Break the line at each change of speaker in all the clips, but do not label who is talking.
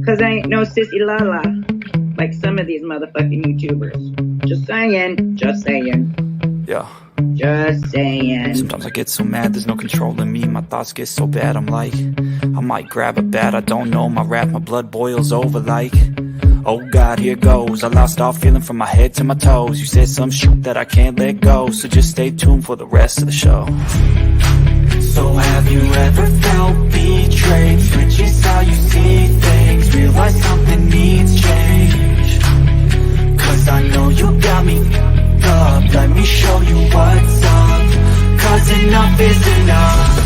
Cause I ain't no sissy lala like some of these motherfucking YouTubers. Just saying. Just saying.
Yeah.
Just saying.
Sometimes I get so mad, there's no controlling me. My thoughts get so bad, I'm like, I might grab a bat, I don't know. My wrath, my blood boils over like, oh God, here goes. I lost all feeling from my head to my toes. You said some shit that I can't let go, so just stay tuned for the rest of the show. So have you ever felt betrayed? Switches how you see things, realize something needs change. Cause I know you got me up, let me show you what's up. Cause enough is enough.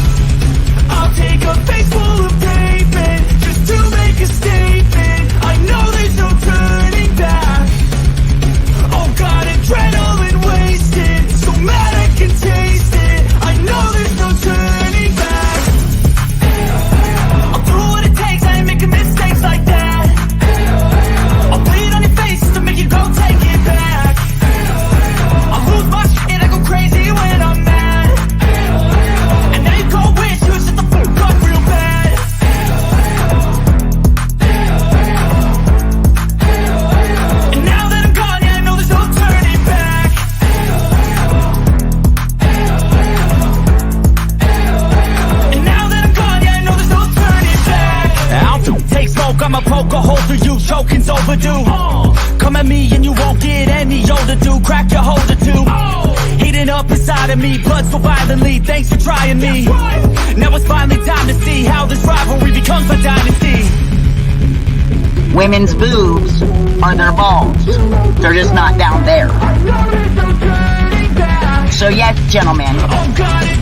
I'll take a face full of pavement just to make a statement. I know there's no turning back. Oh God, adrenaline wasted, so mad I can taste it. I know there's no turning back. I'll do what it takes, I ain't making mistakes like that. I'll bleed on your face to make you go take it back. I lose my shit, I go crazy when I'm mad. And now you go wish you shut the fuck up real bad. And now that I'm gone, yeah, I know there's no turning back. And now that I'm gone, yeah, I know there's no turning back. I don't take smoke, I'ma poke a hole through you, choking's overdue. Come at me and you won't get any older, dude. Crack your holder too. Heating up inside of me, blood so violently. Thanks for trying me. Now it's finally time to see how this rivalry becomes a dynasty.
Women's boobs are their balls. They're just not down there. So yes, gentlemen,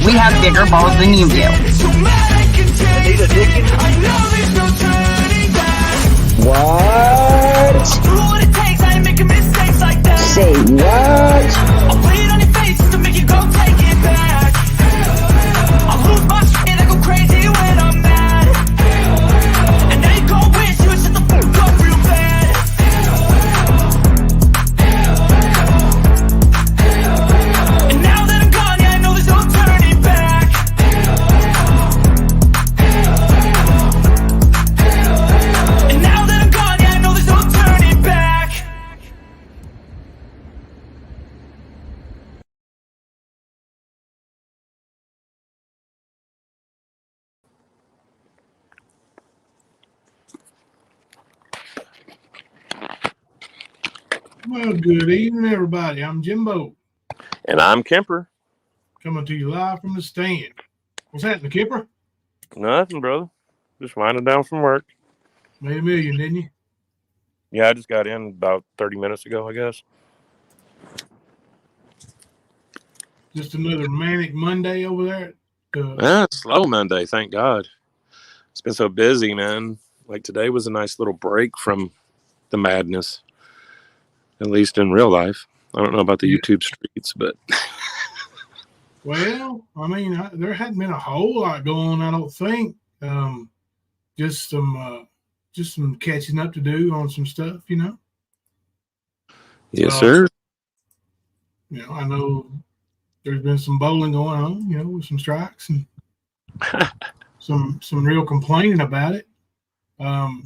we have bigger balls than you do.
What? Say what?
I'll bleed on your face to make you go take it back. I lose my shit, I go crazy when I'm mad. And now you go wish you would shut the fuck up real bad. And now that I'm gone, yeah, I know there's no turning back. And now that I'm gone, yeah, I know there's no turning back.
Well, good evening, everybody. I'm Jimbo,
And I'm Kemper.
coming to you live from the stand. What's happening, Kipper?
Nothing, brother. Just winding down from work.
Made a million, didn't you?
Yeah, I just got in about 30 minutes ago, I guess.
Just another manic Monday over there.
It's slow Monday, thank God. It's been so busy, man. Like today was a nice little break from the madness, at least in real life. I don't know about the YouTube streets, but
Well, I mean, there hadn't been a whole lot going on, I don't think. Just some catching up to do on some stuff, you know.
yes, sir.
You know, I know there's been some bowling going on, you know, with some strikes and some real complaining about it.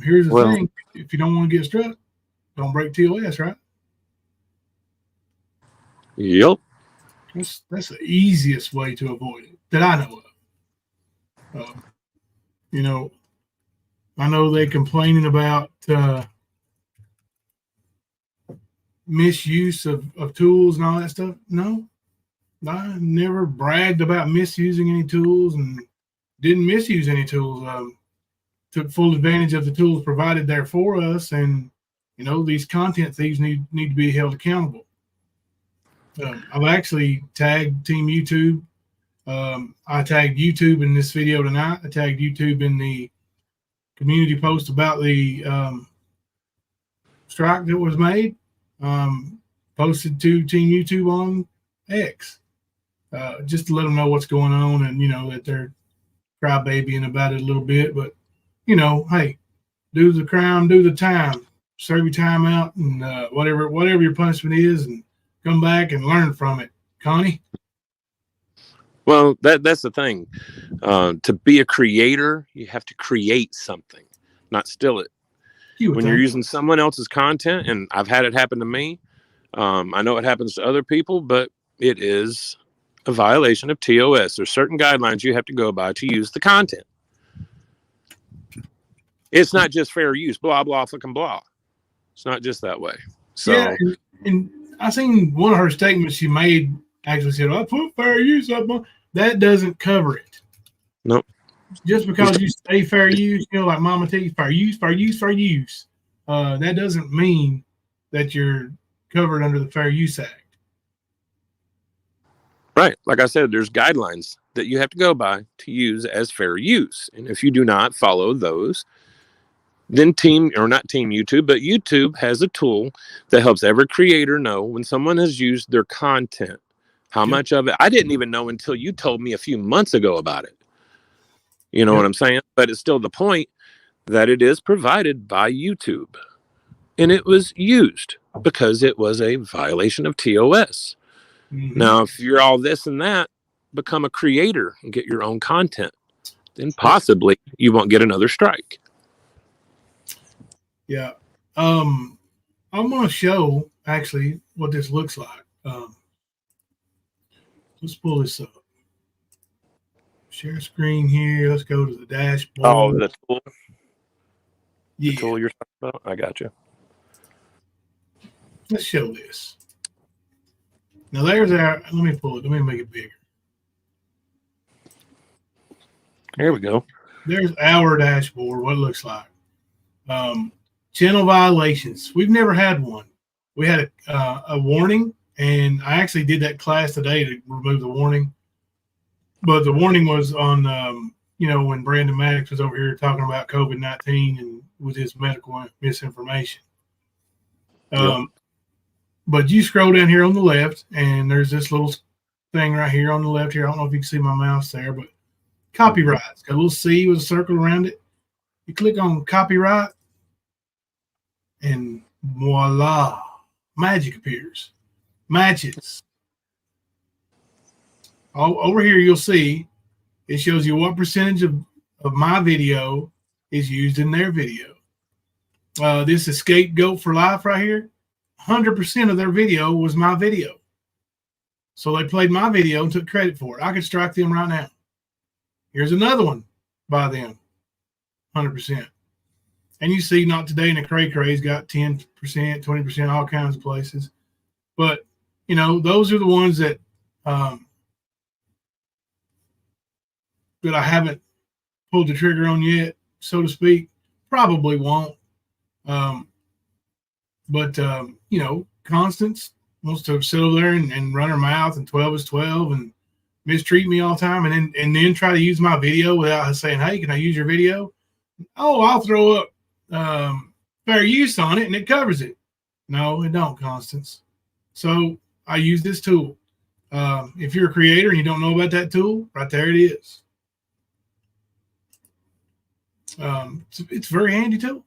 Here's the thing: if you don't want to get struck, don't break TOS, right?
Yep.
That's the easiest way to avoid it that I know of. You know, I know they complaining about misuse of tools and all that stuff. No, I never bragged about misusing any tools and didn't misuse any tools. Took full advantage of the tools provided there for us, and you know, these content thieves need to be held accountable. I've actually tagged Team YouTube. I tagged YouTube in this video tonight. I tagged YouTube in the community post about the strike that was made. Posted to Team YouTube on X, just to let them know what's going on, and you know that they're crybabying about it a little bit. But you know, hey, do the crime, do the time, serve your time out, and whatever your punishment is, and come back and learn from it. Connie?
Well, that's the thing. To be a creator, you have to create something, not steal it. when you're using someone else's content, and I've had it happen to me. I know it happens to other people, but it is a violation of TOS. There's certain guidelines you have to go by to use the content. It's not just fair use, blah, blah, fucking blah. It's not just that way. So,
yeah, and I seen one of her statements she made actually said, I put fair use up on. That doesn't cover it.
Nope.
Just because you say fair use, like Mama T, fair use. That doesn't mean that you're covered under the Fair Use Act.
Right. Like I said, there's guidelines that you have to go by to use as fair use. And if you do not follow those, then YouTube, but YouTube has a tool that helps every creator know when someone has used their content, how much of it. I didn't even know until you told me a few months ago about it. You know what I'm saying? But it's still the point that it is provided by YouTube. And it was used because it was a violation of TOS. Mm-hmm. Now, if you're all this and that, become a creator and get your own content, then possibly you won't get another strike.
Yeah. I'm going to show actually what this looks like. Let's pull this up. Share screen here. Let's go to the dashboard.
Oh, the tool.
Yeah.
The tool you're talking about? I got you.
Let's show this. Now there's our, let me pull it. Let me make it bigger.
Here we go.
There's our dashboard, what it looks like. Channel violations. We've never had one. We had a warning, and I actually did that class today to remove the warning. But the warning was on, when Brandon Maddox was over here talking about COVID-19 and with his medical misinformation. But you scroll down here on the left, and there's this little thing right here on the left here. I don't know if you can see my mouse there, but copyright. It's got a little C with a circle around it. You click on copyright, and voila, magic appears. Matches. Over here, you'll see it shows you what percentage of my video is used in their video. This is Scapegoat for Life right here. 100% of their video was my video. So they played my video and took credit for it. I could strike them right now. Here's another one by them. 100%. And you see Not Today in the Cray Cray's got 10%, 20%, all kinds of places. But, those are the ones that that I haven't pulled the trigger on yet, so to speak. Probably won't. But Constance wants to sit over there and run her mouth, and 12 is 12, and mistreat me all the time, and then try to use my video without saying, hey, can I use your video? Oh, I'll throw up fair use on it, and it covers it. No, it don't, Constance. So I use this tool. If you're a creator and you don't know about that tool, right there it is. It's a very handy tool.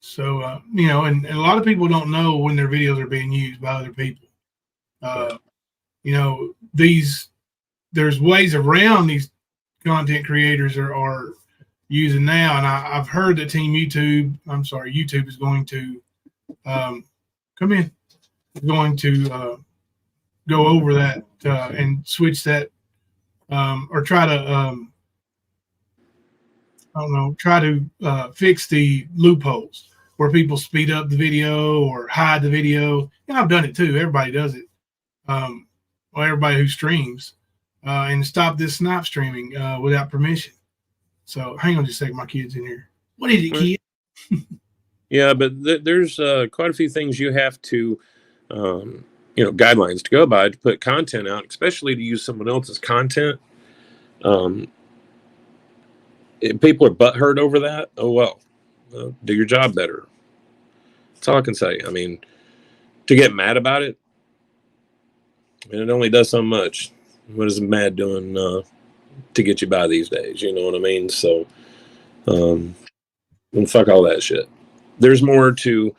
So, and a lot of people don't know when their videos are being used by other people. There's ways around these content creators are using now. And I've heard that YouTube is going to go over that and switch that or try to fix the loopholes where people speed up the video or hide the video. And I've done it too. Everybody does it. Everybody who streams and stop this snipe streaming without permission. So hang on just a second. My kid's in here. What is it, kid?
Yeah, but there's quite a few things you have to, guidelines to go by to put content out, especially to use someone else's content. If people are butthurt over that, oh well, do your job better. That's all I can say. I mean, to get mad about it, and it only does so much. What is mad doing to get you by these days? You know what I mean? So, and fuck all that shit. There's more to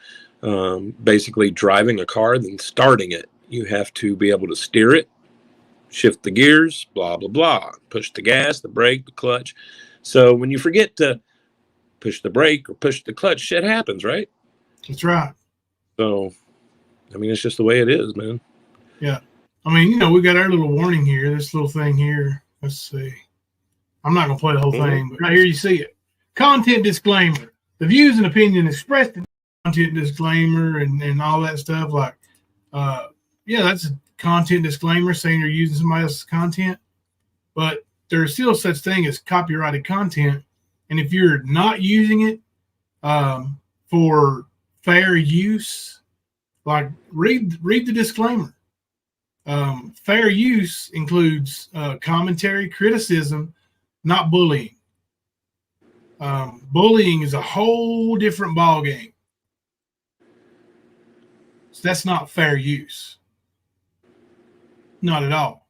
basically driving a car than starting it. You have to be able to steer it, shift the gears, blah, blah, blah, push the gas, the brake, the clutch. So when you forget to push the brake or push the clutch, shit happens, right?
That's right.
So, I mean, it's just the way it is, man.
Yeah. I mean, you know, we got our little warning here, this little thing here. Let's see. I'm not going to play the whole thing, but right here you see it. Content disclaimer. The views and opinion expressed in content disclaimer and all that stuff. Like, yeah, that's a content disclaimer saying you're using somebody else's content. But there's still such thing as copyrighted content. And if you're not using it for fair use, like read the disclaimer. Fair use includes commentary, criticism, not bullying. Bullying is a whole different ballgame. So that's not fair use. Not at all.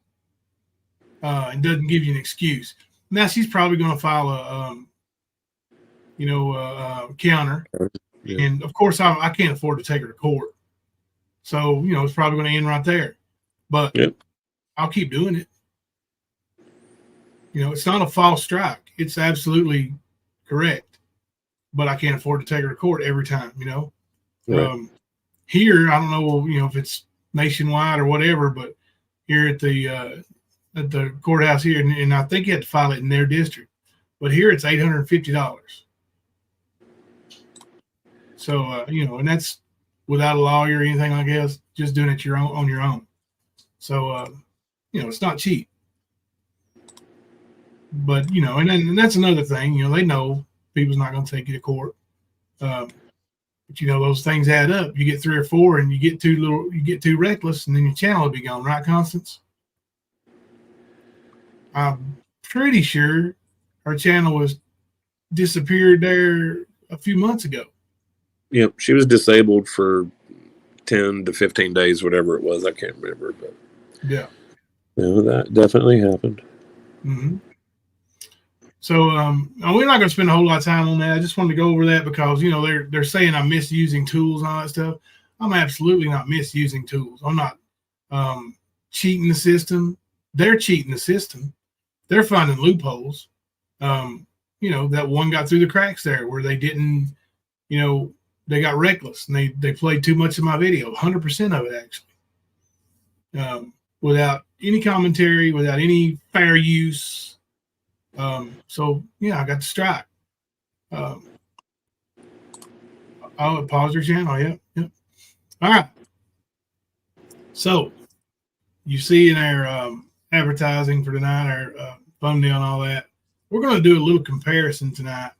It doesn't give you an excuse. Now she's probably going to file a counter. Yeah. And of course I can't afford to take her to court. So, you know, it's probably going to end right there. But yep. I'll keep doing it. You know, it's not a false strike. It's absolutely correct. But I can't afford to take her to court every time, you know. Right. Here, I don't know, you know, if it's nationwide or whatever, but here at the courthouse here, and I think you have to file it in their district. But here it's $850. So, you know, and that's without a lawyer or anything, I guess, just doing it on your own. So, you know, it's not cheap. But, you know, and that's another thing. You know, they know people's not going to take you to court. But, you know, those things add up. You get 3 or 4 and you get too reckless, and then your channel will be gone. Right, Constance? I'm pretty sure her channel was disappeared there a few months ago.
Yep, she was disabled for 10 to 15 days, whatever it was. I can't remember, but
yeah,
that definitely happened.
Mm-hmm. So we're not going to spend a whole lot of time on that. I just wanted to go over that because, you know, they're saying I'm misusing tools and all that stuff. I'm absolutely not misusing tools. I'm not cheating the system. They're cheating the system. They're finding loopholes. You know, that one got through the cracks there where they didn't, you know, they got reckless and they played too much of my video, 100% of it actually, without any commentary, without any fair use. So yeah, I got the strike. Oh, pause your channel. Yep. All right. So you see in our advertising for tonight, our thumbnail and all that, we're going to do a little comparison tonight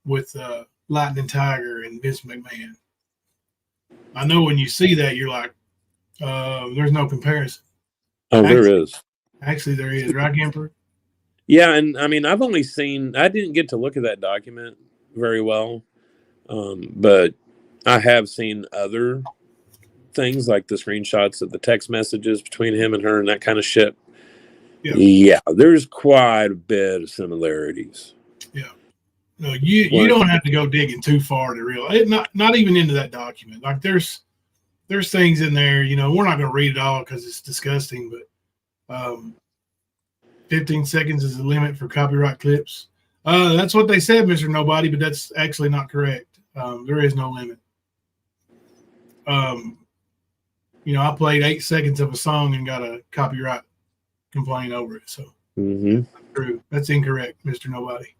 with Lightning Tiger and Vince McMahon. I know when you see that, you're like, there's no comparison.
Oh, there is.
Actually, there is, right, Kemper?
Yeah, and I mean, I didn't get to look at that document very well, but I have seen other things like the screenshots of the text messages between him and her and that kind of shit. Yeah, there's quite a bit of similarities.
Yeah. No, you don't have to go digging too far to realize it. Not even into that document. Like there's things in there, you know, we're not going to read it all because it's disgusting, but 15 seconds is the limit for copyright clips. That's what they said, Mr. Nobody, but that's actually not correct. There is no limit. You know, I played 8 seconds of a song and got a copyright complaint over it. So that's true. That's incorrect, Mr. Nobody.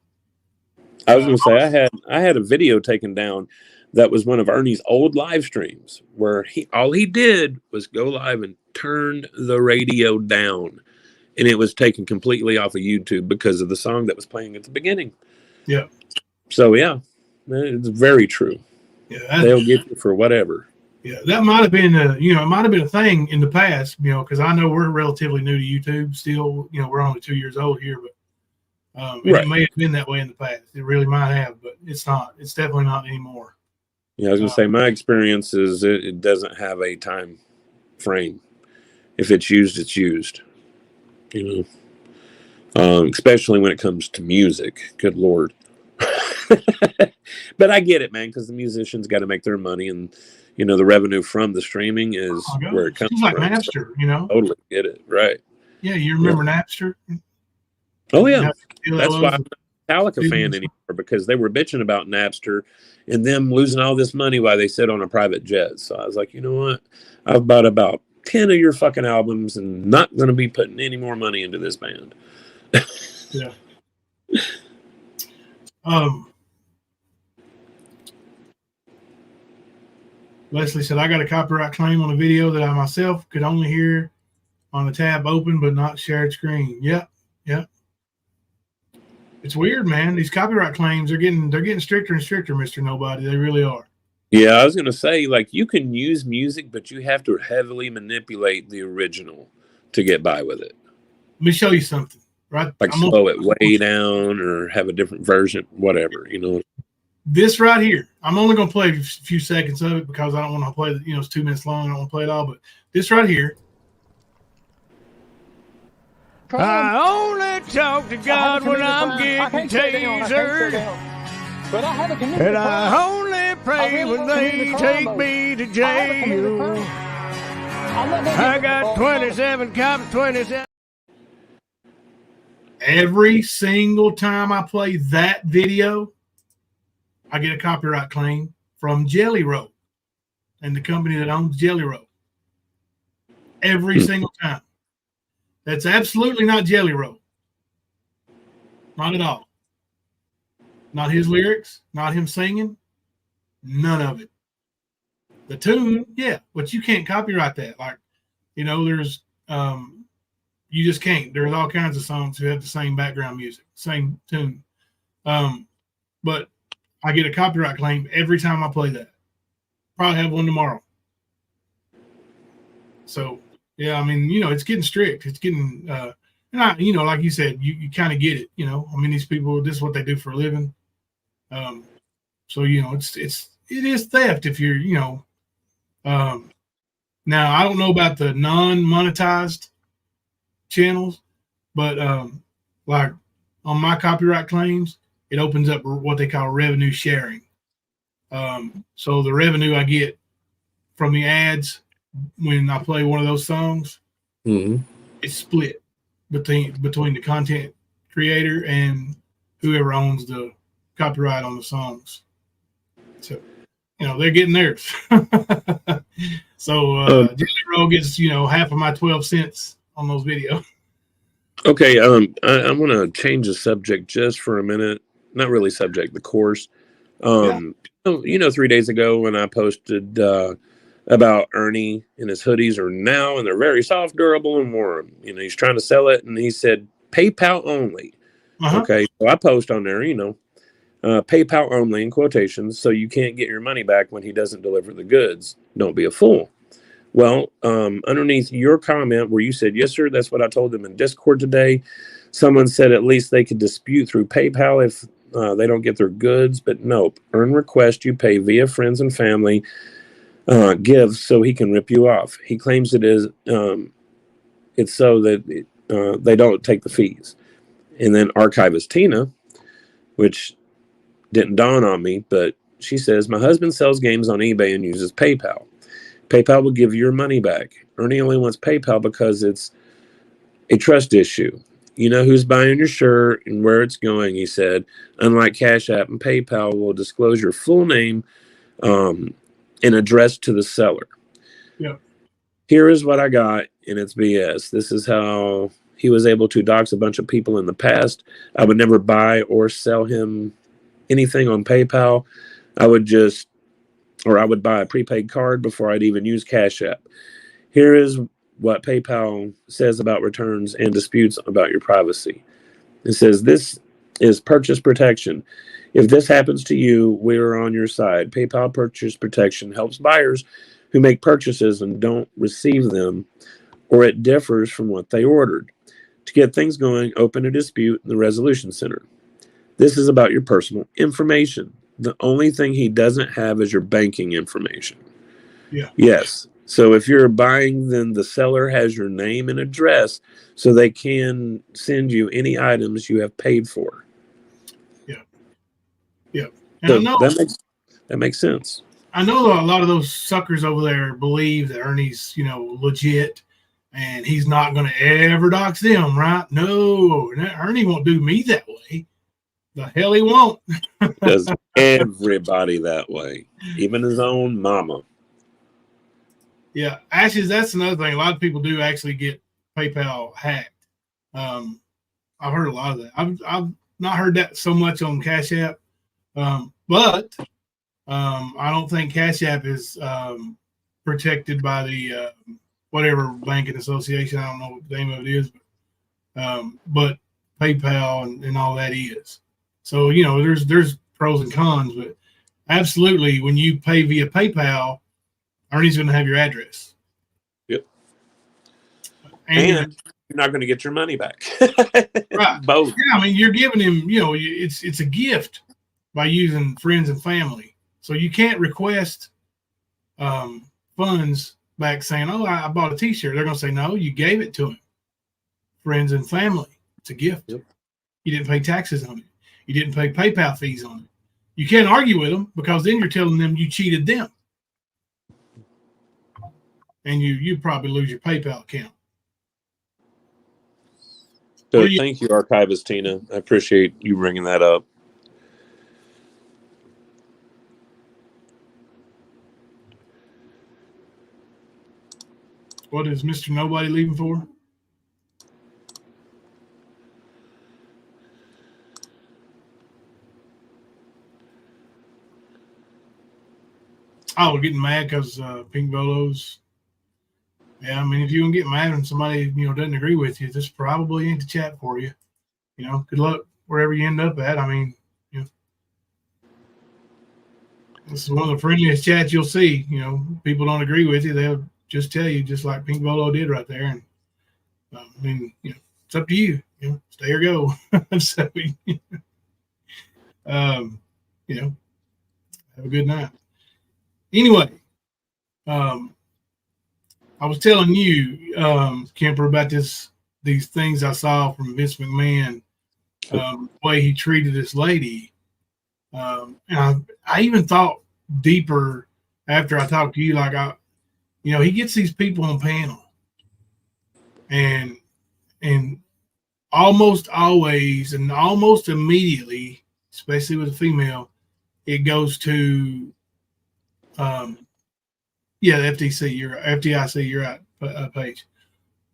I was going to say I had a video taken down that was one of Ernie's old live streams where all he did was go live and turn the radio down, and it was taken completely off of YouTube because of the song that was playing at the beginning.
Yeah.
So yeah, it's very true.
Yeah,
they'll get you for whatever.
Yeah, that might have been it might have been a thing in the past, you know, because I know we're relatively new to YouTube still. You know, we're only 2 years old here, but right. It may have been that way in the past. It really might have, but it's not. It's definitely not anymore.
Yeah, I was going to say my experience is it doesn't have a time frame. If it's used, it's used. You know, especially when it comes to music. Good Lord. But I get it, man, because the musicians got to make their money, and you know the revenue from the streaming is where it comes
from. It's like
from.
Napster, you know.
Totally get it, right?
Yeah, you remember Napster?
Oh yeah,
Deal
that's why
was.
I'm not a Metallica fan anymore, because they were bitching about Napster and them losing all this money while they sit on a private jet. So I was like, you know what? I've bought about 10 of your fucking albums and not going to be putting any more money into this band.
Yeah. Leslie said, I got a copyright claim on a video that I myself could only hear on the tab open but not shared screen. Yep. It's weird, man. These copyright claims they're getting stricter and stricter, Mr. Nobody. They really are.
Yeah, I was going to say, like, you can use music, but you have to heavily manipulate the original to get by with it.
Let me show you something, right?
Like slow it way down or have a different version, whatever, you know.
This right here, I'm only going to play a few seconds of it because I don't want to play, it's 2 minutes long. I don't want to play it all, but this right here.
I only talk to God when I'm getting tasered. And I only pray when they take me to jail. I got 27 cops, 27.
Every single time I play that video, I get a copyright claim from Jelly Roll and the company that owns Jelly Roll. Every single time. That's absolutely not Jelly Roll. Not at all. Not his lyrics, not him singing, none of it. The tune, yeah, but you can't copyright that. Like, there's you just can't. There's all kinds of songs who have the same background music, same tune. But I get a copyright claim every time I play that. Probably have one tomorrow. So yeah, I mean, it's getting strict. It's getting and like you said, you kind of get it, I mean, these people, this is what they do for a living. So it is theft if you're, now I don't know about the non-monetized channels, but like on my copyright claims, it opens up what they call revenue sharing. So the revenue I get from the ads when I play one of those songs, it's split between the content creator and whoever owns the copyright on the songs. So, they're getting theirs. So Jelly Roll gets, half of my 12 cents on those videos.
Okay, I want to change the subject just for a minute. Not really subject, the course. 3 days ago when I posted about Ernie and his hoodies are now, and they're very soft, durable, and warm. He's trying to sell it, and he said PayPal only. Okay, so I post on there, PayPal only in quotations, so you can't get your money back when he doesn't deliver the goods. Don't be a fool. Well, underneath your comment where you said, yes, sir, that's what I told them in Discord today, someone said at least they could dispute through PayPal if they don't get their goods, but nope. Earn request you pay via friends and family gives so he can rip you off. He claims it is it's so that they don't take the fees. And then archivist Tina, which didn't dawn on me, but she says, my husband sells games on eBay and uses PayPal. PayPal will give you your money back. Ernie only wants PayPal because it's a trust issue. You know who's buying your shirt and where it's going, he said. Unlike Cash App and PayPal will disclose your full name and address to the seller.
Yeah.
Here is what I got, and it's BS. This is how he was able to dox a bunch of people in the past. I would never buy or sell him anything on PayPal. I would buy a prepaid card before I'd even use Cash App. Here is what PayPal says about returns and disputes about your privacy. It says this is purchase protection. If this happens to you, we're on your side. PayPal purchase protection helps buyers who make purchases and don't receive them, or it differs from what they ordered. To get things going, open a dispute in the resolution center. This is about your personal information. The only thing he doesn't have is your banking information.
Yeah.
Yes. So if you're buying, then the seller has your name and address so they can send you any items you have paid for.
Yeah. Yeah.
So
And
that makes sense.
I know a lot of those suckers over there believe that Ernie's, legit. and he's not going to ever dox them, right? No, Ernie won't do me that way. The hell he won't.
Does everybody that way, even his own mama.
Yeah, Ashes, that's another thing. A lot of people do actually get PayPal hacked. I've heard a lot of that. I've not heard that so much on Cash App, but I don't think Cash App is protected by the whatever banking association. I don't know what the name of it is, but PayPal and all that is. So there's pros and cons, but absolutely, when you pay via PayPal, Ernie's going to have your address.
Yep.
And
you're not going to get your money back.
Right.
Both.
Yeah, I mean, you're giving him, it's a gift by using friends and family. So you can't request funds back saying, oh, I bought a T-shirt. They're going to say, no, you gave it to him. Friends and family. It's a gift. Yep. You didn't pay taxes on it. You didn't pay PayPal fees on it. You can't argue with them because then you're telling them you cheated them. And you probably lose your PayPal account.
So thank you, Archivist Tina. I appreciate you bringing that up.
What is Mr. Nobody leaving for? Oh, we're getting mad because Pink Bolos. Yeah, I mean, if you don't get mad when somebody doesn't agree with you, this probably ain't the chat for you. Good luck wherever you end up at. I mean, this is one of the friendliest chats you'll see. People don't agree with you, they'll just tell you, just like Pink Bolo did right there. And I mean, it's up to you. Stay or go. So, have a good night. Anyway, I was telling you, Kemper, about these things I saw from Vince McMahon, the way he treated this lady. And I even thought deeper after I talked to you, like he gets these people on panel, and almost always and almost immediately, especially with a female, it goes to the FTC, FDIC, you're right, Paige.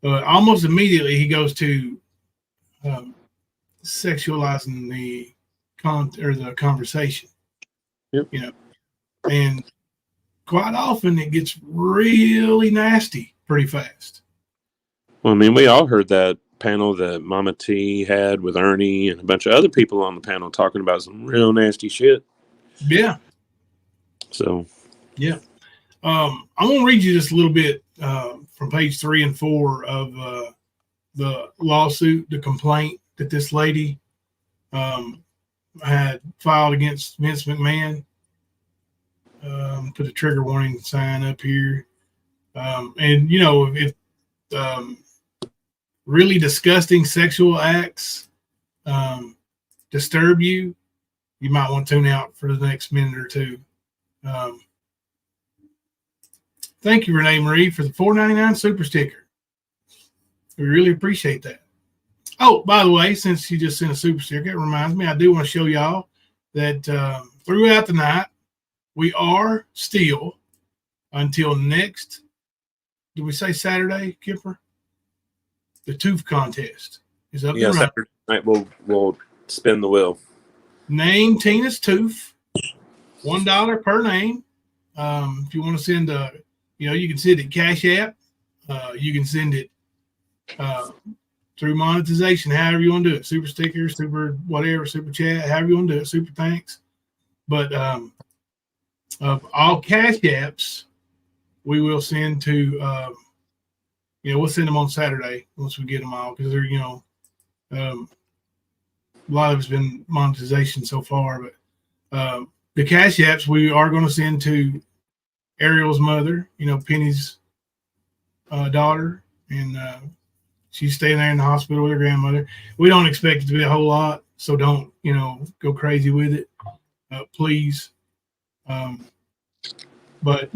But almost immediately he goes to sexualizing the conversation.
Yep.
And quite often it gets really nasty pretty fast.
Well, I mean, we all heard that panel that Mama T had with Ernie and a bunch of other people on the panel talking about some real nasty shit.
Yeah.
So.
Yeah. I'm going to read you just a little bit from page 3 and 4 of the lawsuit, the complaint that this lady had filed against Vince McMahon. Put a trigger warning sign up here. And, if really disgusting sexual acts disturb you, you might want to tune out for the next minute or two. Thank you, Renee Marie, for the $4.99 super sticker. We really appreciate that. Oh, by the way, since you just sent a super sticker, it reminds me, I do want to show y'all that throughout the night, we are still until next, did we say Saturday, Kipper? The tooth contest is up.
Yeah, Saturday night we'll spin the wheel.
Name Tina's tooth, $1 per name. If you want to send you can send it Cash App. You can send it through monetization, however you want to do it. Super sticker, super whatever, super chat, however you want to do it. Super thanks. But of all Cash Apps, we will send to we'll send them on Saturday once we get them all, because they're a lot of it's been monetization so far. But the Cash Apps we are going to send to Ariel's mother, Penny's daughter, and she's staying there in the hospital with her grandmother. We don't expect it to be a whole lot, so don't go crazy with it, please. But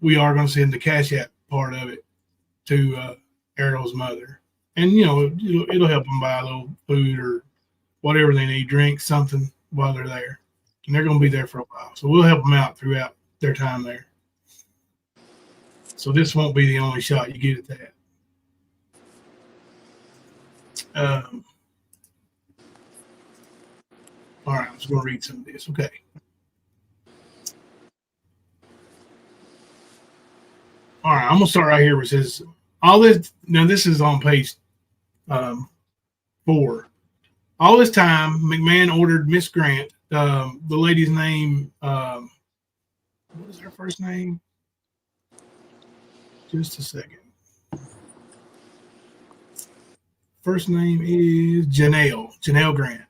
we are going to send the Cash App part of it to Errol's mother. And, you know, it'll help them buy a little food or whatever they need, drink, something while they're there. And they're going to be there for a while. So we'll help them out throughout their time there. So this won't be the only shot you get at that. All right, I'm just going to read some of this. Okay. All right, I'm going to start right here where it says, all this, now this is on page 4. All this time, McMahon ordered Miss Grant, the lady's name, what is her first name? Just a second. First name is Janelle Grant.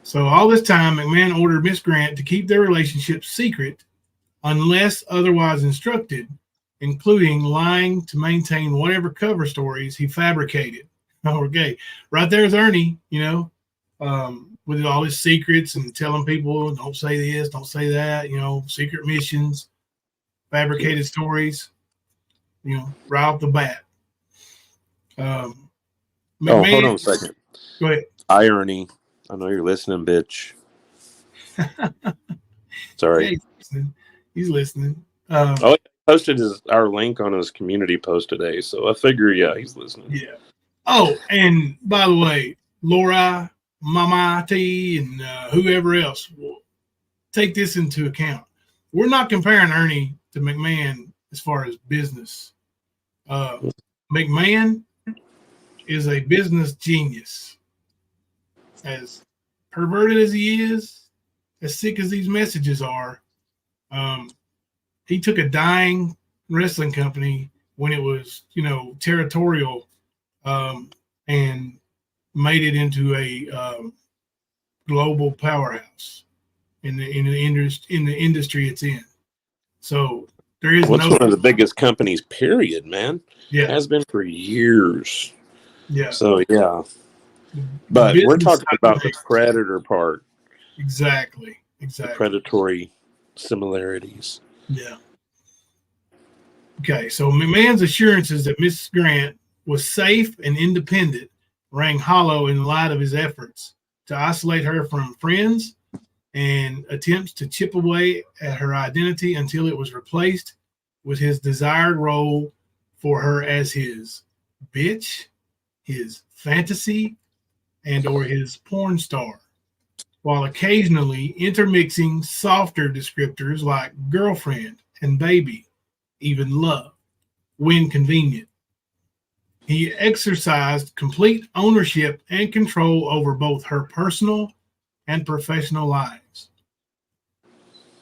So all this time, McMahon ordered Miss Grant to keep their relationship secret unless otherwise instructed, including lying to maintain whatever cover stories he fabricated. Okay, right there's Ernie, you know, with all his secrets and telling people, don't say this, don't say that, you know, secret missions, fabricated stories, you know, right off the bat. McMahon,
Hold on a second.
Go ahead.
Hi, Ernie. I know you're listening, bitch. Sorry.
Yeah, he's listening.
He posted our link on his community post today, so I figure, yeah, he's listening.
Yeah. Oh, and by the way, Laura, Mama T, and whoever else will take this into account. We're not comparing Ernie to McMahon as far as business. McMahon is a business genius. As perverted as he is, as sick as these messages are, he took a dying wrestling company when it was, you know, territorial, and made it into a global powerhouse in the industry it's in. So there is one of the
biggest companies, period, man.
Yeah,
it has been for years.
Yeah.
So yeah. But we're talking about the predator part.
Exactly.
The predatory similarities.
Yeah. Okay, so McMahon's assurances that Miss Grant was safe and independent rang hollow in light of his efforts to isolate her from friends and attempts to chip away at her identity until it was replaced with his desired role for her as his bitch, his fantasy, and or his porn star, while occasionally intermixing softer descriptors like girlfriend and baby, even love, when convenient. He exercised complete ownership and control over both her personal and professional lives.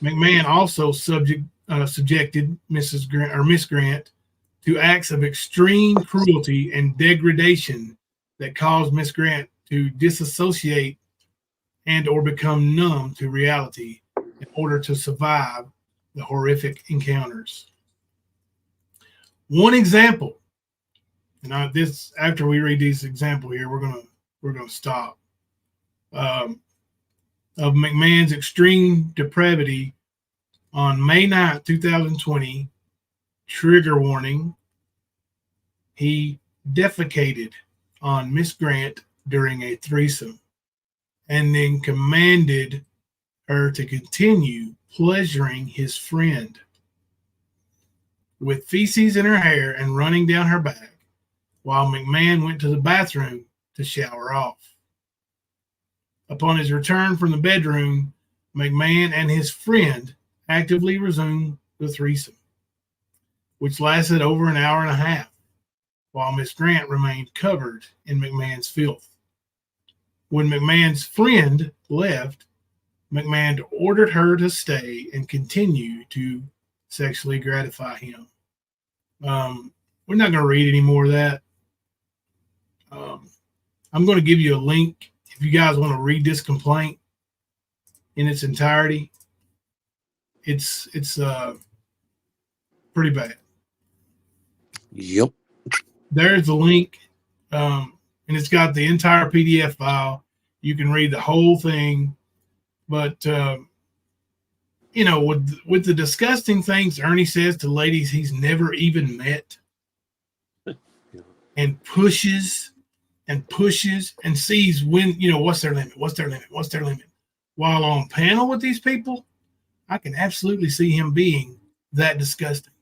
McMahon also subjected Miss Grant to acts of extreme cruelty and degradation that caused Miss Grant to disassociate and or become numb to reality in order to survive the horrific encounters. One example, and this after we read these examples here, we're gonna stop, of McMahon's extreme depravity on May 9th, 2020. Trigger warning: he defecated on Miss Grant during a threesome, and then commanded her to continue pleasuring his friend with feces in her hair and running down her back, while McMahon went to the bathroom to shower off. Upon his return from the bedroom, McMahon and his friend actively resumed the threesome, which lasted over an hour and a half, while Miss Grant remained covered in McMahon's filth. When McMahon's friend left, McMahon ordered her to stay and continue to sexually gratify him. We're not going to read any more of that. I'm going to give you a link if you guys want to read this complaint in its entirety. It's pretty bad.
Yep.
There's the link, and it's got the entire PDF file. You can read the whole thing, but you know, with the disgusting things Ernie says to ladies he's never even met, and pushes and sees when, you know, what's their limit, while on panel with these people, I can absolutely see him being that disgusting.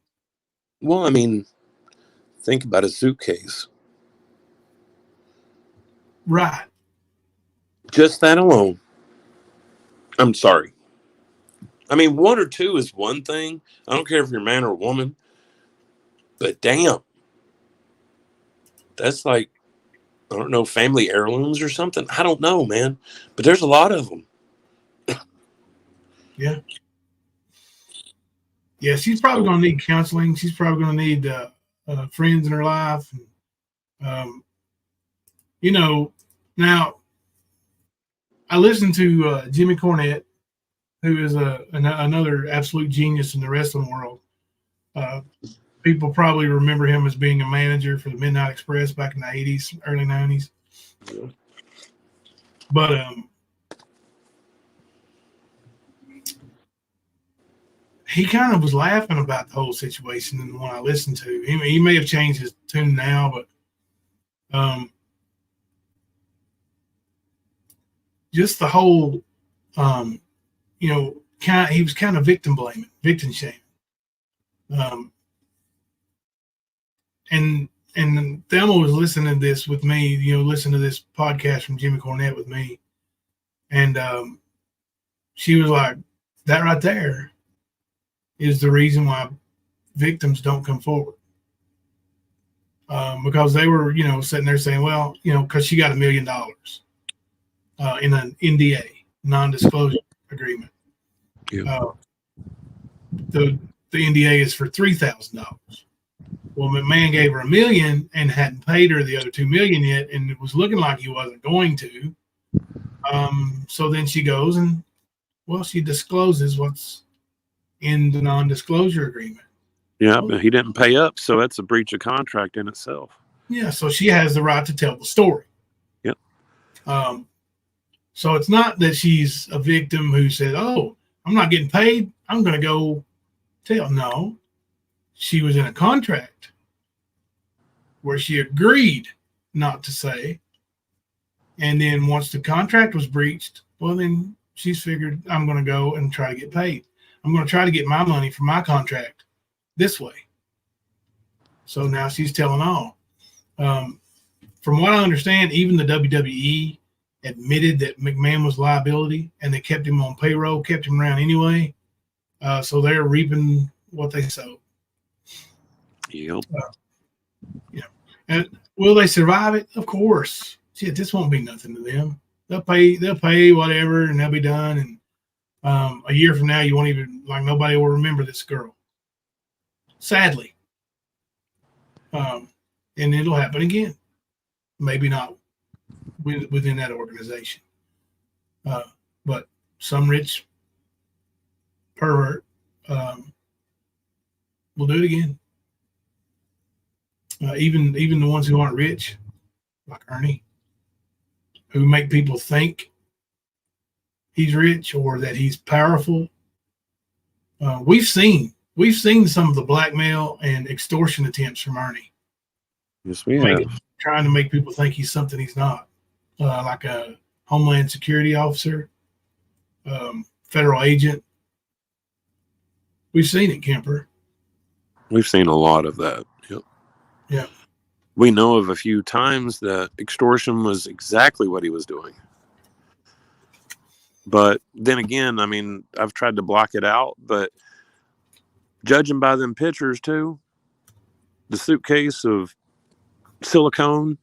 Well, I mean, think about a suitcase.
Right.
Just that alone. I'm sorry. I mean, one or two is one thing. I don't care if you're a man or a woman. But damn. That's like, I don't know, family heirlooms or something. I don't know, man. But there's a lot of them.
Yeah. Yeah, she's probably going to need counseling. She's probably going to need friends in her life. And, you know, now I listened to Jimmy Cornette, who is another absolute genius in the wrestling world. People probably remember him as being a manager for the Midnight Express back in the 80s, early 90s.
Yeah.
But he kind of was laughing about the whole situation in the one I listened to. He may have changed his tune now, but just the whole, you know, he was kind of victim shaming. And Thelma was listening to this with me, you know, listen to this podcast from Jimmy Cornette with me. And she was like, that right there is the reason why victims don't come forward. Because they were, you know, sitting there saying, well, you know, because she got $1 million in an NDA, non-disclosure agreement.
Yeah.
The NDA is for $3,000. Well, McMahon gave her $1 million and hadn't paid her the other $2 million yet, and it was looking like he wasn't going to. So then she goes and, well, she discloses what's in the non-disclosure agreement.
Yeah, but he didn't pay up, so that's a breach of contract in itself.
Yeah, so she has the right to tell the story.
Yep.
So it's not that she's a victim who said, oh, I'm not getting paid, I'm going to go tell. No, she was in a contract where she agreed not to say. And then once the contract was breached, well, then she's figured, I'm going to go and try to get paid. I'm going to try to get my money from my contract this way. So now she's telling all. From what I understand, even the WWE admitted that McMahon was liability, and they kept him on payroll, kept him around anyway. So they're reaping what they sowed.
Yep.
You know, and will they survive it? Of course. Shit, this won't be nothing to them. They'll pay whatever, and they'll be done. And a year from now, you won't even, like, nobody will remember this girl. Sadly. And it'll happen again. Maybe not within that organization. But some rich pervert will do it again. Even the ones who aren't rich, like Ernie, who make people think he's rich or that he's powerful. We've seen some of the blackmail and extortion attempts from Ernie.
Yes, we have.
Trying to make people think he's something he's not, like a Homeland Security officer, federal agent. We've seen it, Kemper.
We've seen a lot of that. Yep.
Yeah.
We know of a few times that extortion was exactly what he was doing. But then again, I mean, I've tried to block it out, but judging by them pictures too, the suitcase of silicone,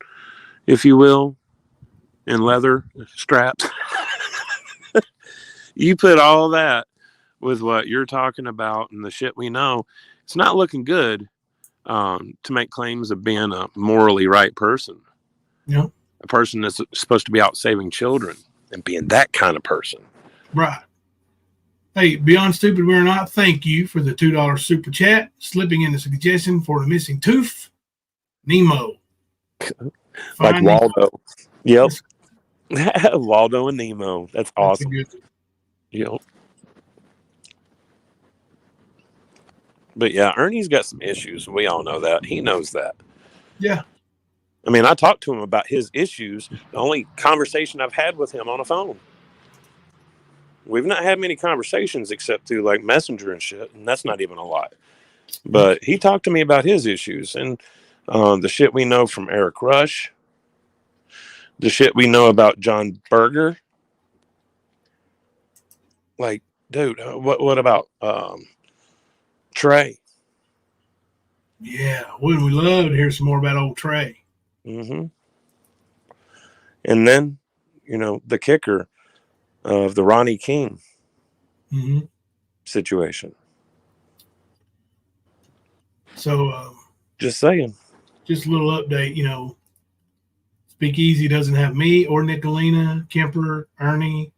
if you will, and leather straps, you put all that with what you're talking about and the shit we know, it's not looking good to make claims of being a morally right person.
Yeah.
A person that's supposed to be out saving children and being that kind of person.
Right. Hey, Beyond Stupid We're Not, thank you for the $2 super chat, slipping in the suggestion for the missing tooth, Nemo.
Like Waldo. Yep. Waldo and Nemo. That's awesome.
That's
yep. But yeah, Ernie's got some issues. We all know that. He knows that.
Yeah.
I mean, I talked to him about his issues. The only conversation I've had with him on a phone. We've not had many conversations except through like Messenger and shit, and that's not even a lot. But he talked to me about his issues and the shit we know from Eric Rush, the shit we know about John Berger. Like, dude, what about Trey?
Yeah, wouldn't we love to hear some more about old Trey?
Mm-hmm. And then, the kicker of the Ronnie King situation.
So,
just saying.
Just a little update, Speakeasy doesn't have me or Nicolina, Kemper, Ernie,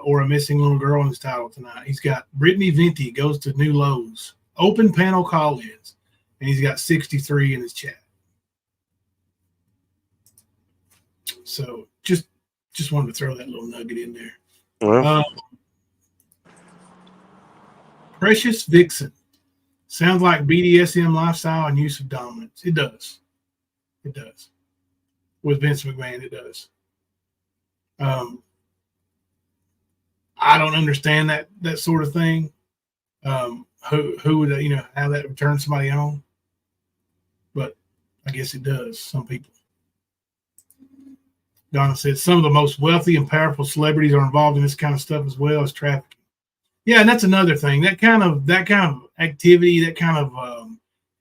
or a missing little girl in his title tonight. He's got Brittany Venti goes to new lows, open panel call-ins, and he's got 63 in his chat. So just wanted to throw that little nugget in there.
Well.
Precious Vixen. Sounds like BDSM lifestyle and use of dominance. It does. It does. With Vince McMahon, it does. I don't understand that sort of thing. Who would how that would turn somebody on? But I guess it does. Some people. Donna said some of the most wealthy and powerful celebrities are involved in this kind of stuff as well as trafficking. Yeah, and that's another thing. That kind of activity, that kind of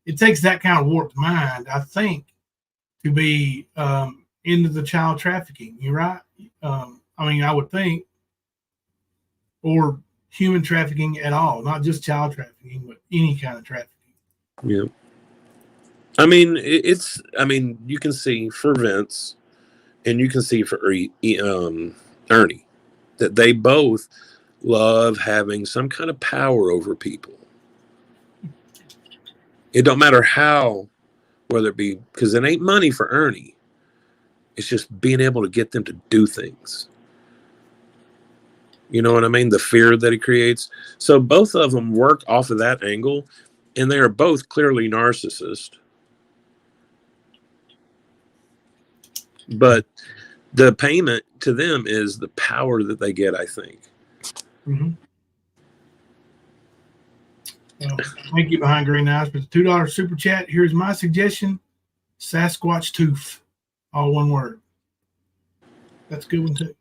it takes that kind of warped mind, I think, to be into the child trafficking. You're right. I would think, or human trafficking at all, not just child trafficking, but any kind of trafficking.
Yeah. I mean, you can see for Vince, and you can see for Ernie, that they both love having some kind of power over people. It don't matter how, whether it be, because it ain't money for Ernie. It's just being able to get them to do things. You know what I mean? The fear that he creates. So both of them work off of that angle, and they are both clearly narcissists. But the payment to them is the power that they get, I think.
Mm-hmm. Thank you, Behind Green Eyes, for the $2 super chat. Here's my suggestion: Sasquatch tooth, all one word. That's a good one too.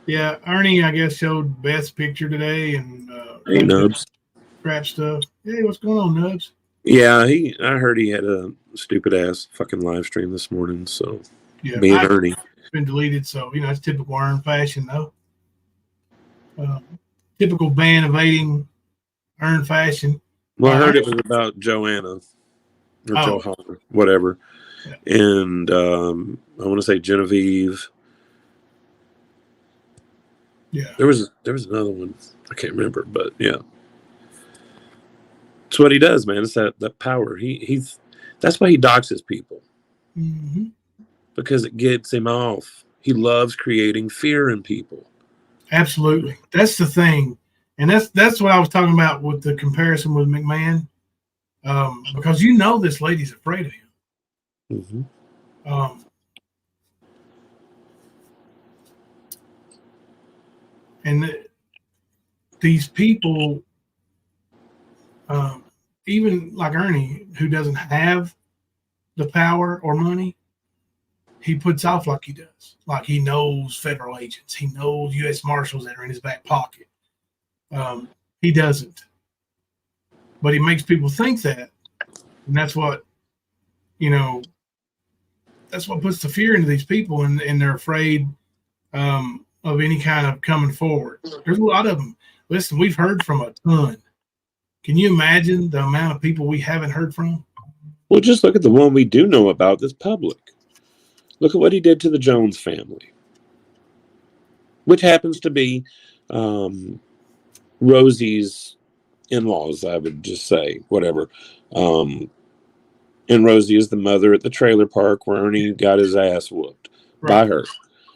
Yeah, Ernie, I guess, showed Beth's picture today and
hey, Nubs.
Crap stuff. Hey, what's going on, Nubs?
Yeah, I heard he had a stupid ass fucking live stream this morning. So
yeah,
me and Ernie.
It's been deleted, so it's typical Ern fashion, though. Typical ban evading Ern fashion.
Well, I heard it was about Joanna or Johanna, whatever, yeah. And I want to say Genevieve.
Yeah,
there was another one I can't remember, but yeah, it's what he does, man. It's that power. He's that's why he doxes people, because it gets him off. He loves creating fear in people.
Absolutely, that's the thing, and that's what I was talking about with the comparison with McMahon, because this lady's afraid of him. And these people, even like Ernie, who doesn't have the power or money, he puts off like he does. Like he knows federal agents. He knows U.S. Marshals that are in his back pocket. He doesn't. But he makes people think that. And that's what, that's what puts the fear into these people, and they're afraid of any kind of coming forward. There's a lot of them. Listen, we've heard from a ton. Can you imagine the amount of people we haven't heard from?
Well, just look at the one we do know about that's public. Look at what he did to the Jones family, which happens to be Rosie's in-laws, I would just say, whatever. And Rosie is the mother at the trailer park where Ernie got his ass whooped by her.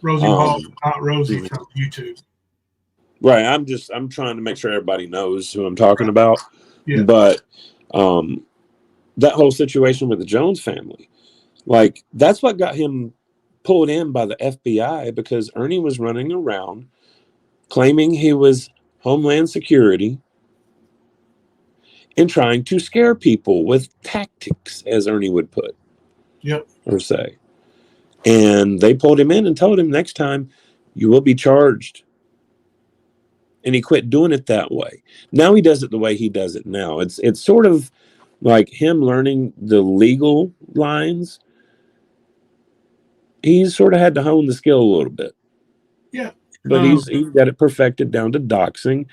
Rosie Hall, not Rosie from YouTube.
Right. I'm trying to make sure everybody knows who I'm talking about.
Yeah.
But that whole situation with the Jones family, like, that's what got him pulled in by the FBI, because Ernie was running around claiming he was Homeland Security and trying to scare people with tactics, as Ernie would put.
Yep.
Or say. And they pulled him in and told him, next time you will be charged. And he quit doing it that way. Now he does it the way he does it now. It's sort of like him learning the legal lines. He's sort of had to hone the skill a little bit.
Yeah.
But he's got it perfected down to doxing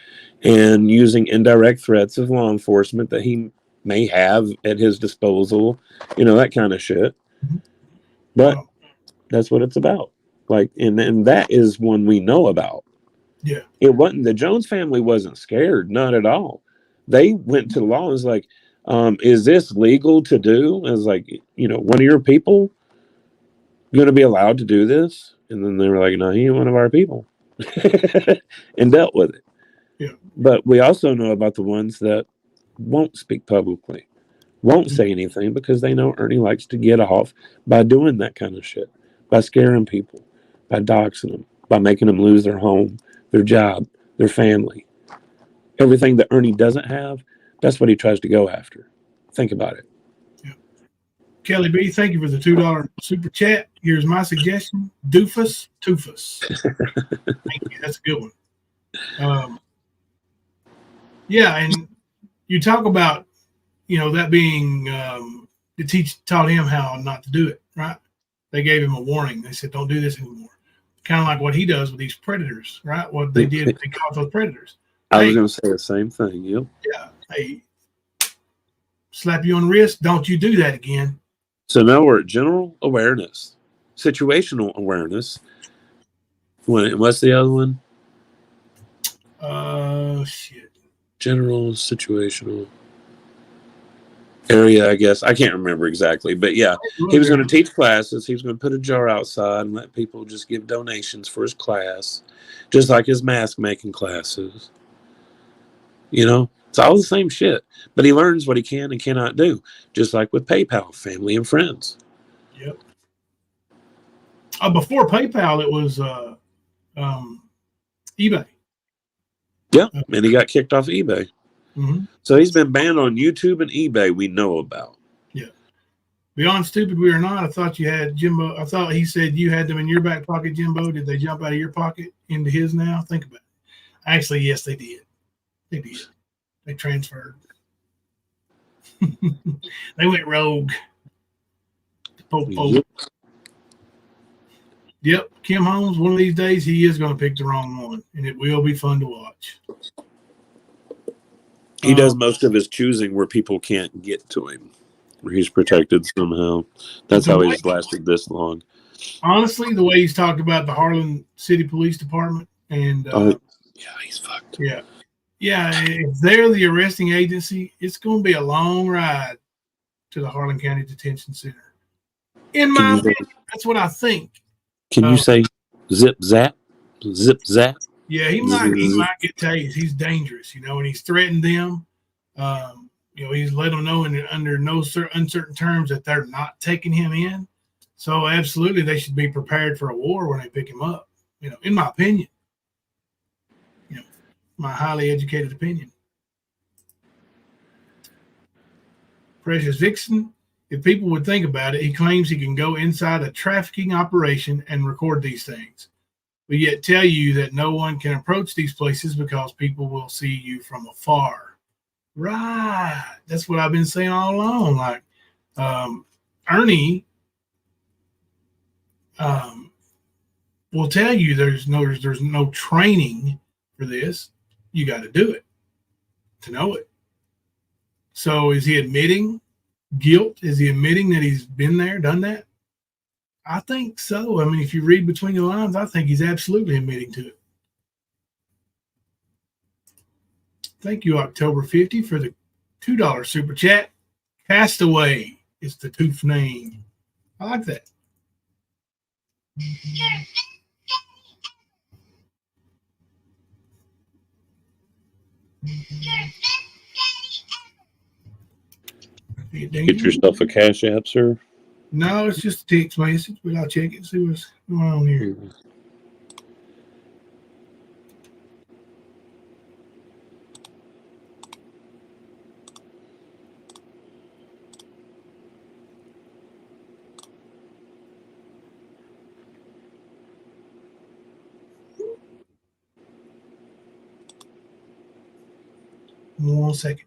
and using indirect threats of law enforcement that he may have at his disposal, that kind of shit. But that's what it's about. Like, and that is one we know about.
Yeah.
It wasn't, the Jones family wasn't scared, not at all. They went to the law and was like, is this legal to do? I was like, one of your people going to be allowed to do this? And then they were like, no, he ain't one of our people. And dealt with it.
Yeah.
But we also know about the ones that won't speak publicly, won't say anything, because they know Ernie likes to get off by doing that kind of shit, by scaring people, by doxing them, by making them lose their home, their job, their family. Everything that Ernie doesn't have, that's what he tries to go after. Think about it.
Yeah. Kelly B, thank you for the $2 super chat. Here's my suggestion: Doofus Toofus. Thank you. That's a good one. Yeah, and you talk about, that being taught him how not to do it, right? They gave him a warning. They said, don't do this anymore. Kind of like what he does with these predators, right? What they did, they caught those predators.
I was going to say the same thing. Yep.
Yeah. Hey, slap you on the wrist. Don't you do that again.
So now we're at general awareness, situational awareness. What's the other one?
Shit.
General, situational, area, I guess. I can't remember exactly. But yeah, he was going to teach classes. He was going to put a jar outside and let people just give donations for his class, just like his mask making classes. It's all the same shit. But he learns what he can and cannot do, just like with PayPal, family and friends.
Yep. Before PayPal, it was eBay.
Yeah, and he got kicked off eBay.
Mm-hmm.
So he's been banned on YouTube and eBay, we know about.
Yeah. Beyond stupid we are not, I thought you had Jimbo. I thought he said you had them in your back pocket, Jimbo. Did they jump out of your pocket into his now? Think about it. Actually, yes, they did. They did. They transferred. They went rogue. Yep. Kim Holmes, one of these days, he is going to pick the wrong one, and it will be fun to watch.
He does most of his choosing where people can't get to him, where he's protected somehow. That's how he's lasted this long.
Honestly, the way he's talked about the Harlan City Police Department and
yeah, he's fucked.
Yeah. Yeah, if they're the arresting agency, it's going to be a long ride to the Harlan County Detention Center. In my opinion, that's what I think.
Can you say zip zap? Zip zap?
Yeah, he might get tased. He's dangerous, and he's threatened them. He's let them know under no uncertain terms that they're not taking him in. So absolutely, they should be prepared for a war when they pick him up. In my opinion, my highly educated opinion. Precious Vixen, if people would think about it, he claims he can go inside a trafficking operation and record these things, but yet tell you that no one can approach these places because people will see you from afar. Right. That's what I've been saying all along. Like, Ernie will tell you there's no training for this. You got to do it to know it. So is he admitting guilt? Is he admitting that he's been there, done that? I think so. I mean, if you read between the lines, I think he's absolutely admitting to it. Thank you, October 50, for the $2 super chat. Castaway is the tooth name. I like that.
Get yourself a Cash App, sir.
No, it's just a text message, but I'll check it and see what's going on here. One second.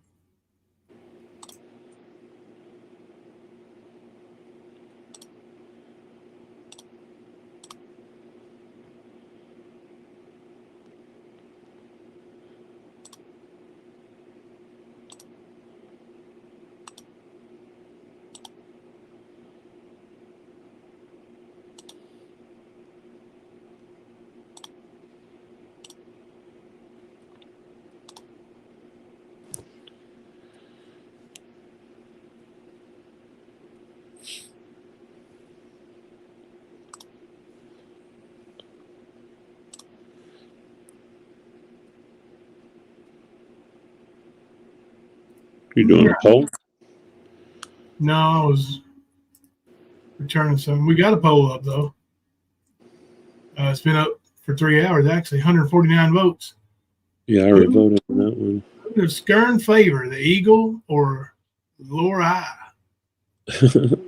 You doing a poll?
No, I was returning something. We got a poll up, though. It's been up for 3 hours, actually. 149 votes.
Yeah, I already voted on that one.
Who does Skern favor, the Eagle or Lori?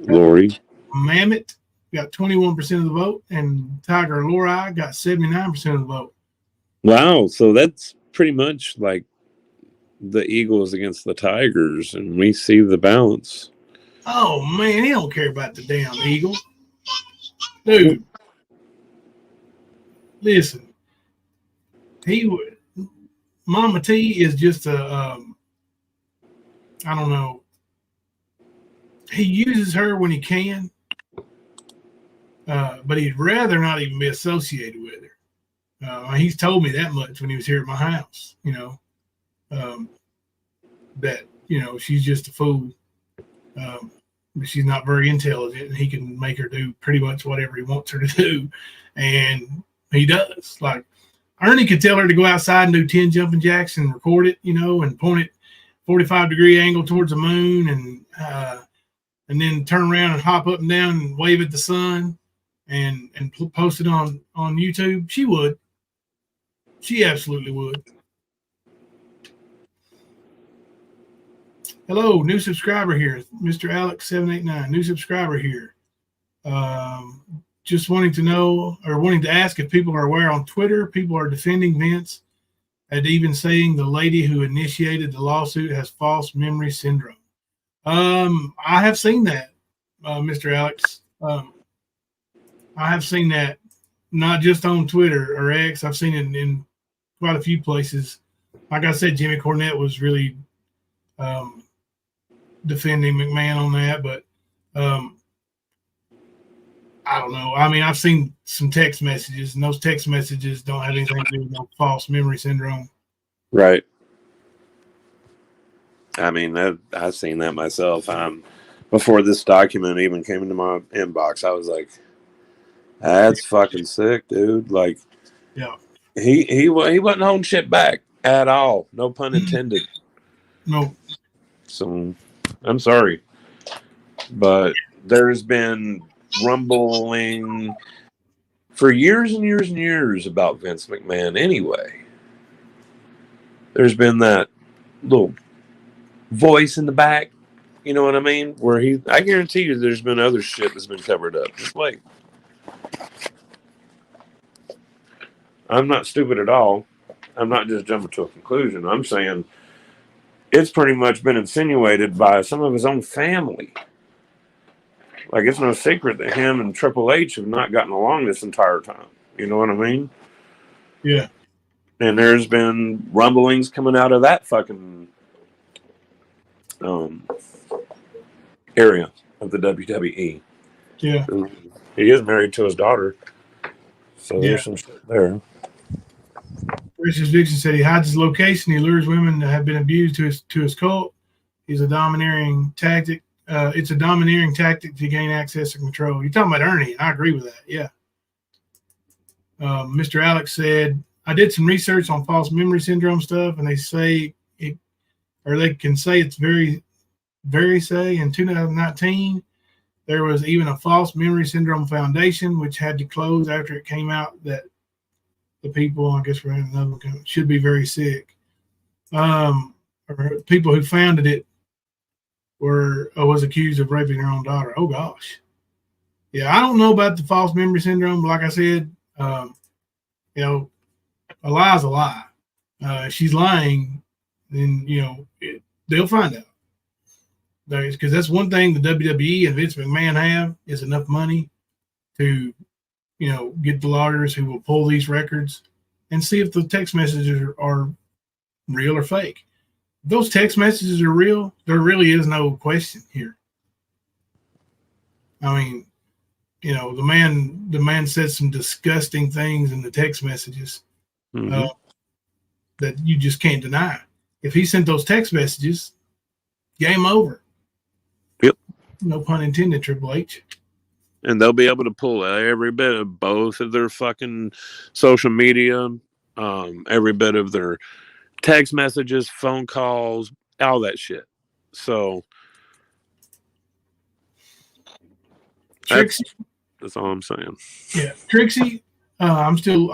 Lori.
Mammoth got 21% of the vote, and Tiger Lori got 79% of the vote.
Wow, so that's pretty much like the Eagles against the Tigers, and we see the balance.
Oh, man, he don't care about the damn Eagle. Dude, listen, Mama T is just I don't know. He uses her when he can, but he'd rather not even be associated with her. He's told me that much when he was here at my house, that, she's just a fool. But she's not very intelligent, and he can make her do pretty much whatever he wants her to do. And he does. Like, Ernie could tell her to go outside and do 10 jumping jacks and record it, and point it 45-degree angle towards the moon, and then turn around and hop up and down and wave at the sun and post it on YouTube. She would. She absolutely would. Hello, new subscriber here. Mr. Alex789, new subscriber here. Just wanting to ask if people are aware on Twitter, people are defending Vince and even saying the lady who initiated the lawsuit has false memory syndrome. I have seen that, Mr. Alex. I have seen that not just on Twitter or X. I've seen it in quite a few places. Like I said, Jimmy Cornette was really defending McMahon on that, but I don't know. I mean, I've seen some text messages, and those text messages don't have anything to do with no false memory syndrome.
Right. I mean, I've seen that myself. Before this document even came into my inbox, I was like, "That's fucking sick, dude!" Like,
yeah,
he wasn't holding shit back at all. No pun intended.
No.
So, I'm sorry, but there's been rumbling for years and years and years about Vince McMahon. Anyway, there's been that little voice in the back, you know what I mean? Where I guarantee you there's been other shit that's been covered up. Just wait. I'm not stupid at all. I'm not just jumping to a conclusion. I'm saying it's pretty much been insinuated by some of his own family. Like, it's no secret that him and Triple H have not gotten along this entire time. You know what I mean?
Yeah.
And there's been rumblings coming out of that fucking area of the WWE.
Yeah.
He is married to his daughter. So there's some shit there.
Richard Dixon said he hides his location. He lures women that have been abused to his cult. He's a domineering tactic. It's a domineering tactic to gain access and control. You're talking about Ernie. I agree with that. Yeah. Mr. Alex said, I did some research on false memory syndrome stuff, and they say they can say it's very very say in 2019, there was even a false memory syndrome foundation, which had to close after it came out that the people, I guess we're in another one, should be very sick. Or people who founded it was accused of raping their own daughter. Oh gosh. Yeah, I don't know about the false memory syndrome. Like I said, you know, a lie is a lie. If she's lying, then they'll find out. Because that's one thing the WWE and Vince McMahon have is enough money to, get the lawyers who will pull these records and see if the text messages are real or fake. If those text messages are real, there really is no question here. I mean, the man said some disgusting things in the text messages that you just can't deny. If he sent those text messages, game over.
Yep.
No pun intended, Triple H.
And they'll be able to pull every bit of both of their fucking social media, every bit of their text messages, phone calls, all that shit. So
Trixie,
that's all I'm saying.
Yeah, Trixie, I'm still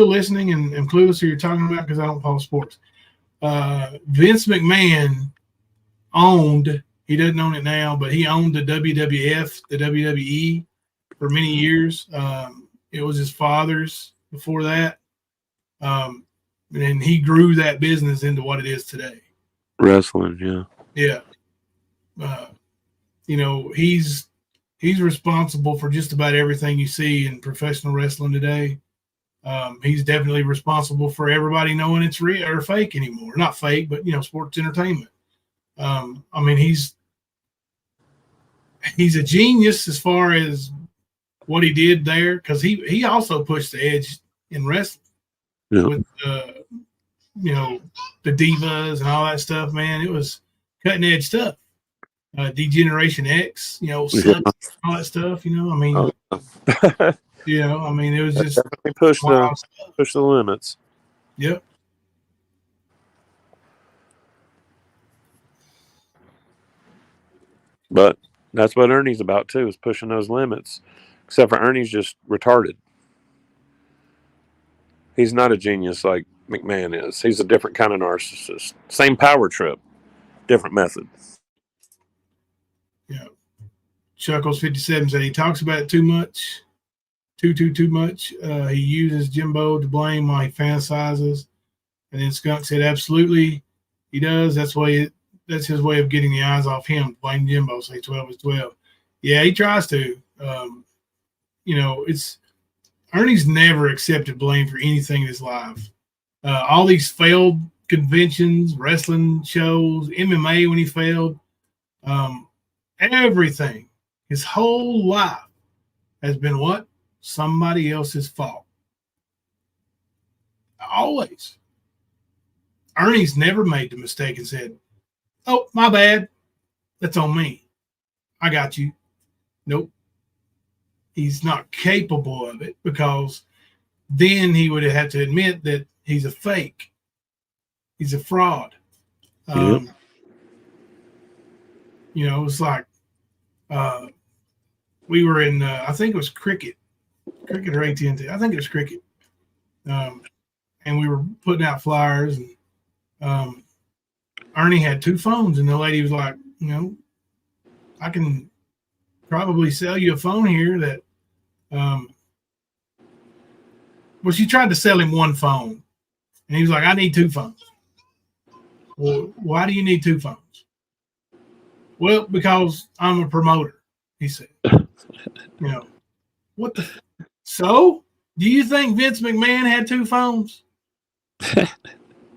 listening and clueless who you're talking about because I don't follow sports. Vince McMahon owned, he doesn't own it now, but he owned the WWF, the WWE for many years. It was his father's before that. And he grew that business into what it is today.
Wrestling, yeah.
Yeah. He's responsible for just about everything you see in professional wrestling today. He's definitely responsible for everybody knowing it's real or fake anymore. Not fake, but sports entertainment. I mean, he's a genius as far as what he did there, because he also pushed the edge in wrestling with the divas and all that stuff. Man, it was cutting edge stuff. Degeneration X, all that stuff. I mean, it was just
definitely push the limits.
Yep.
But that's what Ernie's about too, is pushing those limits. Except for Ernie's just retarded. He's not a genius like McMahon is. He's a different kind of narcissist. Same power trip, different method.
Yeah. Chuckles 57 said he talks about it too much. Too much. He uses Jimbo to blame while he fantasizes. And then Skunk said, absolutely, he does. That's his way of getting the eyes off him. Blame Jimbo. Say 12 is 12. Yeah, he tries to. Ernie's never accepted blame for anything in his life. All these failed conventions, wrestling shows, MMA when he failed, everything, his whole life has been what? Somebody else's fault. Always. Ernie's never made the mistake and said, oh, my bad. That's on me. I got you. Nope. He's not capable of it, because then he would have had to admit that he's a fake. He's a fraud. It's like we were in, I think it was Cricket or AT&T. I think it was Cricket. And we were putting out flyers, and Ernie had two phones, and the lady was like, I can probably sell you a phone here that, she tried to sell him one phone, and he was like, I need two phones. Well, why do you need two phones? Well, because I'm a promoter, he said. What the? So, do you think Vince McMahon had two phones? Do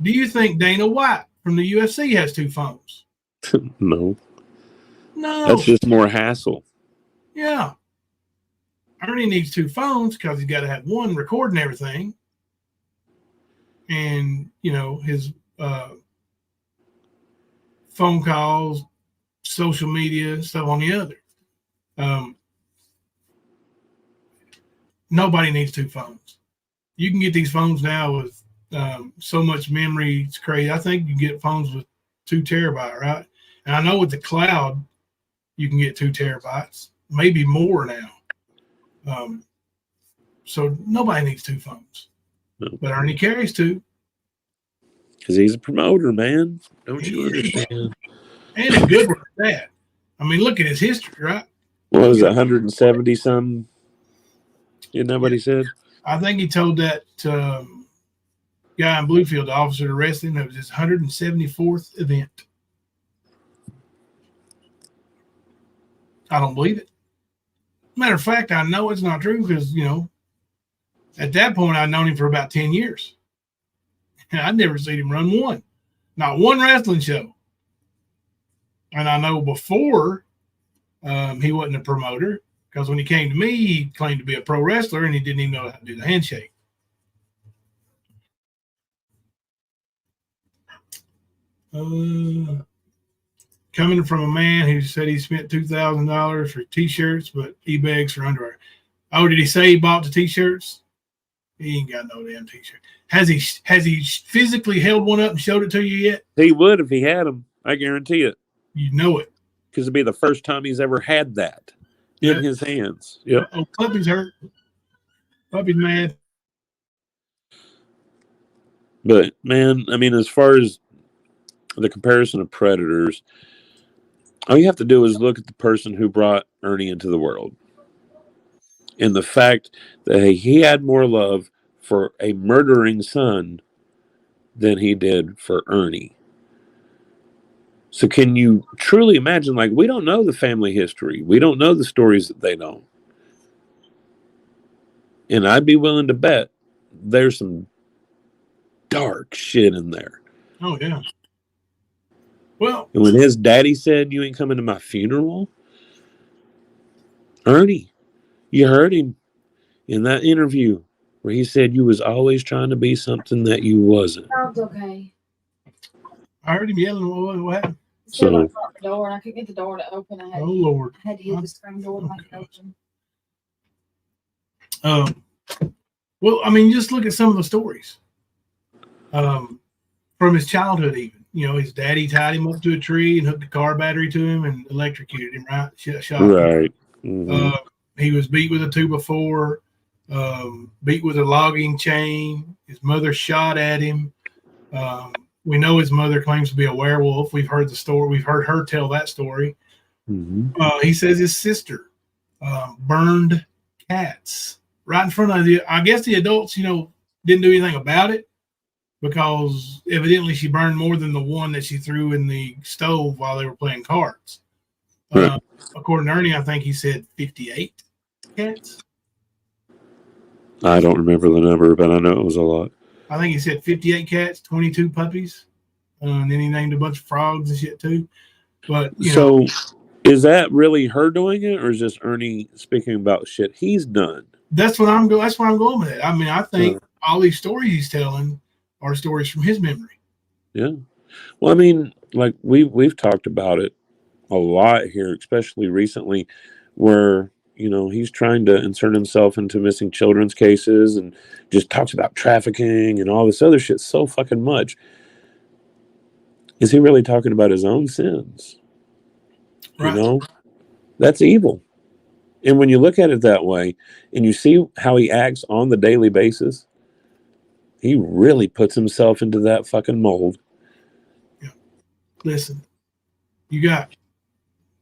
you think Dana White from the UFC has two phones?
No.
No.
That's just more hassle.
Yeah. Ernie needs two phones because he's got to have one recording everything, and his phone calls, social media stuff on the other. Nobody needs two phones. You can get these phones now with so much memory. It's crazy. I think you get phones with 2 terabytes, right? And I know with the cloud, you can get 2 terabytes, maybe more now. So nobody needs 2 phones.
No.
But Ernie carries 2.
Because he's a promoter, man. Don't you understand?
And a good one at that. I mean, look at his history, right?
What was it, 170 some? Isn't that what he said?
I think he told that guy in Bluefield, the officer that arrested him, it was his 174th event. I don't believe it. Matter of fact, I know it's not true because, you know, at that point, I'd known him for about 10 years. And I'd never seen him run one. Not one wrestling show. And I know before he wasn't a promoter because when he came to me, he claimed to be a pro wrestler and he didn't even know how to do the handshake. Coming from a man who said he spent $2,000 for T-shirts, but he begs for underwear. Oh, did he say he bought the T-shirts? He ain't got no damn T-shirt. Has he physically held one up and showed it to you yet?
He would if he had them. I guarantee it.
You know it.
Because it'd be the first time he's ever had that in his hands. Yep.
Oh, Puppy's hurt. Puppy's mad.
But, man, I mean, as far as the comparison of predators, all you have to do is look at the person who brought Ernie into the world. And the fact that he had more love for a murdering son than he did for Ernie. So can you truly imagine, like, we don't know the family history. We don't know the stories that they know. And I'd be willing to bet there's some dark shit in there.
Oh, yeah. Well,
and when his daddy said, "You ain't coming to my funeral," Ernie, you heard him in that interview where he said you was always trying to be something that you wasn't.
Sounds okay.
I heard him yelling. What happened?
So I locked the door and I couldn't get the door to open. I had to hit the screen door to make it open.
Well, I mean, just look at some of the stories from his childhood, even. You know, his daddy tied him up to a tree and hooked a car battery to him and electrocuted him, right? Shot
right. Mm-hmm.
He was beat with a 2x4, beat with a logging chain. His mother shot at him. We know his mother claims to be a werewolf. We've heard the story. We've heard her tell that story.
Mm-hmm.
He says his sister burned cats right in front of I guess the adults, you know, didn't do anything about it because evidently she burned more than the one that she threw in the stove while they were playing cards.
Right.
According to Ernie, I think he said 58 cats.
I don't remember the number, but I know it was a lot.
I think he said 58 cats, 22 puppies, and then he named a bunch of frogs and shit too. But you know,
is that really her doing it, or is just Ernie speaking about shit he's done?
That's what I'm going. That's where I'm going with it. I mean, I think all these stories he's telling are stories from his memory.
Yeah. Well, I mean, like we've talked about it a lot here, especially recently, where you know he's trying to insert himself into missing children's cases and just talks about trafficking and all this other shit so fucking much. Is he really talking about his own sins?
Right.
You know, that's evil. And when you look at it that way, and you see how he acts on the daily basis, he really puts himself into that fucking mold.
Yeah. Listen, you got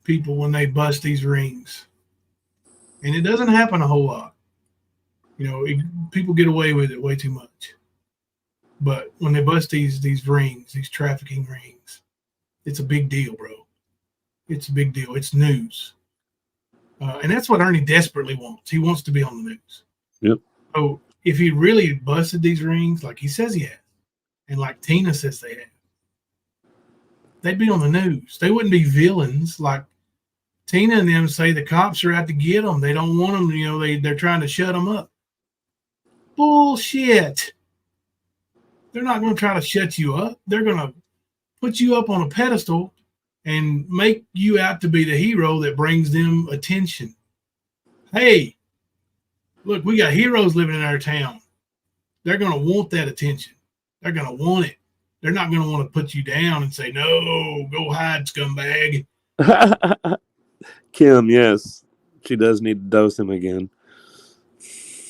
people when they bust these rings, and it doesn't happen a whole lot. You know, people get away with it way too much. But when they bust these rings, these trafficking rings, it's a big deal, bro. It's a big deal. It's news. And that's what Ernie desperately wants. He wants to be on the news.
Yep.
So if he really busted these rings like he says he has, and like Tina says they have, they'd be on the news. They wouldn't be villains like Tina and them say the cops are out to get them. They don't want them, you know, they're trying to shut them up. Bullshit. They're not going to try to shut you up. They're going to put you up on a pedestal and make you out to be the hero that brings them attention. Hey, look, we got heroes living in our town. They're going to want that attention. They're going to want it. they're not going to want to put you down and say, no, go hide, scumbag.
Kim, yes. She does need to dose him again.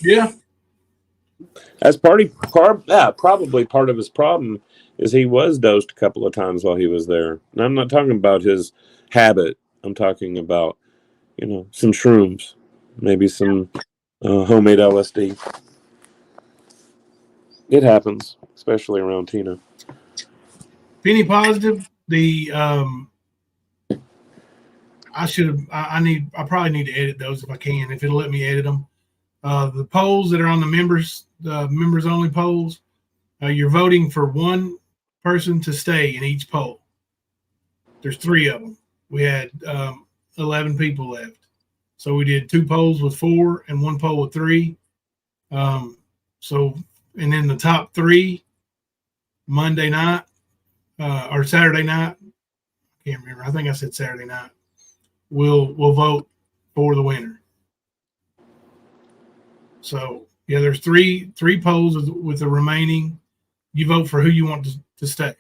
Yeah.
That's probably part of his problem is he was dosed a couple of times while he was there. And I'm not talking about his habit. I'm talking about, some shrooms, maybe some homemade LSD. It happens, especially around Tina.
Penny positive. I probably need to edit those if I can, if it'll let me edit them. The polls that are on the members only polls, you're voting for one person to stay in each poll. There's 3 of them. We had 11 people left. So we did 2 polls with 4 and 1 poll with 3. And then the top 3 Monday night or Saturday night, I can't remember. I think I said Saturday night. We'll vote for the winner. So yeah, there's three polls with the remaining. You vote for who you want to stay.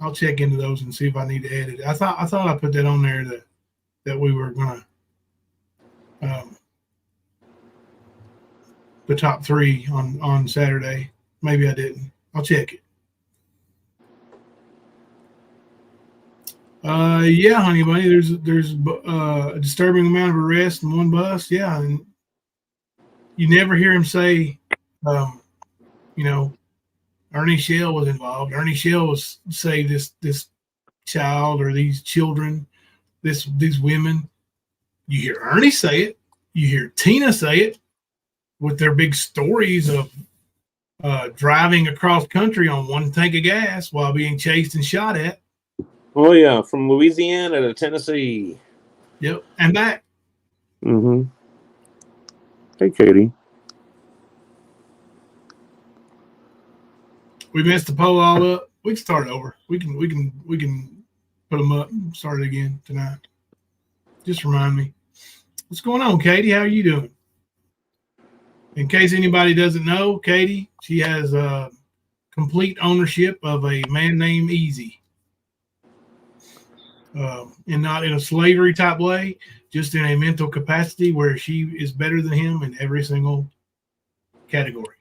I'll check into those and see if I need to edit it. I thought I put that on there that we were gonna the top 3 on Saturday. Maybe I didn't. I'll check it. Yeah, honey bunny. There's a disturbing amount of arrests and 1 bust. Yeah, and you never hear him say, Ernie Shell was involved. Ernie Shell was say this child or these children, these women. You hear Ernie say it. You hear Tina say it with their big stories of driving across country on 1 tank of gas while being chased and shot at.
Oh yeah, from Louisiana to Tennessee.
Yep, and back.
Mm-hmm. Hey, Katie.
We messed the poll all up. We can start over. We can put them up and start it again tonight. Just remind me. What's going on, Katie? How are you doing? In case anybody doesn't know, Katie, she has complete ownership of a man named Easy. And not in a slavery type way, just in a mental capacity where she is better than him in every single category.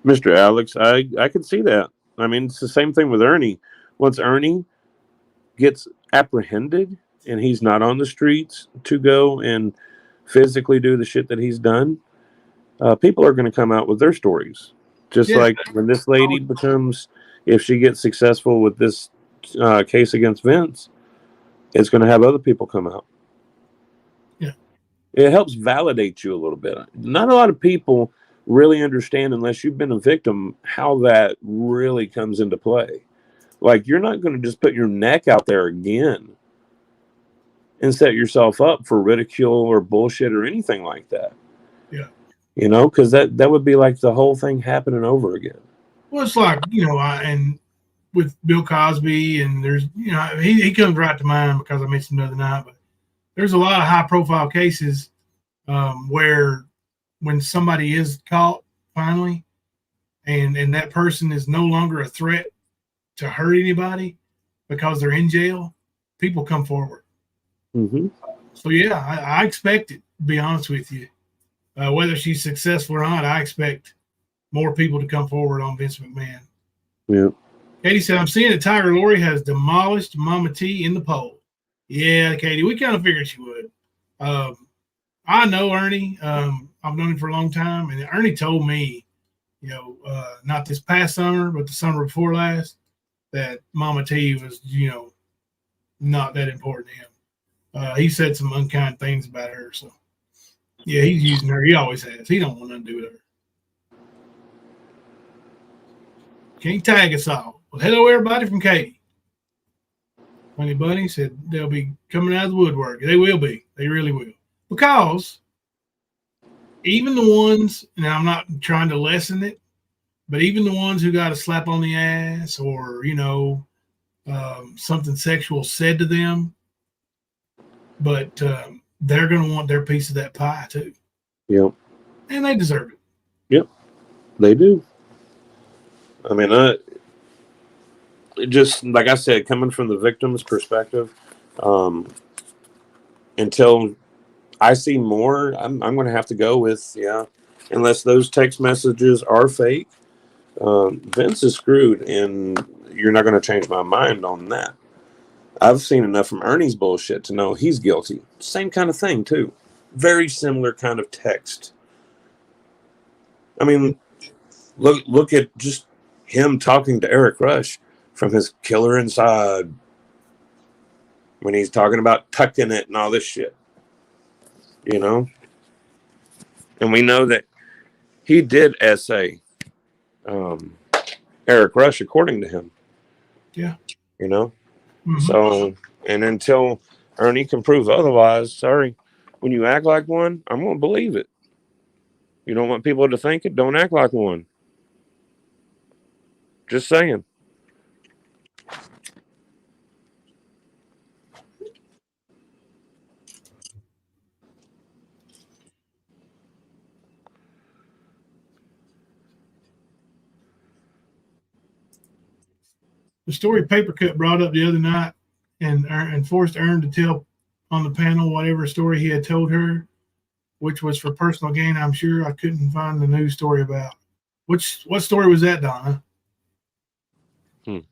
Mr. Alex, I can see that. I mean, it's the same thing with Ernie. Once Ernie gets apprehended and he's not on the streets to go and physically do the shit that he's done, people are going to come out with their stories. Just like when this lady becomes, if she gets successful with this case against Vince, it's going to have other people come out.
Yeah.
It helps validate you a little bit. Not a lot of people really understand, unless you've been a victim, how that really comes into play. Like, you're not going to just put your neck out there again and set yourself up for ridicule or bullshit or anything like that.
Yeah.
Because that would be like the whole thing happening over again.
Well, it's like, and with Bill Cosby, and there's, he comes right to mind because I mentioned the other night, but there's a lot of high profile cases where when somebody is caught finally, and that person is no longer a threat to hurt anybody because they're in jail, people come forward.
Mm-hmm.
So yeah, I expect it, to be honest with you. Whether she's successful or not, I expect more people to come forward on Vince McMahon.
Yeah. Katie
said, I'm seeing that Tiger Lori has demolished Mama T in the poll. Yeah, Katie, we kind of figured she would. I know Ernie. I've known him for a long time, and Ernie told me, not this past summer, but the summer before last, that Mama T was, not that important to him. He said some unkind things about her, so yeah, he's using her. He always has. He don't want nothing to do with her. Can't tag us all. Well, hello, everybody from Katie. Funny Bunny said they'll be coming out of the woodwork. They will be. They really will. Because even the ones, and I'm not trying to lessen it, but even the ones who got a slap on the ass or, something sexual said to them, but they're going to want their piece of that pie too.
Yep.
And they deserve it.
Yep. They do. I mean, just like I said, coming from the victim's perspective, until I see more, I'm going to have to go with, unless those text messages are fake, Vince is screwed, and you're not going to change my mind on that. I've seen enough from Ernie's bullshit to know he's guilty. Same kind of thing, too. Very similar kind of text. I mean, look at just him talking to Eric Rush from his killer inside when he's talking about tucking it and all this shit. You know? And we know that he did essay Eric Rush, according to him.
Yeah.
You know?
Mm-hmm.
So, and until Ernie can prove otherwise, sorry, when you act like one, I'm going to believe it. You don't want people to think it, don't act like one. Just saying.
The story Papercut brought up the other night and forced Ern to tell on the panel whatever story he had told her, which was for personal gain, I'm sure. I couldn't find the news story about. What story was that, Donna? I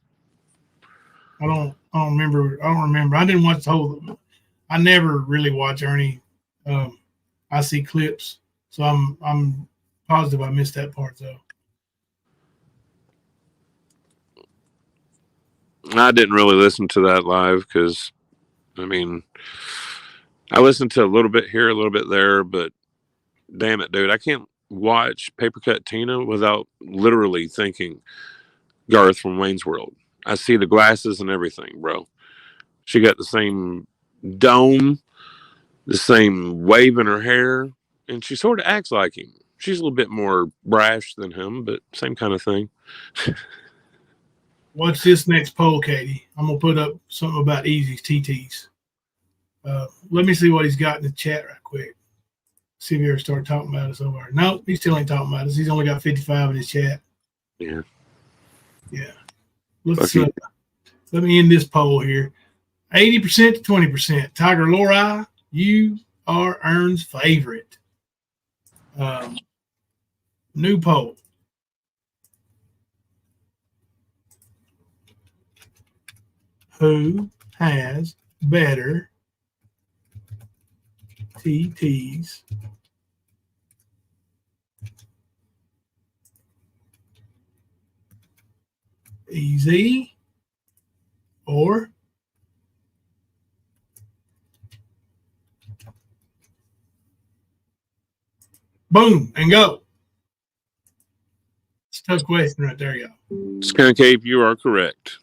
don't remember. I didn't watch the whole. I never really watch Ernie. I see clips, so I'm positive I missed that part though.
I didn't really listen to that live because, I mean, I listened to a little bit here, a little bit there, but damn it, dude, I can't watch Papercut Tina without literally thinking Garth from Wayne's World. I see the glasses and everything, bro. She got the same dome, the same wave in her hair, and she sort of acts like him. She's a little bit more brash than him, but same kind of thing.
Watch this next poll, Katie. I'm going to put up something about Easy's TTs. Let me see what he's got in the chat right quick. See if he ever started talking about us over there. No, he still ain't talking about us. He's only got 55 in his chat.
Yeah.
Yeah. Let's let me end this poll here. 80% to 20%. Tiger Lori, you are Ern's favorite. New poll. Who has better TTs? Easy or boom and go? It's a tough question right there, y'all.
Skunk Ape, you are correct.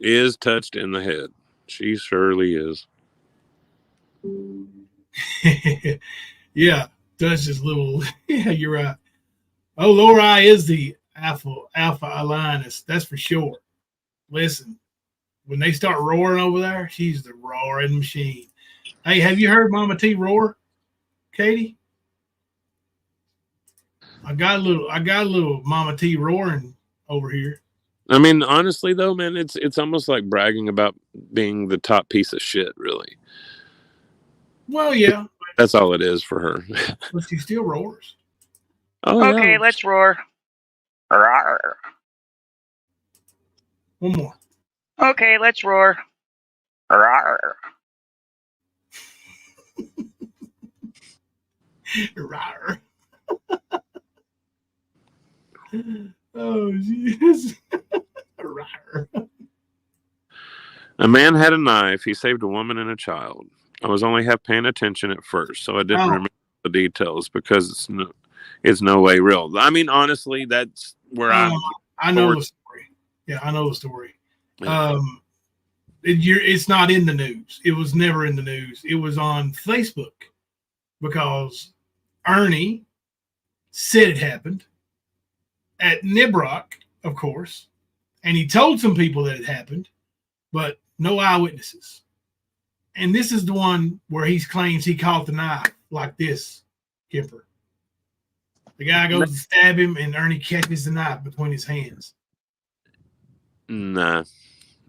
Is touched in the head. She surely is.
Yeah, touched his little. Yeah, you're right. Oh, Lori is the alpha lioness. That's for sure. Listen, when they start roaring over there, she's the roaring machine. Hey, have you heard Mama T roar, Katie? I got a little Mama T roaring over here.
I mean, honestly, though, man, it's almost like bragging about being the top piece of shit, really.
Well, yeah.
That's all it is for her.
But she still roars.
Oh,
okay,
yeah.
let's roar. Rawr.
One more.
Okay, let's roar. Rawr.
Rawr. Oh, jeez.
A man had a knife. He saved a woman and a child. I was only half paying attention at first, so I didn't remember the details because it's no way real. I mean, honestly, that's where
I know the story. Yeah, I know the story.
Yeah.
It's not in the news. It was never in the news. It was on Facebook because Ernie said it happened at Nibrock, of course, and he told some people that it happened, but no eyewitnesses. And this is the one where he claims he caught the knife like this, Kipper. The guy goes to stab him, and Ernie catches the knife between his hands.
Nah,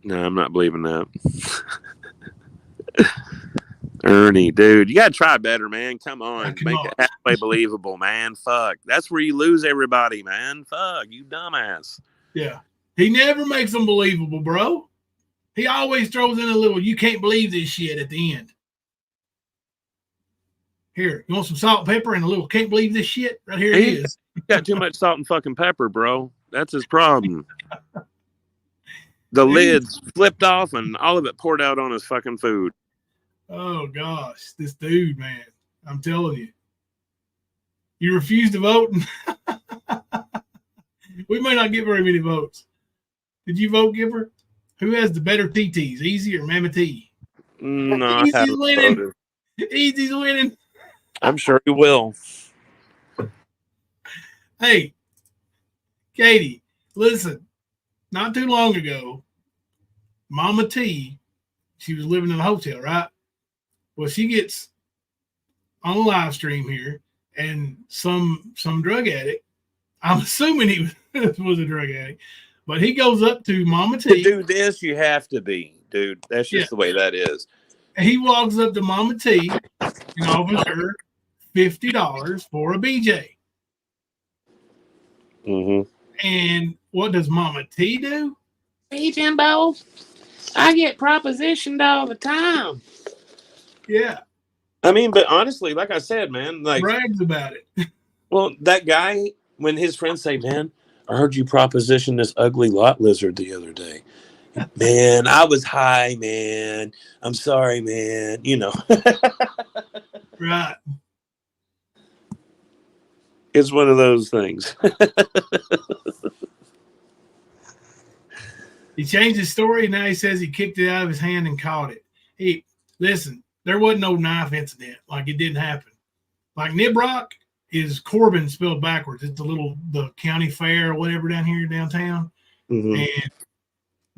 I'm not believing that. Ernie, dude, you gotta try better, man. Come on, make it halfway believable, man. Fuck, that's where you lose everybody, man. Fuck, you dumbass.
Yeah, he never makes them believable, bro. He always throws in a little, you can't believe this shit at the end. Here, you want some salt and pepper and a little can't believe this shit? Right here it is.
You got too much salt and fucking pepper, bro. That's his problem. The lid's flipped off and all of it poured out on his fucking food.
Oh, gosh. This dude, man. I'm telling you. You refuse to vote? We may not get very many votes. Did you vote, Gipper? Who has the better TTs, Easy or Mamma T?
No,
Easy's winning. Voted. Easy's winning.
I'm sure he will.
Hey, Katie, listen. Not too long ago, Mama T, she was living in a hotel, right? Well, she gets on a live stream here, and some drug addict, I'm assuming he was a drug addict, but he goes up to Mama T.
To do this, you have to be, dude. That's just the way that is.
And he walks up to Mama T and offers her $50 for a BJ.
Mm-hmm.
And what does Mama T do?
Hey, Jimbo, I get propositioned all the time.
Yeah.
I mean, but honestly, like I said, man, like
brags about it.
Well, that guy, when his friends say, man, I heard you proposition this ugly lot lizard the other day. Man, I was high, man. I'm sorry, man. You know.
Right.
It's one of those things.
He changed his story. Now he says he kicked it out of his hand and caught it. Listen, there wasn't no knife incident. Like, it didn't happen. Like, Nibrock is Corbin spelled backwards. It's the county fair or whatever down here downtown.
Mm-hmm.
And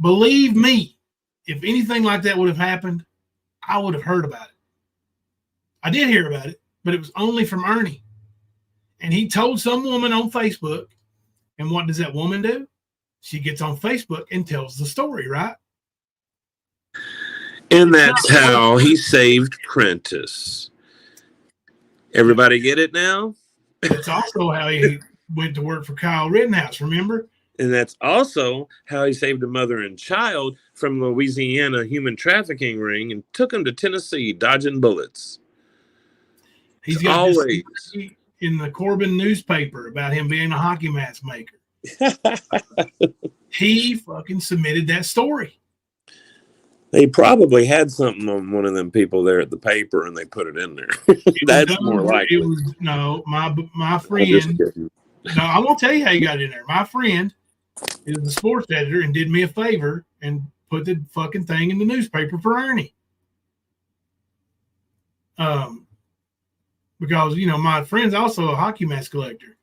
believe me, if anything like that would have happened, I would have heard about it. I did hear about it, but it was only from Ernie. And he told some woman on Facebook. And what does that woman do? She gets on Facebook and tells the story, right?
And that's how he saved Prentice. Everybody get it now?
That's also how he went to work for Kyle Rittenhouse, remember?
And that's also how he saved a mother and child from Louisiana human trafficking ring and took him to Tennessee dodging bullets.
He's got always in the Corbin newspaper about him being a hockey mask maker. He fucking submitted that story.
They probably had something on one of them people there at the paper and they put it in there. That's more likely.
It was, no, my friend. No, I won't tell you how he got in there. My friend is the sports editor and did me a favor and put the fucking thing in the newspaper for Ernie. Because, my friend's also a hockey mask collector.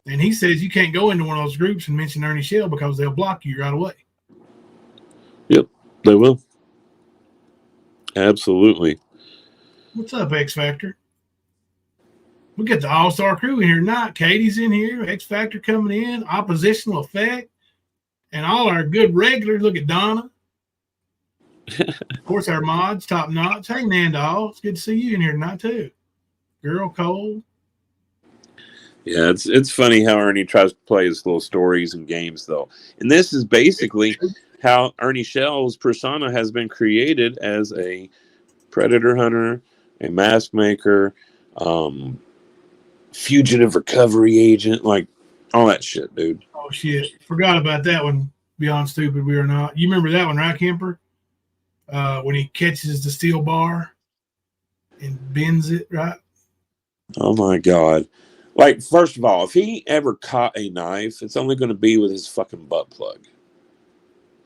And he says you can't go into one of those groups and mention Ernie Shell because they'll block you right away.
Yep, they will. Absolutely.
What's up, X Factor? We got the all-star crew in here tonight. Katie's in here. X Factor coming in. Oppositional Effect. And all our good regulars. Look at Donna. Of course, our mods, top notch. Hey, Nandall. It's good to see you in here tonight, too. Girl Cole.
Yeah, it's funny how Ernie tries to play his little stories and games, though. And this is basically how Ernie Shell's persona has been created as a predator hunter, a mask maker, fugitive recovery agent, like all that shit, dude.
Oh, shit. Forgot about that one. Beyond stupid we are not. You remember that one, right, Kemper? When he catches the steel bar and bends it, right?
Oh, my God. Like, first of all, if he ever caught a knife, it's only going to be with his fucking butt plug.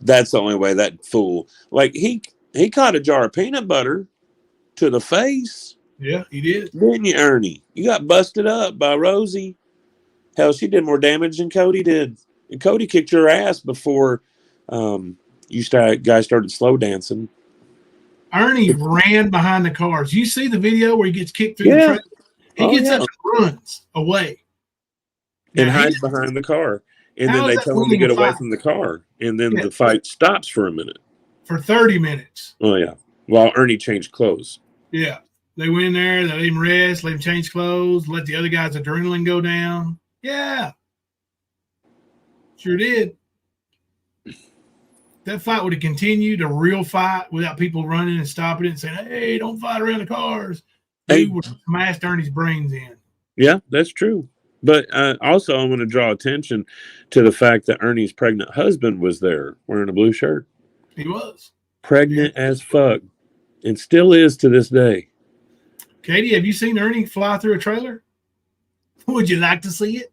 That's the only way that fool. Like, he caught a jar of peanut butter to the face.
Yeah, he did.
Didn't you, Ernie? You got busted up by Rosie. Hell, she did more damage than Cody did. And Cody kicked your ass before guys started slow dancing.
Ernie ran behind the cars. You see the video where he gets kicked through the track? He gets up and runs away.
and hides behind the car. And then they tell him to get away from the car. And then the fight stops for a minute.
For 30 minutes.
Oh, yeah. While Ernie changed clothes.
Yeah. They went in there, they let him rest, let him change clothes, let the other guy's adrenaline go down. Yeah. Sure did. That fight would have continued, a real fight, without people running and stopping it and saying, hey, don't fight around the cars. They would have smashed Ernie's brains in. Yeah,
that's true. But also, I want to draw attention to the fact that Ernie's pregnant husband was there wearing a blue shirt.
He was.
Pregnant as fuck. And still is to this day.
Katie, have you seen Ernie fly through a trailer? Would you like to see it?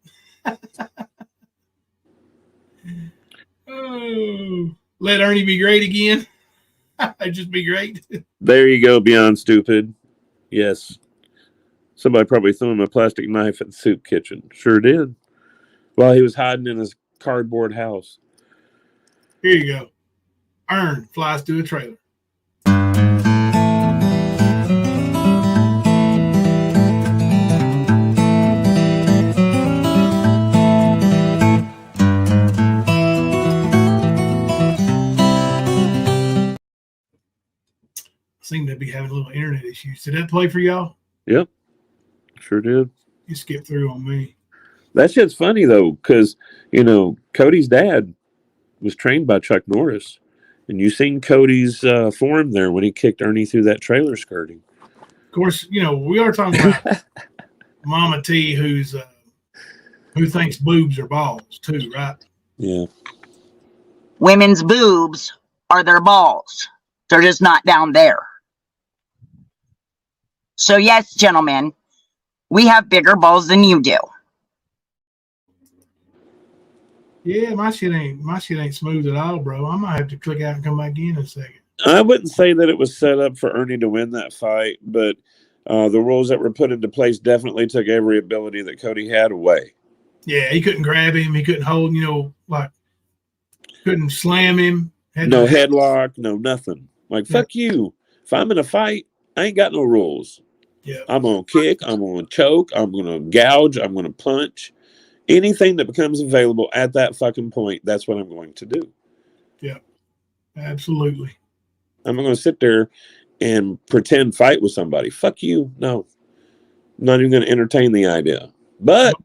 Oh, let Ernie be great again. Just be great.
There you go, beyond stupid. Yes. Somebody probably threw him a plastic knife at the soup kitchen. Sure did. While he was hiding in his cardboard house.
Here you go. Ern flies through a trailer. Seem to be having a little internet issues. Did that play for y'all?
Yep. Sure did.
You skipped through on me.
That shit's funny, though, because, Cody's dad was trained by Chuck Norris. And you seen Cody's form there when he kicked Ernie through that trailer skirting.
Of course, we are talking about Mama T, who thinks boobs are balls, too, right?
Yeah.
Women's boobs are their balls. They're just not down there. So yes, gentlemen, we have bigger balls than you do.
Yeah, my shit ain't smooth at all, bro. I might have to click out and come back in a second.
I wouldn't say that it was set up for Ernie to win that fight, but the rules that were put into place definitely took every ability that Cody had away.
Yeah, he couldn't grab him. He couldn't hold, couldn't slam him.
No headlock, no nothing. Fuck you. If I'm in a fight, I ain't got no rules.
Yeah.
I'm going to kick. I'm going to choke. I'm going to gouge. I'm going to punch. Anything that becomes available at that fucking point, that's what I'm going to do.
Yeah, absolutely.
I'm not going to sit there and pretend fight with somebody. Fuck you. No. I'm not even going to entertain the idea. But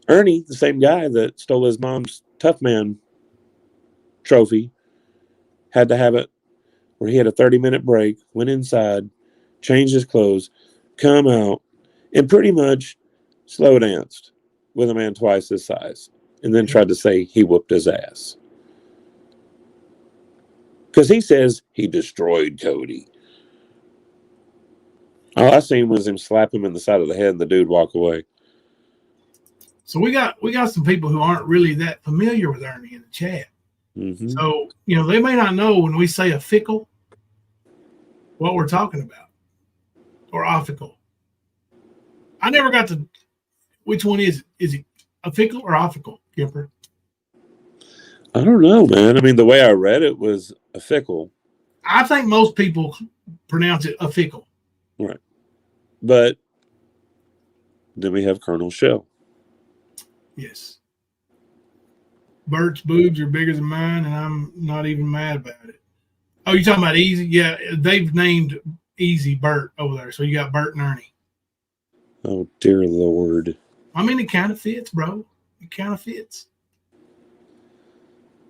Ernie, the same guy that stole his mom's Tough Man trophy, had to have it where he had a 30-minute break, went inside, changed his clothes, come out, and pretty much slow danced with a man twice his size, and then tried to say he whooped his ass. Because he says he destroyed Cody. All I seen was him slap him in the side of the head and the dude walk away.
So we got some people who aren't really that familiar with Ernie in the chat.
Mm-hmm.
So, they may not know when we say a fickle, what we're talking about, or offical. I never got to, which one is it? Is it a fickle or offical, Gipper?
I don't know, man. I mean, the way I read it was a fickle.
I think most people pronounce it a fickle.
Right. But then we have Colonel Shell.
Yes. Bert's boobs are bigger than mine, and I'm not even mad about it. Oh, you talking about Easy? Yeah, they've named Easy Bert over there. So you got Bert and Ernie.
Oh, dear Lord.
I mean, it kind of fits, bro. It kind of fits.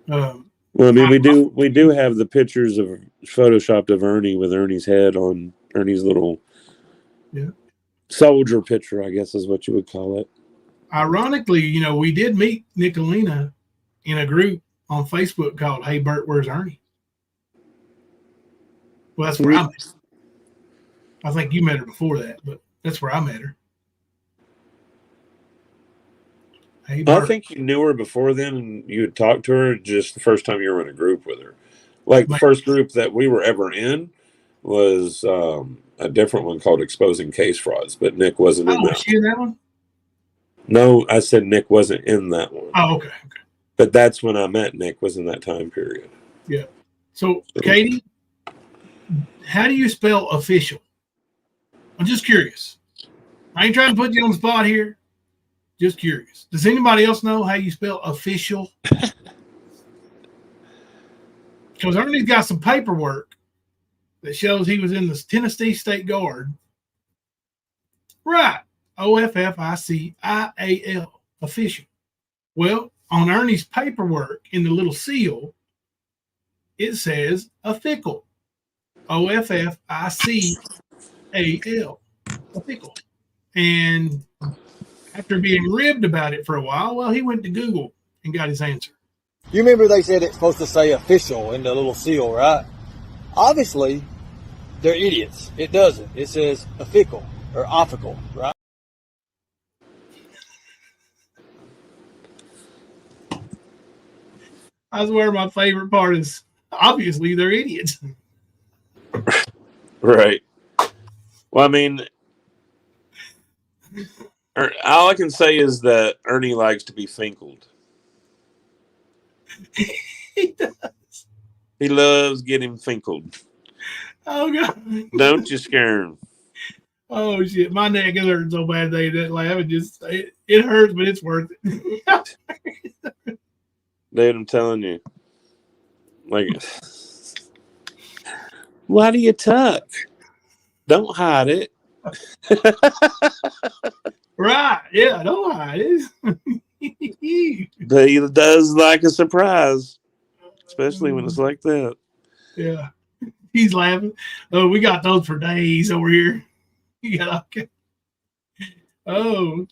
Well, I mean, we do have the pictures of photoshopped of Ernie with Ernie's head on Ernie's little soldier picture, I guess is what you would call it.
Ironically, we did meet Nicolina in a group on Facebook called Hey Bert, Where's Ernie? Well, that's where I met her. I think you met her before that, but that's where I met her. Hey, Bert.
I think you knew her before then and you had talked to her just the first time you were in a group with her. Like the first group that we were ever in was a different one called Exposing Case Frauds, but Nick wasn't in that.
Was she in that one?
No, I said Nick wasn't in that one.
Oh, okay.
But that's when I met Nick, was in that time period.
Yeah. So, Katie, how do you spell official? I'm just curious. I ain't trying to put you on the spot here. Just curious. Does anybody else know how you spell official? Because Ernie's got some paperwork that shows he was in the Tennessee State Guard. Right. OFFICIAL. Official. Well, on Ernie's paperwork in the little seal, it says official. OFFICAL. Official. And after being ribbed about it for a while, well, he went to Google and got his answer.
You remember they said it's supposed to say official in the little seal, right? Obviously, they're idiots. It doesn't. It says official or official, right?
I swear my favorite part is obviously they're idiots.
Right. Well, I mean, all I can say is that Ernie likes to be finkled.
He does.
He loves getting finkled.
Oh, God.
Don't you scare him.
Oh, shit. My neck is hurting so bad they didn't laugh. It hurts, but it's worth it.
Dude, I'm telling you. Like, why do you tuck? Don't hide it.
Right. Yeah, don't hide it.
But he does like a surprise, especially when it's like that.
Yeah. He's laughing. Oh, we got those for days over here. You got okay. Oh,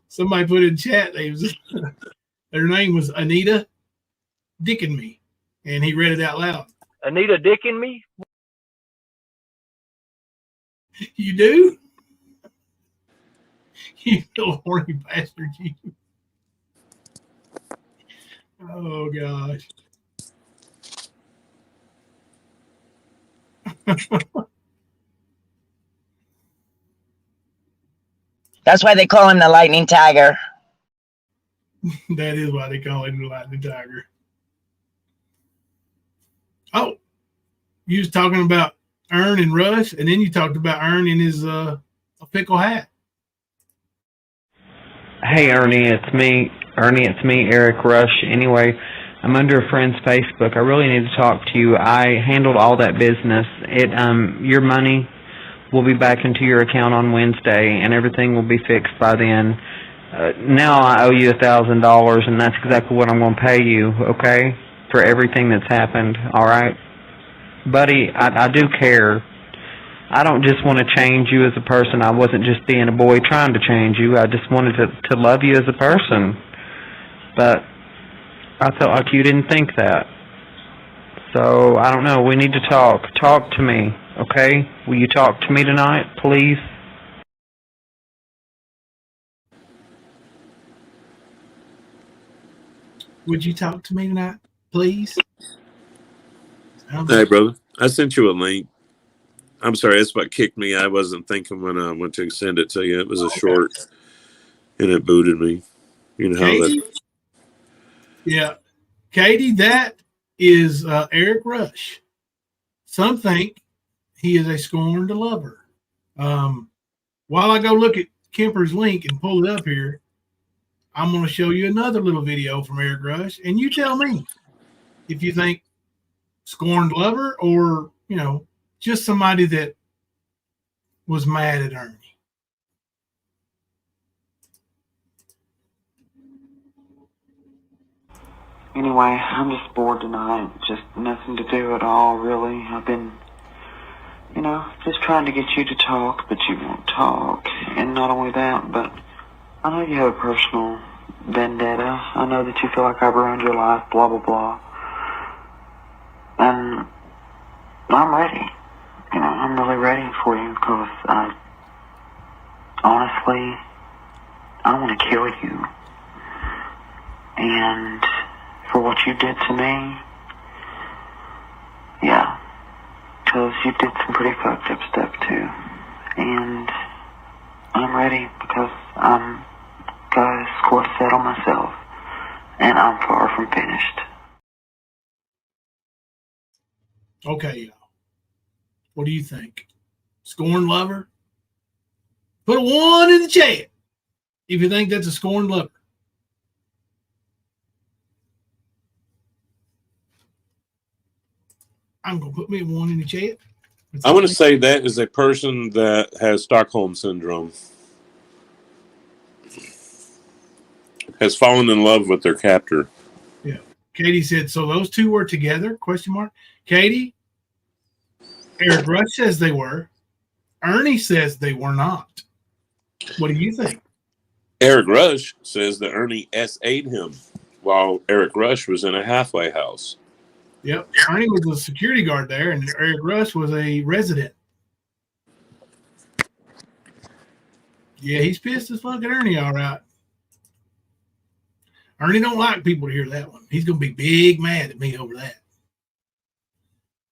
somebody put in chat. Their name was Anita Dickin' Me, and he read it out loud.
Anita Dickin' Me?
You do? You little horny bastard, you. Oh, gosh.
That's why they call him the Lightning Tiger.
That is why they call him the Lightning Tiger. Oh, you was talking about Ern and Rush, and then you talked about Ern in his pickle hat.
Hey, Ernie, it's me. Ernie, it's me, Eric Rush. Anyway, I'm under a friend's Facebook. I really need to talk to you. I handled all that business. Your money will be back into your account on Wednesday, and everything will be fixed by then. Now I owe you $1,000, and that's exactly what I'm going to pay you, okay, for everything that's happened, all right? Buddy, I do care. I don't just want to change you as a person. I wasn't just being a boy trying to change you. I just wanted to love you as a person. But I felt like you didn't think that. So, I don't know. We need to talk. Talk to me, okay? Will you talk to me tonight, please?
Would you talk to me tonight, please?
Hey, brother. I sent you a link. I'm sorry, that's what kicked me. I wasn't thinking when I went to send it to you. It was a short, and it booted me. You know how
Katie?
that...
Yeah. Katie, that is Eric Rush. Some think he is a scorned lover. While I go look at Kemper's link and pull it up here, I'm going to show you another little video from Eric Rush, and you tell me if you think scorned lover or, just somebody that was mad at Ernie.
Anyway, I'm just bored tonight. Just nothing to do at all, really. I've been, just trying to get you to talk, but you won't talk. And not only that, but I know you have a personal vendetta. I know that you feel like I've ruined your life, blah, blah, blah. And I'm ready. I'm really ready for you because honestly, I want to kill you. And for what you did to me, yeah, because you did some pretty fucked up stuff too. And I'm ready because I'm got a score set on myself, and I'm far from finished.
Okay, y'all. What do you think? Scorned lover? Put a 1 in the chat if you think that's a scorned lover. I'm going to put me one in the chat.
I want to say that is a person that has Stockholm syndrome. Has fallen in love with their captor.
Yeah. Katie said, so those two were together? Question mark. Katie, Eric Rush says they were. Ernie says they were not. What do you think?
Eric Rush says that Ernie S.A.'d him while Eric Rush was in a halfway house.
Yep. Ernie was a security guard there, and Eric Rush was a resident. Yeah, he's pissed as fuck at Ernie, all right. Ernie don't like people to hear that one. He's going to be big mad at me over that.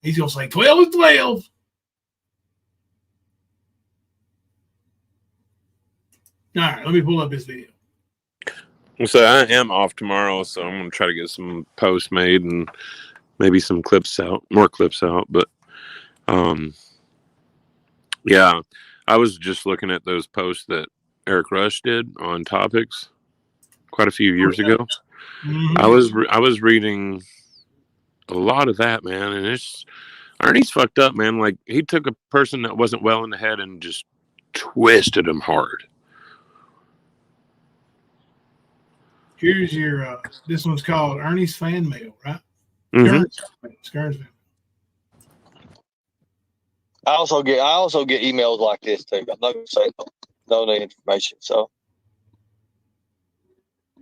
He's going to say 12 is 12. All right, let me pull up this video.
So I am off tomorrow, so I'm going to try to get some posts made and maybe some clips out, more clips out. But, yeah, I was just looking at those posts that Eric Rush did on topics quite a few years ago.
Mm-hmm.
I was reading a lot of that, man, and it's Ernie's fucked up, man. Like, he took a person that wasn't well in the head and just twisted him hard.
Here's your, this one's called Ernie's Fan Mail, right?
Mm-hmm.
Skirns Fan.
I also get emails like this too. I'm not gonna say no new information.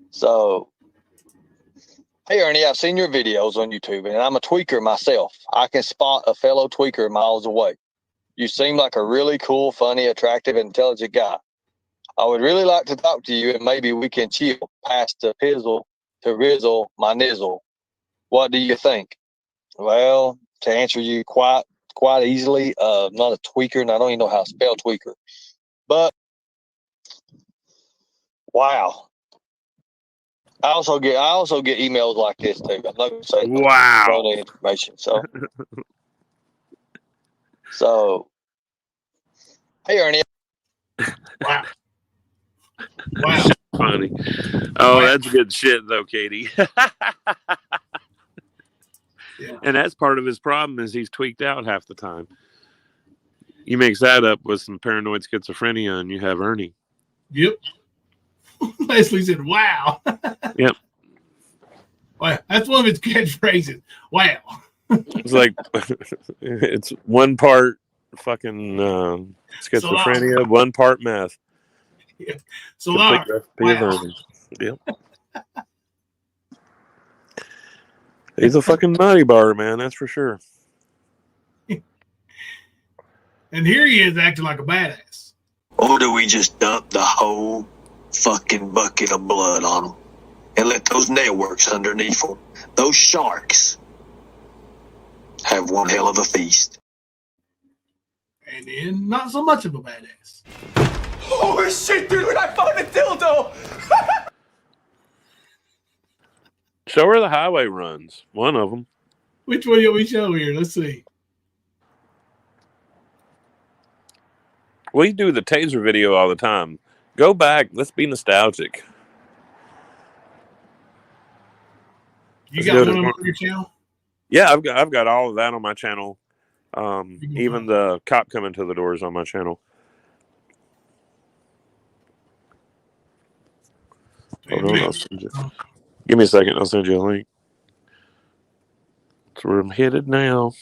So, hey Ernie, I've seen your videos on YouTube, and I'm a tweaker myself. I can spot a fellow tweaker miles away. You seem like a really cool, funny, attractive, intelligent guy. I would really like to talk to you, and maybe we can chill past the pizzle to rizzle my nizzle. What do you think? Well, to answer you quite easily, I'm not a tweaker, and I don't even know how to spell tweaker. But wow, I also get emails like this too. I'm not gonna say
wow
no information. So hey Ernie.
Wow. Wow.
Funny. Oh, that's good shit though, Katie.
Yeah.
And that's part of his problem is he's tweaked out half the time. You mix that up with some paranoid schizophrenia and you have Ernie.
Yep. Leslie said, wow.
Yep.
Wow. That's one of his catchphrases. Wow.
It's like, it's one part fucking schizophrenia, one part meth.
Yeah. So wow.
Yep. He's a fucking nutty bar, man. That's for sure.
And here he is acting like a badass.
Or do we just dump the whole fucking bucket of blood on them and let those nailworks underneath them, those sharks, have one hell of a feast?
And then not so much of a badass.
Holy shit, dude, I found a dildo!
Show her the highway runs. One of them.
Which one do we show here? Let's see.
We do the taser video all the time. Go back. Let's be nostalgic.
You got one on your channel?
Yeah, I've got all of that on my channel. Even the cop coming to the doors on my channel. Hold on, I'll send you. Give me a second. I'll send you a link. That's where I'm headed now.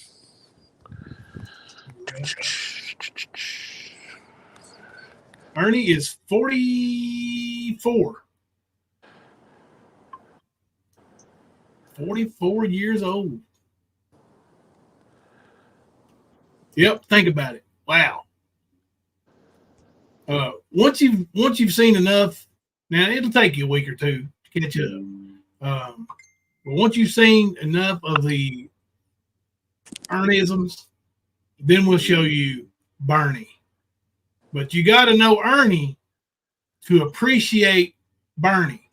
Ernie is 44. 44 years old. Yep, think about it. Wow. Once you've seen enough, now it'll take you a week or two to catch up. But once you've seen enough of the Ernieisms, then we'll show you Bernie. But you got to know Ernie to appreciate Bernie.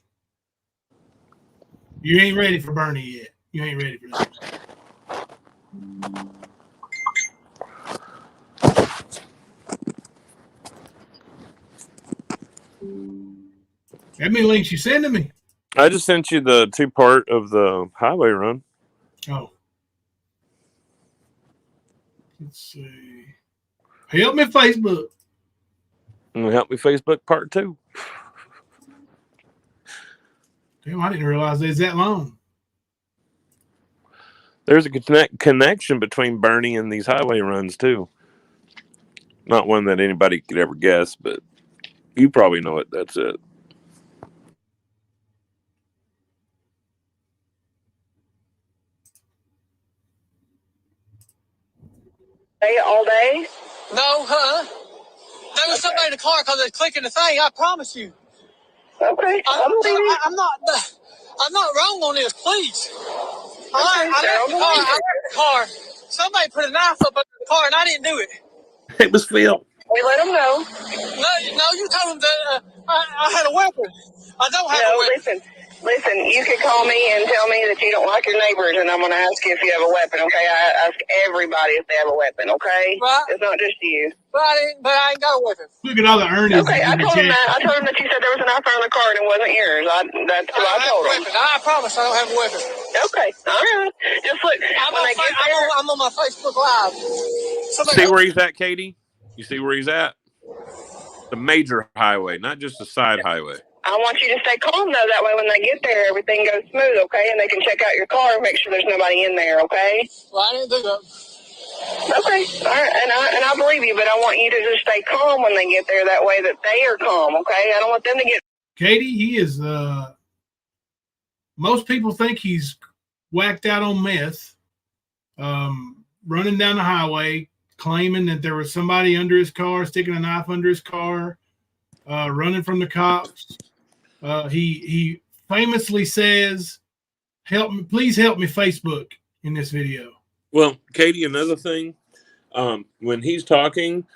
You ain't ready for Bernie yet. You ain't ready for that. How many links you sending me?
I just sent you the 2-part of the highway run.
Oh. Let's see. Help me, Facebook.
Help me, Facebook part 2.
Damn, I didn't realize it's that long.
There's a connection between Bernie and these highway runs, too. Not one that anybody could ever guess, but you probably know it. That's it.
All day?
No, there was somebody in the car because they're clicking the thing. I promise you.
Okay,
I'm not wrong on this. Please. I left the car. Somebody put a knife up in the car, and I didn't do it.
It was Phil.
We let them know.
No, you told them that I had a weapon. I don't have a weapon.
Listen, you could call me and tell me that you don't like your neighbors, and I'm going to ask you if you have a weapon, okay? I ask everybody if they have a weapon, okay?
Right.
It's not just you.
But I ain't got a weapon.
Look at all the earnings.
Okay, I told him that. I told him that you said there was a knife on the car and it wasn't yours. That's what I told him.
I promise I don't have a weapon.
Okay, all right. Just look.
I'm on my Facebook Live.
See where he's at, Katie? You see where he's at? The major highway, not just a side highway.
I want you to stay calm, though. That way when they get there, everything goes smooth, okay? And they can check out your car and make sure there's nobody in there, okay?
Well, I didn't do that.
Okay, all right. And I believe you, but I want you to just stay calm when they get there. That way that they are calm, okay? I don't want them to get...
Katie, he is... most people think he's whacked out on meth, running down the highway, claiming that there was somebody under his car, sticking a knife under his car, running from the cops. He famously says, "Help me, please help me, Facebook," in this video.
Well, Katie, another thing, when he's talking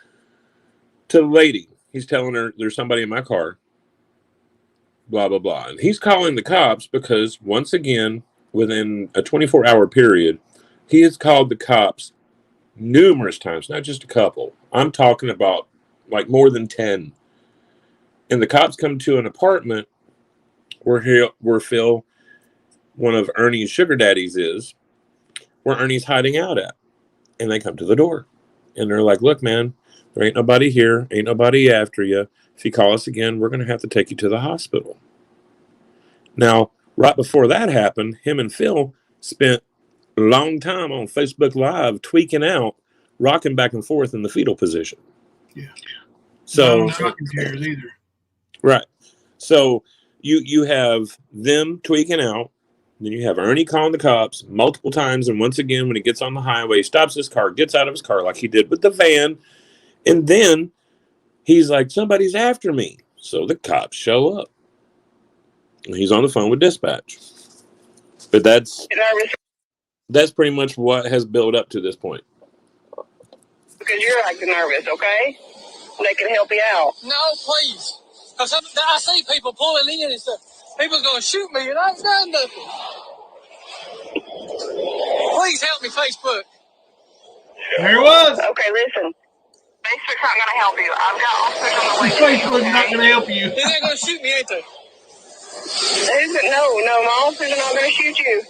to the lady, he's telling her there's somebody in my car, blah, blah, blah. And he's calling the cops because, once again, within a 24-hour period, he has called the cops numerous times, not just a couple. I'm talking about like more than 10. And the cops come to an apartment where Phil, one of Ernie's sugar daddies, is, where Ernie's hiding out at. And they come to the door. And they're like, "Look, man, there ain't nobody here. Ain't nobody after you. If you call us again, we're going to have to take you to the hospital." Now, right before that happened, him and Phil spent a long time on Facebook Live tweaking out, rocking back and forth in the fetal position.
Yeah.
So,
not on rocking chairs either.
Right. So you have them tweaking out. Then you have Ernie calling the cops multiple times. And once again, when he gets on the highway, he stops his car, gets out of his car like he did with the van. And then he's like, "Somebody's after me." So the cops show up. And he's on the phone with dispatch. But that's pretty much what has built up to this point.
Because you're acting nervous, okay? They can help you out.
No, please. Because I see people pulling in and stuff. People's going to shoot me, and I ain't done nothing. Please help me, Facebook.
There it was.
Okay, listen. Facebook's not going to help you. I've got officers on the way.
Facebook's not going to help you.
They're going to shoot me, ain't they?
No, my officers are not going to shoot you.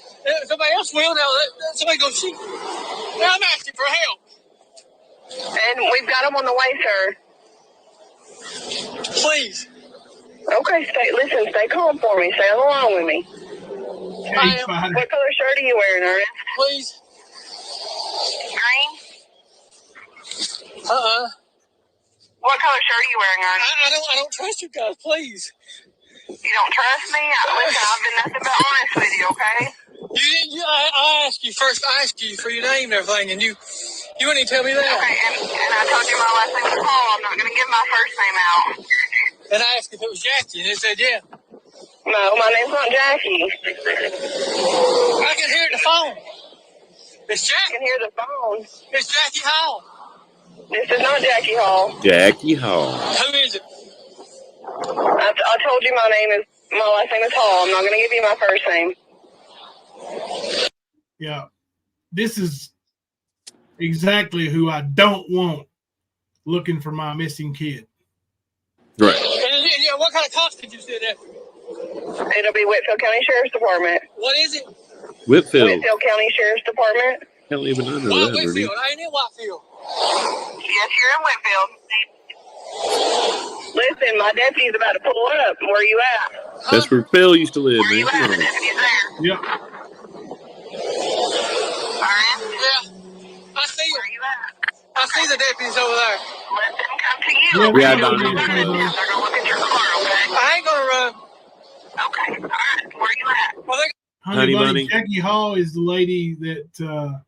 Somebody else will now. Somebody's going to shoot me. Now I'm asking for help.
And we've got them on the way, sir.
Please.
Okay, stay calm for me. Stay along with me. What color shirt are you wearing, Ernest?
Please.
Green? What color shirt are you wearing, Ernest?
I don't trust you guys, please.
You don't trust me? Listen, I've been nothing but honest with you, okay?
I asked you first. I asked you for your name and everything, and you wouldn't even tell me that.
Okay, and I told you my last name was Paul. I'm not going to give my first name out.
And I asked if it was Jackie, and it said yeah.
No, my name's not Jackie.
I can hear the phone. It's Jackie.
I can hear the phone.
It's Jackie Hall.
This is not Jackie Hall.
Jackie Hall.
Who is it?
I told you my last name is Hall. I'm not going to give you my first name.
Yeah. This is exactly who I don't want looking for my missing kid.
Right.
And what kind of cops did you sit after?
it'll be Whitfield County Sheriff's Department.
What is it?
Whitfield.
Whitfield County Sheriff's Department.
Can't even under
Why
that, Ernie.
Whitfield? I ain't in Whitefield.
Yes, you're in Whitfield. Listen, my deputy's about to pull up. Where you at?
That's where Phil used to live,
Where
man.
you
Come
at?
on.
The deputy's there.
Yep.
Alright?
Yeah. I see
Where you at?
I see the deputies over there.
Let them come to you.
Yeah,
Okay?
Yeah,
Don't
Donnie.
go back. They're gonna look at your car, okay?
I ain't gonna run.
Okay. Alright. Where you at?
Well, they
Honey
Bunny.
Bunny Jackie Hall is the lady that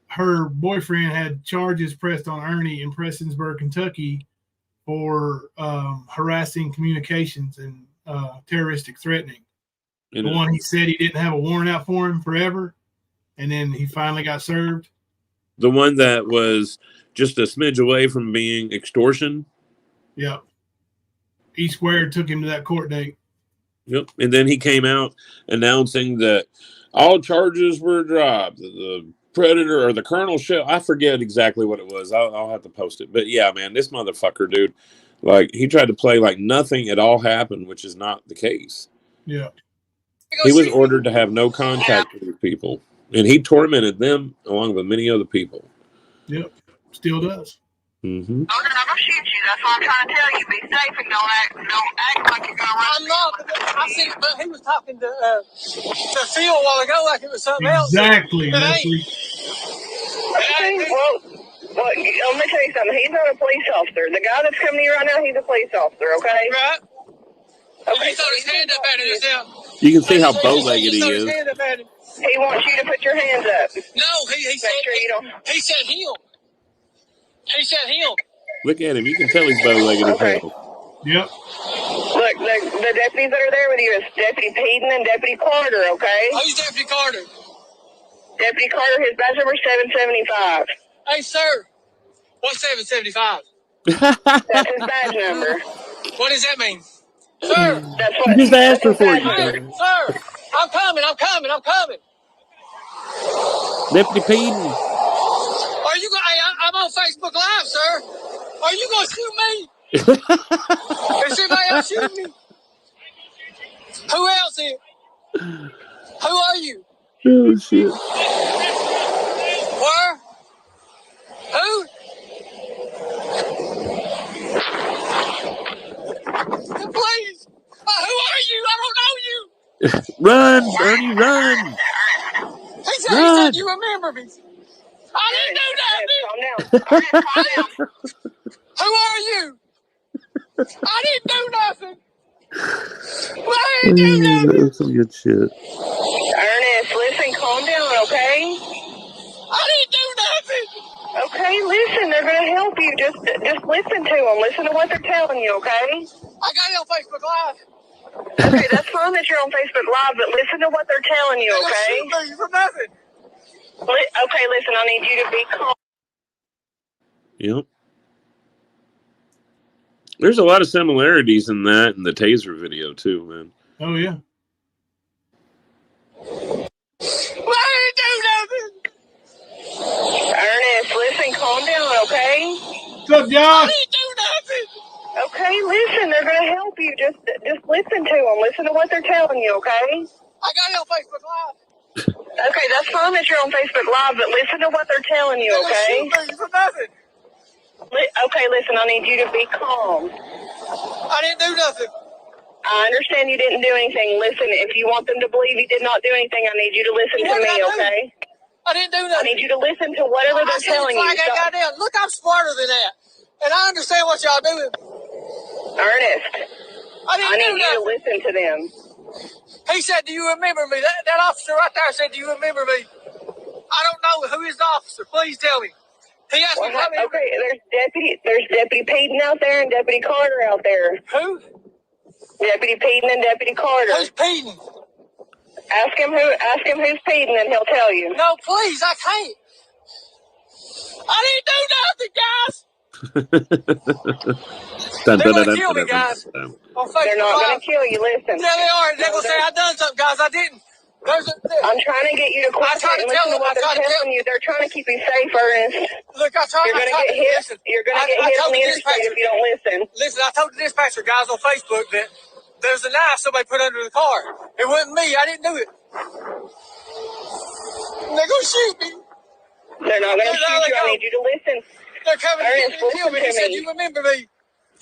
her boyfriend had charges pressed on Ernie in Prestonsburg, Kentucky for harassing communications and terroristic threatening. The one he said he didn't have a warrant out for him forever, and then he finally got served.
The one that was just a smidge away from being extortion.
Yep. E Squared took him to that court date.
Yep. And then he came out announcing that all charges were dropped. The Predator or the Colonel Shell, I forget exactly what it was. I'll have to post it. But yeah, man, this motherfucker, dude, like he tried to play like nothing at all happened, which is not the case.
Yeah.
He was ordered to have no contact with these people, and he tormented them along with many other people.
Yep. Still does.
Mm-hmm.
Oh, they're not gonna shoot you. That's what I'm trying to tell you. Be safe and don't act like you're gonna run.
I'm not. I see, but he was talking to Phil a while ago like it was something else.
Exactly.
It ain't.
Okay, well, let me tell you something. He's not a police officer. The guy that's coming to you right now, he's a police officer, okay?
Right.
Okay.
He throw his hand up at him just now.
You can see how bow-legged he
throw his
is.
hand up at him.
He wants you to put your hands up.
No, he said
sure you don't.
He said him. He said him.
Look at him. You can tell he's bow-legged as hell.
Yep.
Look, the deputies that are there with you is Deputy Peden and Deputy Carter, okay?
Who's Deputy Carter?
Deputy Carter, his badge number is 775.
Hey, sir. What's 775?
That's his badge number.
What does that mean? Sir.
That's what.
Just asked her for you.
Sir. I'm coming.
Deputy Peden.
Are you going? Hey, I'm on Facebook Live, sir. Are you going to shoot me? Is somebody else shooting me? Who else is? Who are you?
Oh, shit.
Where? Who? Please. Who are you? I don't know you.
Run, Ernie, run.
He said you remember me. I didn't do nothing. Who are you? I didn't do nothing. I didn't do nothing.
That's some good shit.
Ernest, listen, calm down, okay?
I didn't do nothing.
Okay, listen, they're going to help you. Just listen to them. Listen to what they're telling you, okay?
I got it on Facebook Live.
Okay, that's fine that you're on Facebook Live, but listen to what they're telling you, okay?
Shoot me for nothing.
Okay, listen, I need you to be calm.
Yep. There's a lot of similarities in that and the taser video too, man.
Oh yeah.
I didn't do nothing.
Ernest, listen, calm down, okay?
What's up, y'all?
I didn't do nothing.
Okay, listen, they're going to help you. Just listen to them. Listen to what they're telling you, okay?
I got it on Facebook Live.
Okay, that's fine that you're on Facebook Live, but listen to what they're telling you, okay?
Shoot me for nothing.
Okay, listen, I need you to be calm.
I didn't do nothing.
I understand you didn't do anything. Listen, if you want them to believe you did not do anything, I need you to listen to me, okay?
I didn't do nothing.
I need you to listen to whatever they're telling you.
I got down. Look, I'm smarter than that. And I understand what y'all doing.
Ernest, I need you to listen to them.
He said, do you remember me? That officer right there said, do you remember me? I don't know. Who is the officer? Please tell me. He asked me.
Okay, there's Deputy Peden out there and Deputy Carter out there.
Who?
Deputy Peden and Deputy Carter.
Who's Peden?
Ask him who's Peden and he'll tell you.
No, please, I can't. I didn't do nothing, guys. They're going to kill me, guys.
They're not going to kill you. Listen.
Yeah, they are. They're going to say I done something, guys. I didn't.
I'm trying to get you to quit and listen to what they're telling you. They're trying to keep you safe, Ernest.
Look,
You're going to get hit. You're going to get hit on the interstate if you don't listen.
Listen, I told the dispatcher guys on Facebook that There's a knife somebody put under the car. It wasn't me. I didn't do it. They're gonna shoot me.
They're not gonna shoot you. I need you to listen.
They're coming
Ernest,
to kill me. He said,
me.
"You remember me."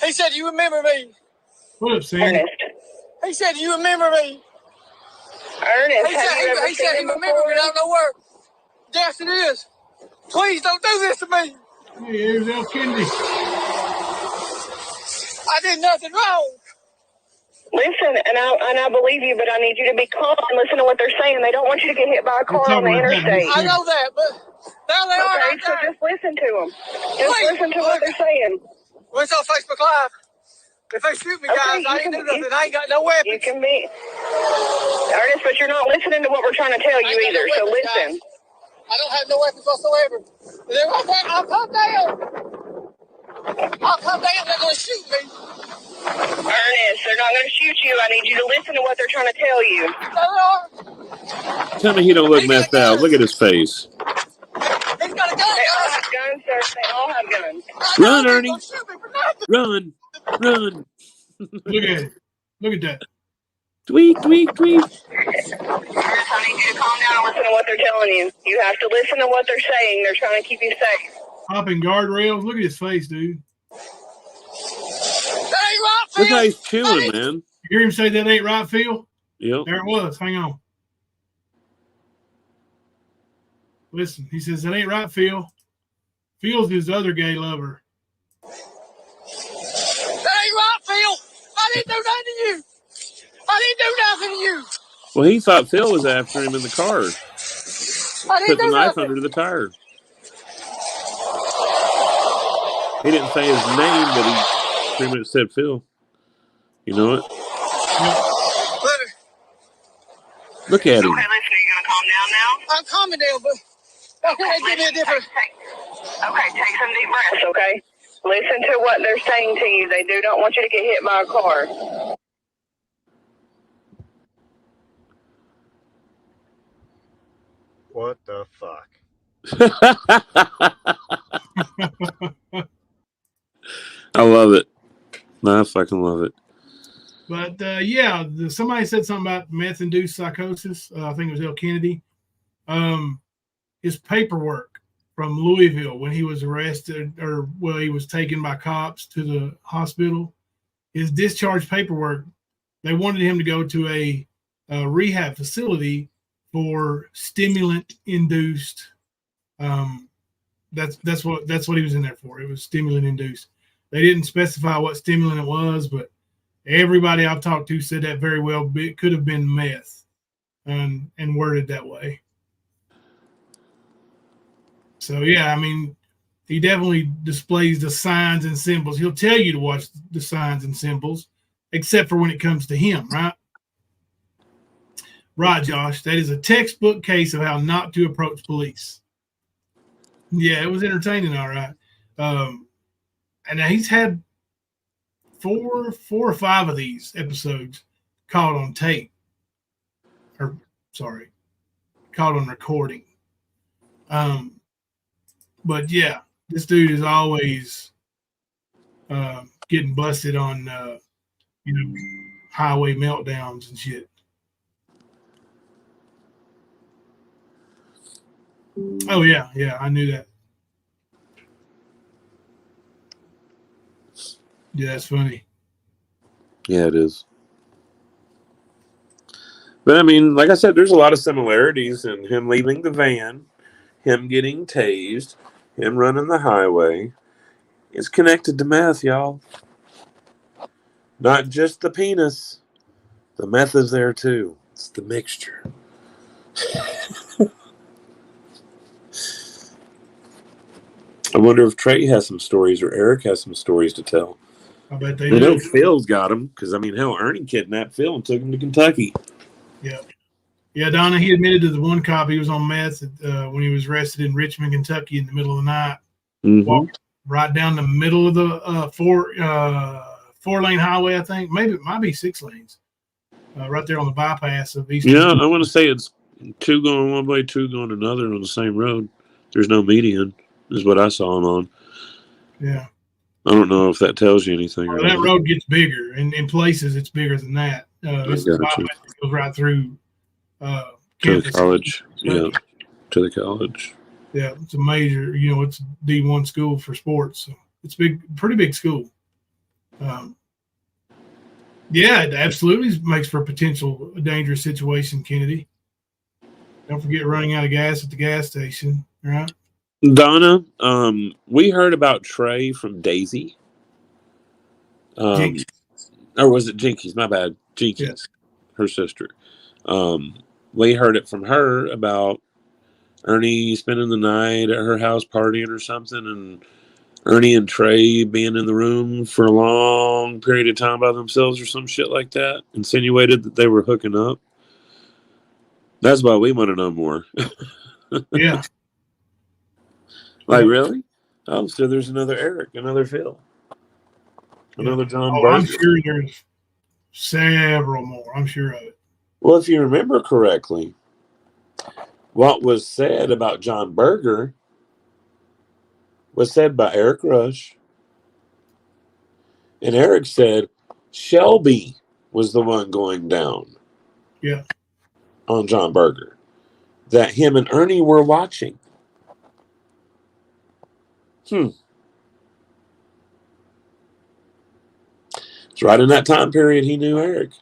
He said, "You remember me."
What up, Sam?
Ernest.
He said, "You remember me."
Ernest,
He
have
said,
you ever
he
seen
said he
him
remembered me.
before?
I don't know where. Yes, it is. Please don't do this to me.
Hey, here's L. Kennedy.
I did nothing wrong.
Listen, and I believe you, but I need you to be calm and listen to what they're saying. They don't want you to get hit by a car on the interstate.
I know that, but now they are.
Okay, so just listen to them. Just listen to what they're saying.
What's on Facebook Live? If they shoot me, guys, I didn't do nothing. I ain't got no weapons.
You can be Ernest, but you're not listening to what we're trying to tell you either. So listen.
Guys. I don't have no weapons whatsoever. I'll come down. I'll come down. They're gonna shoot me.
Ernest, they're not going to shoot you. I need you to listen to what they're trying to tell you.
Tell me he don't look messed out. Look at his face.
He's got a gun.
They all have guns, sir. They all have guns.
Run, Ernie. Run. Run.
Look at it. Look at that.
Tweet, tweet, tweet.
Ernest, I need you to calm down and listen to what they're telling you. You have to listen to what they're saying. They're trying to keep you safe.
Hopping guardrails. Look at his face, dude.
Look how he's chewing, man.
You hear him say that ain't right, Phil?
Yep.
There it was. Hang on. Listen, he says, that ain't right, Phil. Phil's his other gay lover.
That ain't right, Phil. I didn't do nothing to you. I didn't do nothing to you.
Well, he thought Phil was after him in the car.
I didn't
Put the
do
knife
nothing.
under the tire. He didn't say his name, but he pretty much said Phil. You know it? Look at him.
Okay, listen, are you going to calm down now?
I'm calming down, but okay, give me a different.
Okay, take some deep breaths, okay? Listen to what they're saying to you. They do not want you to get hit by a car.
What the fuck?
I love it. I fucking love it.
But yeah, somebody said something about meth-induced psychosis. I think it was L. Kennedy. His paperwork from Louisville when he was arrested, or well, he was taken by cops to the hospital. His discharge paperwork, they wanted him to go to a rehab facility for stimulant-induced. That's what he was in there for. It was stimulant-induced. They didn't specify what stimulant it was, but everybody I've talked to said that very well could have been meth, and worded that way. So yeah, I mean, he definitely displays the signs and symbols. He'll tell you to watch the signs and symbols, except for when it comes to him, right? Right, Josh. That is a textbook case of how not to approach police. Yeah, it was entertaining, all right. And he's had four or five of these episodes caught on tape. Caught on recording. But yeah, this dude is always getting busted on highway meltdowns and shit. Oh yeah, I knew that. Yeah, that's funny.
Yeah, it is. But I mean, like I said, there's a lot of similarities in him leaving the van, him getting tased, him running the highway. It's connected to meth, y'all. Not just the penis. The meth is there too. It's the mixture. I wonder if Trey has some stories or Eric has some stories to tell.
I bet they
I
do.
know Phil's got him because, I mean, hell, Ernie kidnapped Phil and took him to Kentucky.
Yeah. Yeah, Donna, he admitted to the one cop he was on meth when he was arrested in Richmond, Kentucky in the middle of the night.
Mm-hmm.
Walked right down the middle of the four-lane highway, I think. Maybe it might be 6 lanes. Right there on the bypass of East.
Yeah, I want to say it's 2 going one way, 2 going another on the same road. There's no median, is what I saw him on.
Yeah.
I don't know if that tells you anything.
Well, that road gets bigger, and in places it's bigger than that. It's the bypass that goes right through
to the college. Yeah, to the college.
Yeah, it's a major. It's a D1 school for sports. So it's pretty big school. Yeah, it absolutely makes for a potential dangerous situation, Kennedy. Don't forget running out of gas at the gas station, right?
Donna, we heard about Trey from Daisy. Or was it Jinkies? My bad. Jinkies, her sister. We heard it from her about Ernie spending the night at her house partying or something, and Ernie and Trey being in the room for a long period of time by themselves or some shit like that, insinuated that they were hooking up. That's why we want to know more.
Yeah.
Like, really? Oh, so there's another Eric, another Phil, another John Berger.
I'm sure there's several more. I'm sure of it.
Well, if you remember correctly, what was said about John Berger was said by Eric Rush. And Eric said Shelby was the one going down.
Yeah.
On John Berger. That him and Ernie were watching. It's right in that time period he knew Eric.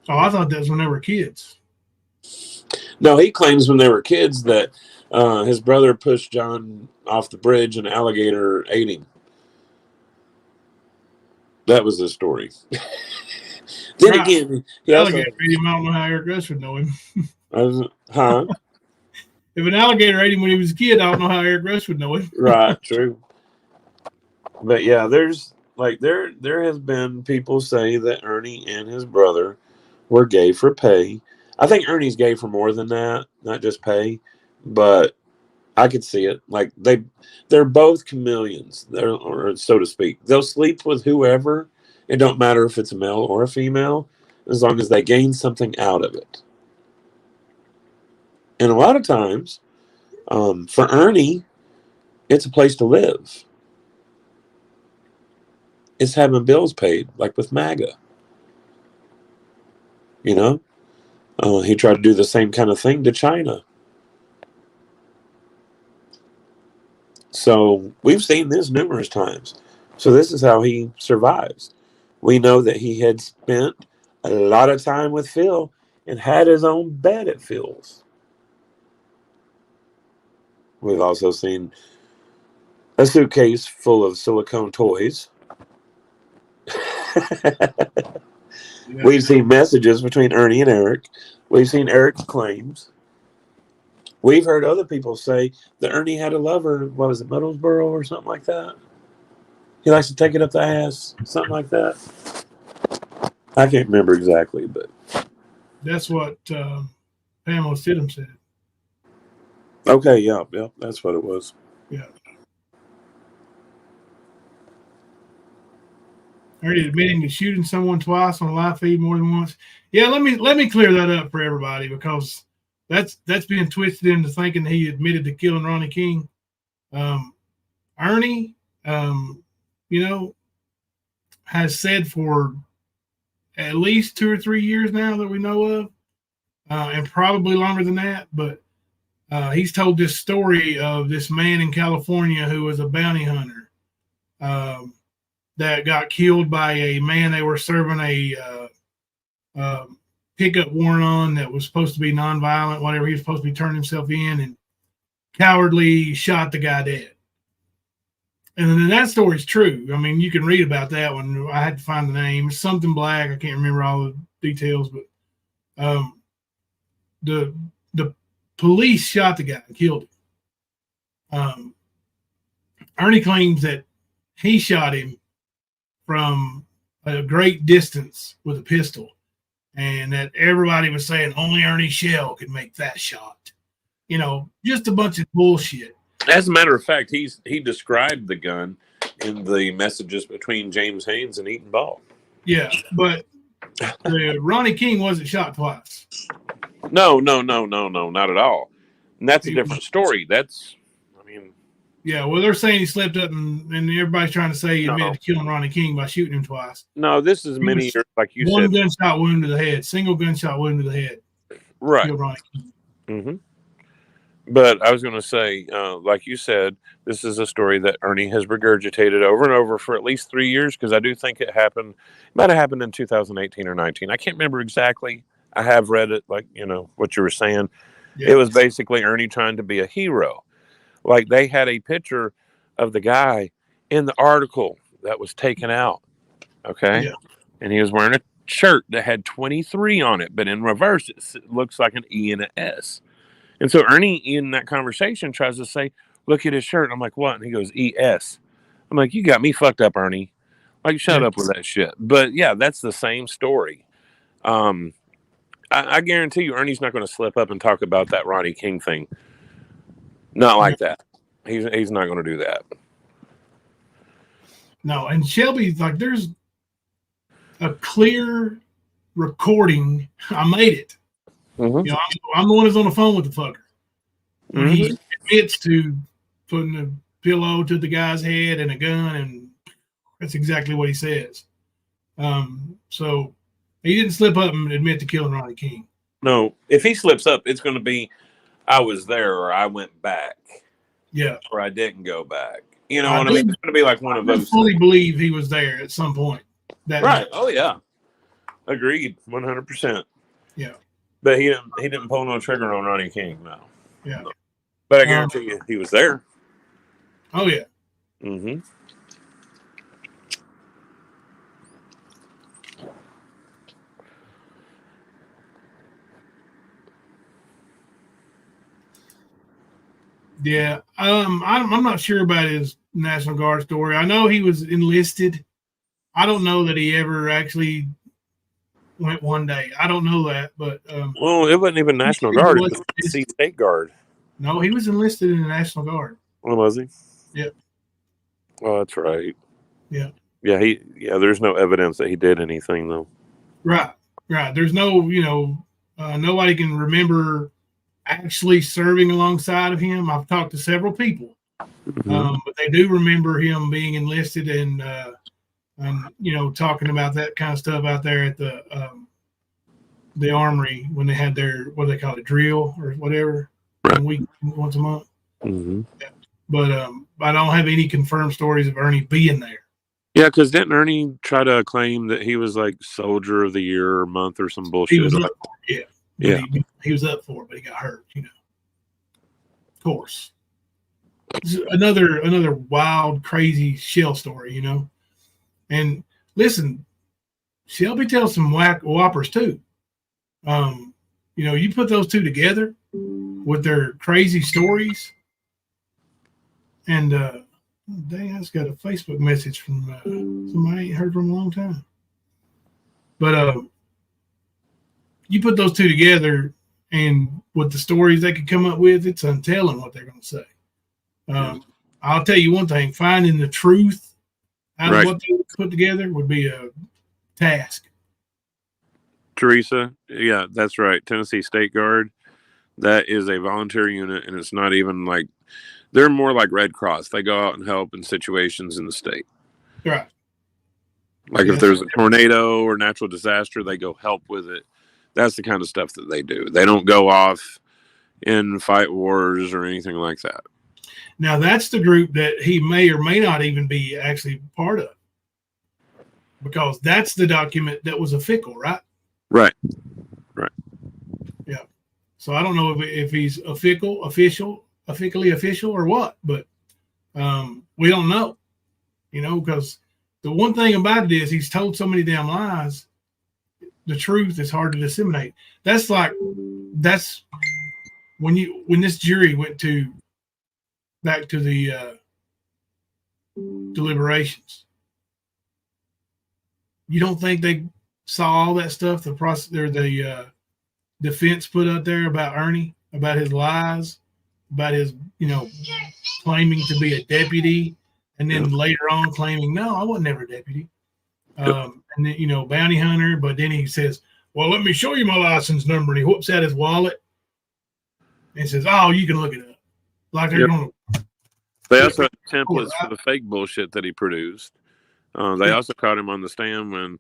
Oh, I thought that was when they were kids.
No, he claims when they were kids that his brother pushed John off the bridge and an alligator ate him. That was the story. Then again, he
alligator ate him. I don't know how Eric Rush would know him.
Huh?
If an alligator ate him when he was a kid, I don't know how Eric Rush would know him.
Right, true. But yeah, there's like there has been people say that Ernie and his brother were gay for pay. I think Ernie's gay for more than that, not just pay. But I could see it. Like they're both chameleons, or so to speak. They'll sleep with whoever. It don't matter if it's a male or a female, as long as they gain something out of it. And a lot of times, for Ernie, it's a place to live. It's having bills paid, like with MAGA. You know? He tried to do the same kind of thing to China. So we've seen this numerous times. So this is how he survives. We know that he had spent a lot of time with Phil and had his own bed at Phil's. We've also seen a suitcase full of silicone toys. We've seen messages between Ernie and Eric. We've seen Eric's claims. We've heard other people say that Ernie had a lover, what was it, Middlesboro or something like that? He likes to take it up the ass, something like that. I can't remember exactly, but...
That's what Pamela Stidham said.
Okay, yeah, that's what it was.
Yeah. Ernie admitting to shooting someone twice on a live feed more than once. Yeah, let me clear that up for everybody, because that's being twisted into thinking he admitted to killing Ronnie King. Ernie, has said for at least 2 or 3 years now that we know of, and probably longer than that, but he's told this story of this man in California who was a bounty hunter that got killed by a man they were serving a pickup warrant on that was supposed to be nonviolent, whatever. He was supposed to be turning himself in, and cowardly shot the guy dead. And then that story's true. I mean, you can read about that one. I had to find the name. It's something black. I can't remember all the details, but the police shot the guy and killed him. Ernie claims that he shot him from a great distance with a pistol, and that everybody was saying only Ernie Shell could make that shot. Just a bunch of bullshit.
As a matter of fact, he described the gun in the messages between James Haynes and Eaton Ball.
Yeah, but Ronnie King wasn't shot twice.
No, not at all. And that's a different story.
Yeah, well, they're saying he slept up, and everybody's trying to say he admitted to killing Ronnie King by shooting him twice.
No, this is many years, like you
one
said.
Gunshot wound to the head, single gunshot wound to the head.
Right.
Killed Ronnie King.
Mm-hmm. But I was going to say, like you said, this is a story that Ernie has regurgitated over and over for at least 3 years, because I do think it might have happened in 2018 or 19. I can't remember exactly. I have read it, like, what you were saying. Yeah. It was basically Ernie trying to be a hero. Like, they had a picture of the guy in the article that was taken out, okay? Yeah. And he was wearing a shirt that had 23 on it, but in reverse, it looks like an E and an S. And so Ernie, in that conversation, tries to say, look at his shirt. I'm like, what? And he goes, ES. I'm like, you got me fucked up, Ernie. Like, shut up with that shit. But, yeah, that's the same story. I guarantee you Ernie's not going to slip up and talk about that Ronnie King thing. Not like that. He's not going to do that.
No, and Shelby's like, there's a clear recording. I made it. Mm-hmm. I'm the one who's on the phone with the fucker. Mm-hmm. He admits to putting a pillow to the guy's head and a gun, and that's exactly what he says. So he didn't slip up and admit to killing Ronnie King.
No, if he slips up, it's going to be, I was there, or I went back.
Yeah.
Or I didn't go back. You know what I mean? It's going to be like one of those.
I fully believe he was there at some point.
Right. Night. Oh, yeah. Agreed. 100%.
Yeah.
But he didn't pull no trigger on Ronnie King, no.
Yeah.
No. But I guarantee you he was there.
Oh, yeah.
Mm-hmm.
Yeah, I'm not sure about his National Guard story. I know he was enlisted. I don't know that he ever actually went one day. I don't know that, but
well, it wasn't even National Guard. It was the State Guard.
No, he was enlisted in the National Guard.
Oh, was he?
Yep.
Oh, that's right.
Yeah.
Yeah. There's no evidence that he did anything though.
Right. There's no, nobody can remember actually serving alongside of him. I've talked to several people, but they do remember him being enlisted and talking about that kind of stuff out there at the armory when they had their, what do they call it, drill or whatever, once a month.
Mm-hmm.
Yeah. But I don't have any confirmed stories of Ernie being there.
Yeah, because didn't Ernie try to claim that he was like Soldier of the Year or month or some bullshit?
He was up for it,
yeah.
He was up for it, but he got hurt, Of course. Another wild, crazy Shell story, And listen, Shelby tells some whoppers too. You put those two together with their crazy stories, and dang, I just got a Facebook message from somebody I ain't heard from in a long time. But you put those two together, and with the stories they could come up with, it's untelling what they're going to say. I'll tell you one thing: finding the truth out of what they put together would be a task.
Teresa, yeah, that's right. Tennessee State Guard, that is a volunteer unit, and it's not even like, they're more like Red Cross. They go out and help in situations in the state.
Right.
Like if there's a tornado or natural disaster, they go help with it. That's the kind of stuff that they do. They don't go off and fight wars or anything like that.
Now, that's the group that he may or may not even be actually part of, because that's the document that was official, right?
Right.
Yeah. So I don't know if he's officially official or what, but we don't know, because the one thing about it is he's told so many damn lies. The truth is hard to disseminate. That's when this jury went back to the deliberations. You don't think they saw all that stuff the defense put out there about Ernie, about his lies, about his claiming to be a deputy, and then later on claiming, no, I wasn't ever a deputy. And then, bounty hunter, but then he says, well, let me show you my license number. And he whoops out his wallet and says, oh, you can look it up. Like they're going to.
They also had templates for the fake bullshit that he produced. They also caught him on the stand when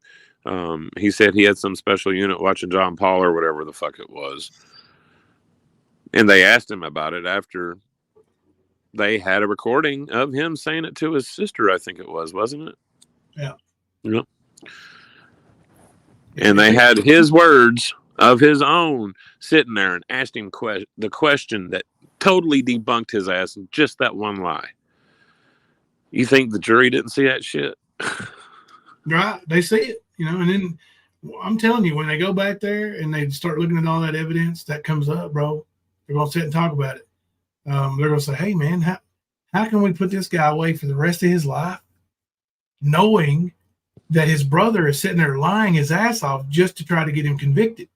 he said he had some special unit watching John Paul or whatever the fuck it was. And they asked him about it after they had a recording of him saying it to his sister, I think it was, wasn't it?
Yeah.
Yep. And they had his words of his own sitting there and asked him the question that totally debunked his ass in just that one lie. You think the jury didn't see that shit?
Right. They see it, you know, and then I'm telling you, when they go back there and they start looking at all that evidence that comes up, bro, they're going to sit and talk about it. They're going to say, hey, man, how can we put this guy away for the rest of his life knowing that his brother is sitting there lying his ass off just to try to get him convicted?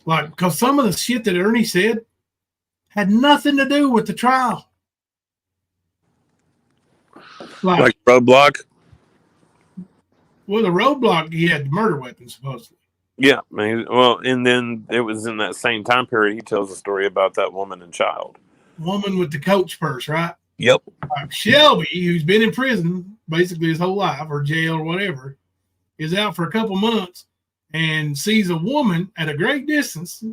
Like, because some of the shit that Ernie said had nothing to do with the trial.
Like roadblock?
Well, the roadblock, he had the murder weapon, supposedly.
Yeah, man. Well, and then it was in that same time period he tells a story about that woman and child.
Woman with the coach purse, right?
Yep.
Shelby, who's been in prison basically his whole life, or jail or whatever, is out for a couple months and sees a woman at a great distance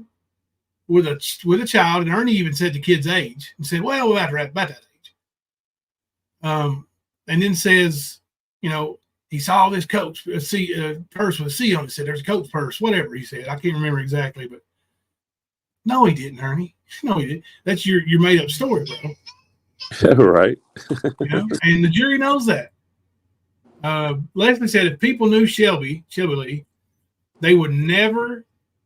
with a child, and Ernie even said the kid's age and said, well, we're about that age. And then says, you know, he saw this coach purse with a C on it. Said there's a coach purse, whatever he said. I can't remember exactly, but no, he didn't, Ernie. No, he didn't. That's your made up story, bro.
Right.
You know? And the jury knows that. Leslie said if people knew Shelby Lee, they would never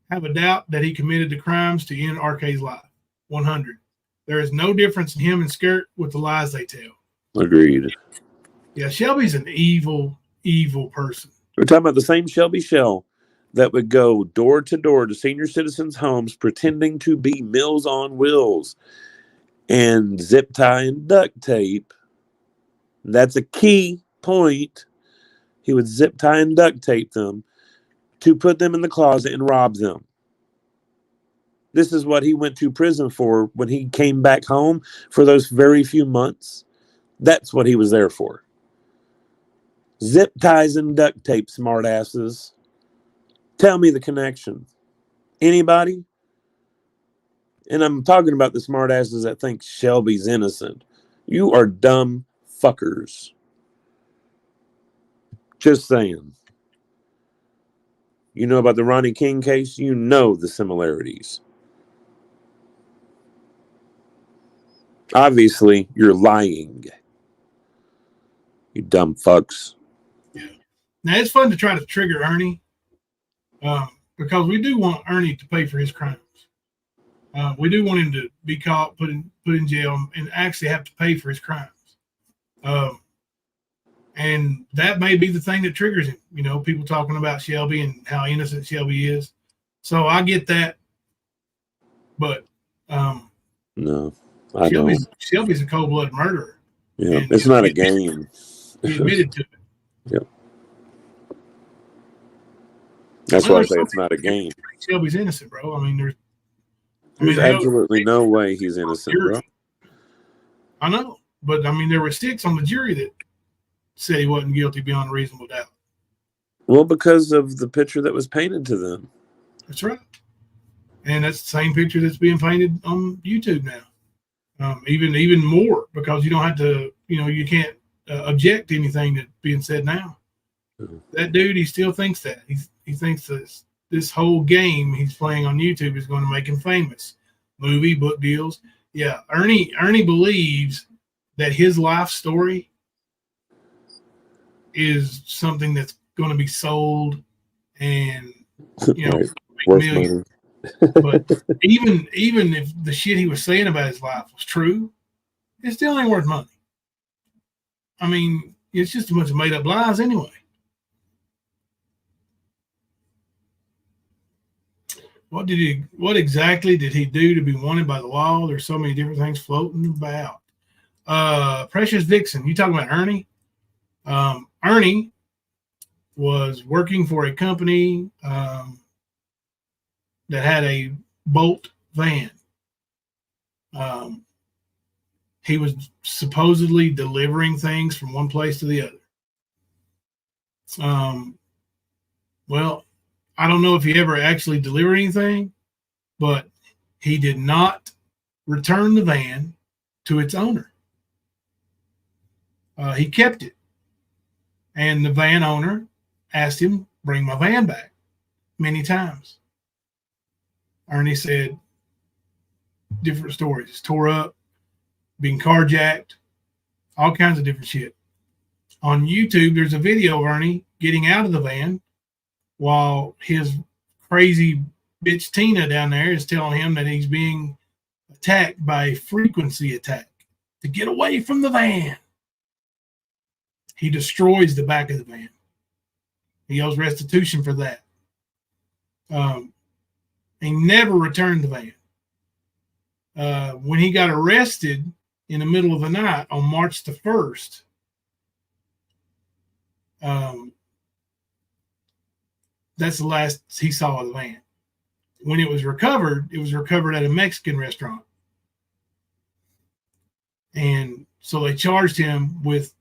have a doubt that he committed the crimes to end RK's life. 100. There is no difference in him and Skirt with the lies they tell.
Agreed.
Yeah, Shelby's an evil person.
We're talking about the same Shelby Shell that would go door to door to senior citizens' homes pretending to be Meals on Wheels and zip tie and duct tape. That's a key point. He would zip tie and duct tape them to put them in the closet and rob them. This is what he went to prison for when he came back home for those very few months. That's what he was there for. Zip ties and duct tape, smartasses. Tell me the connection. Anybody? And I'm talking about the smartasses that think Shelby's innocent. You are dumb fuckers. Just saying. You know about the Ronnie King case? You know the similarities. Obviously, you're lying. You dumb fucks.
Yeah. Now, it's fun to try to trigger Ernie because we do want Ernie to pay for his crimes. We do want him to be caught, put in jail, and actually have to pay for his crimes. And that may be the thing that triggers him. You know, people talking about Shelby and how innocent Shelby is. So I get that. But
no, I don't.
Shelby's a cold-blooded murderer.
Yeah, it's not a game.
He admitted to it.
Yep. That's why I say it's not a game.
Shelby's innocent, bro. I mean,
there's absolutely no way he's innocent, bro.
I know, but I mean, there were sticks on the jury that said he wasn't guilty beyond a reasonable doubt.
Well, because of the picture that was painted to them.
That's right. And that's the same picture that's being painted on YouTube now. Even more, because you don't have to, you can't object to anything that's being said now. Mm-hmm. That dude, he still thinks that. He thinks this whole game he's playing on YouTube is going to make him famous. Movie, book deals. Yeah, Ernie believes that his life story is something that's going to be sold and,
right. Worth money.
But even if the shit he was saying about his life was true, it still ain't worth money. I mean, it's just a bunch of made up lies anyway. What exactly did he do to be wanted by the law? There's so many different things floating about. Precious Dixon, you talking about Ernie? Ernie was working for a company that had a Bolt van. he was supposedly delivering things from one place to the other. Well, I don't know if he ever actually delivered anything, but he did not return the van to its owner. He kept it. And the van owner asked him, bring my van back, many times. Ernie said different stories. It's tore up, being carjacked, all kinds of different shit. On YouTube, there's a video of Ernie getting out of the van while his crazy bitch Tina down there is telling him that he's being attacked by a frequency attack to get away from the van. He destroys the back of the van. He owes restitution for that. He never returned the van. When he got arrested in the middle of the night on March the 1st, that's the last he saw of the van. When it was recovered at a Mexican restaurant. And so they charged him with,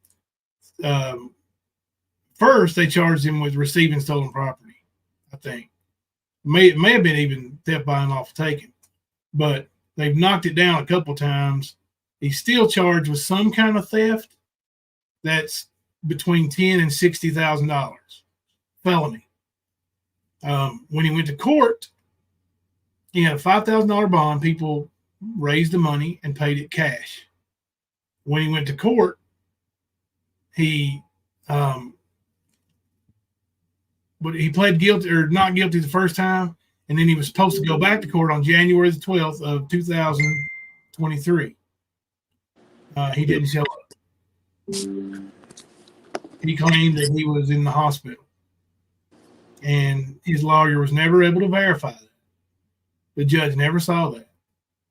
first they charged him with receiving stolen property, I think. It may have been even theft by unlawful taking, but they've knocked it down a couple times. He's still charged with some kind of theft that's between $10,000 and $60,000 felony. When he went to court, he had a $5,000 bond. People raised the money and paid it cash. When he went to court, he pled guilty or not guilty the first time, and then he was supposed to go back to court on January the 12th of 2023. He didn't show up. He claimed that he was in the hospital, and his lawyer was never able to verify that. The judge never saw that,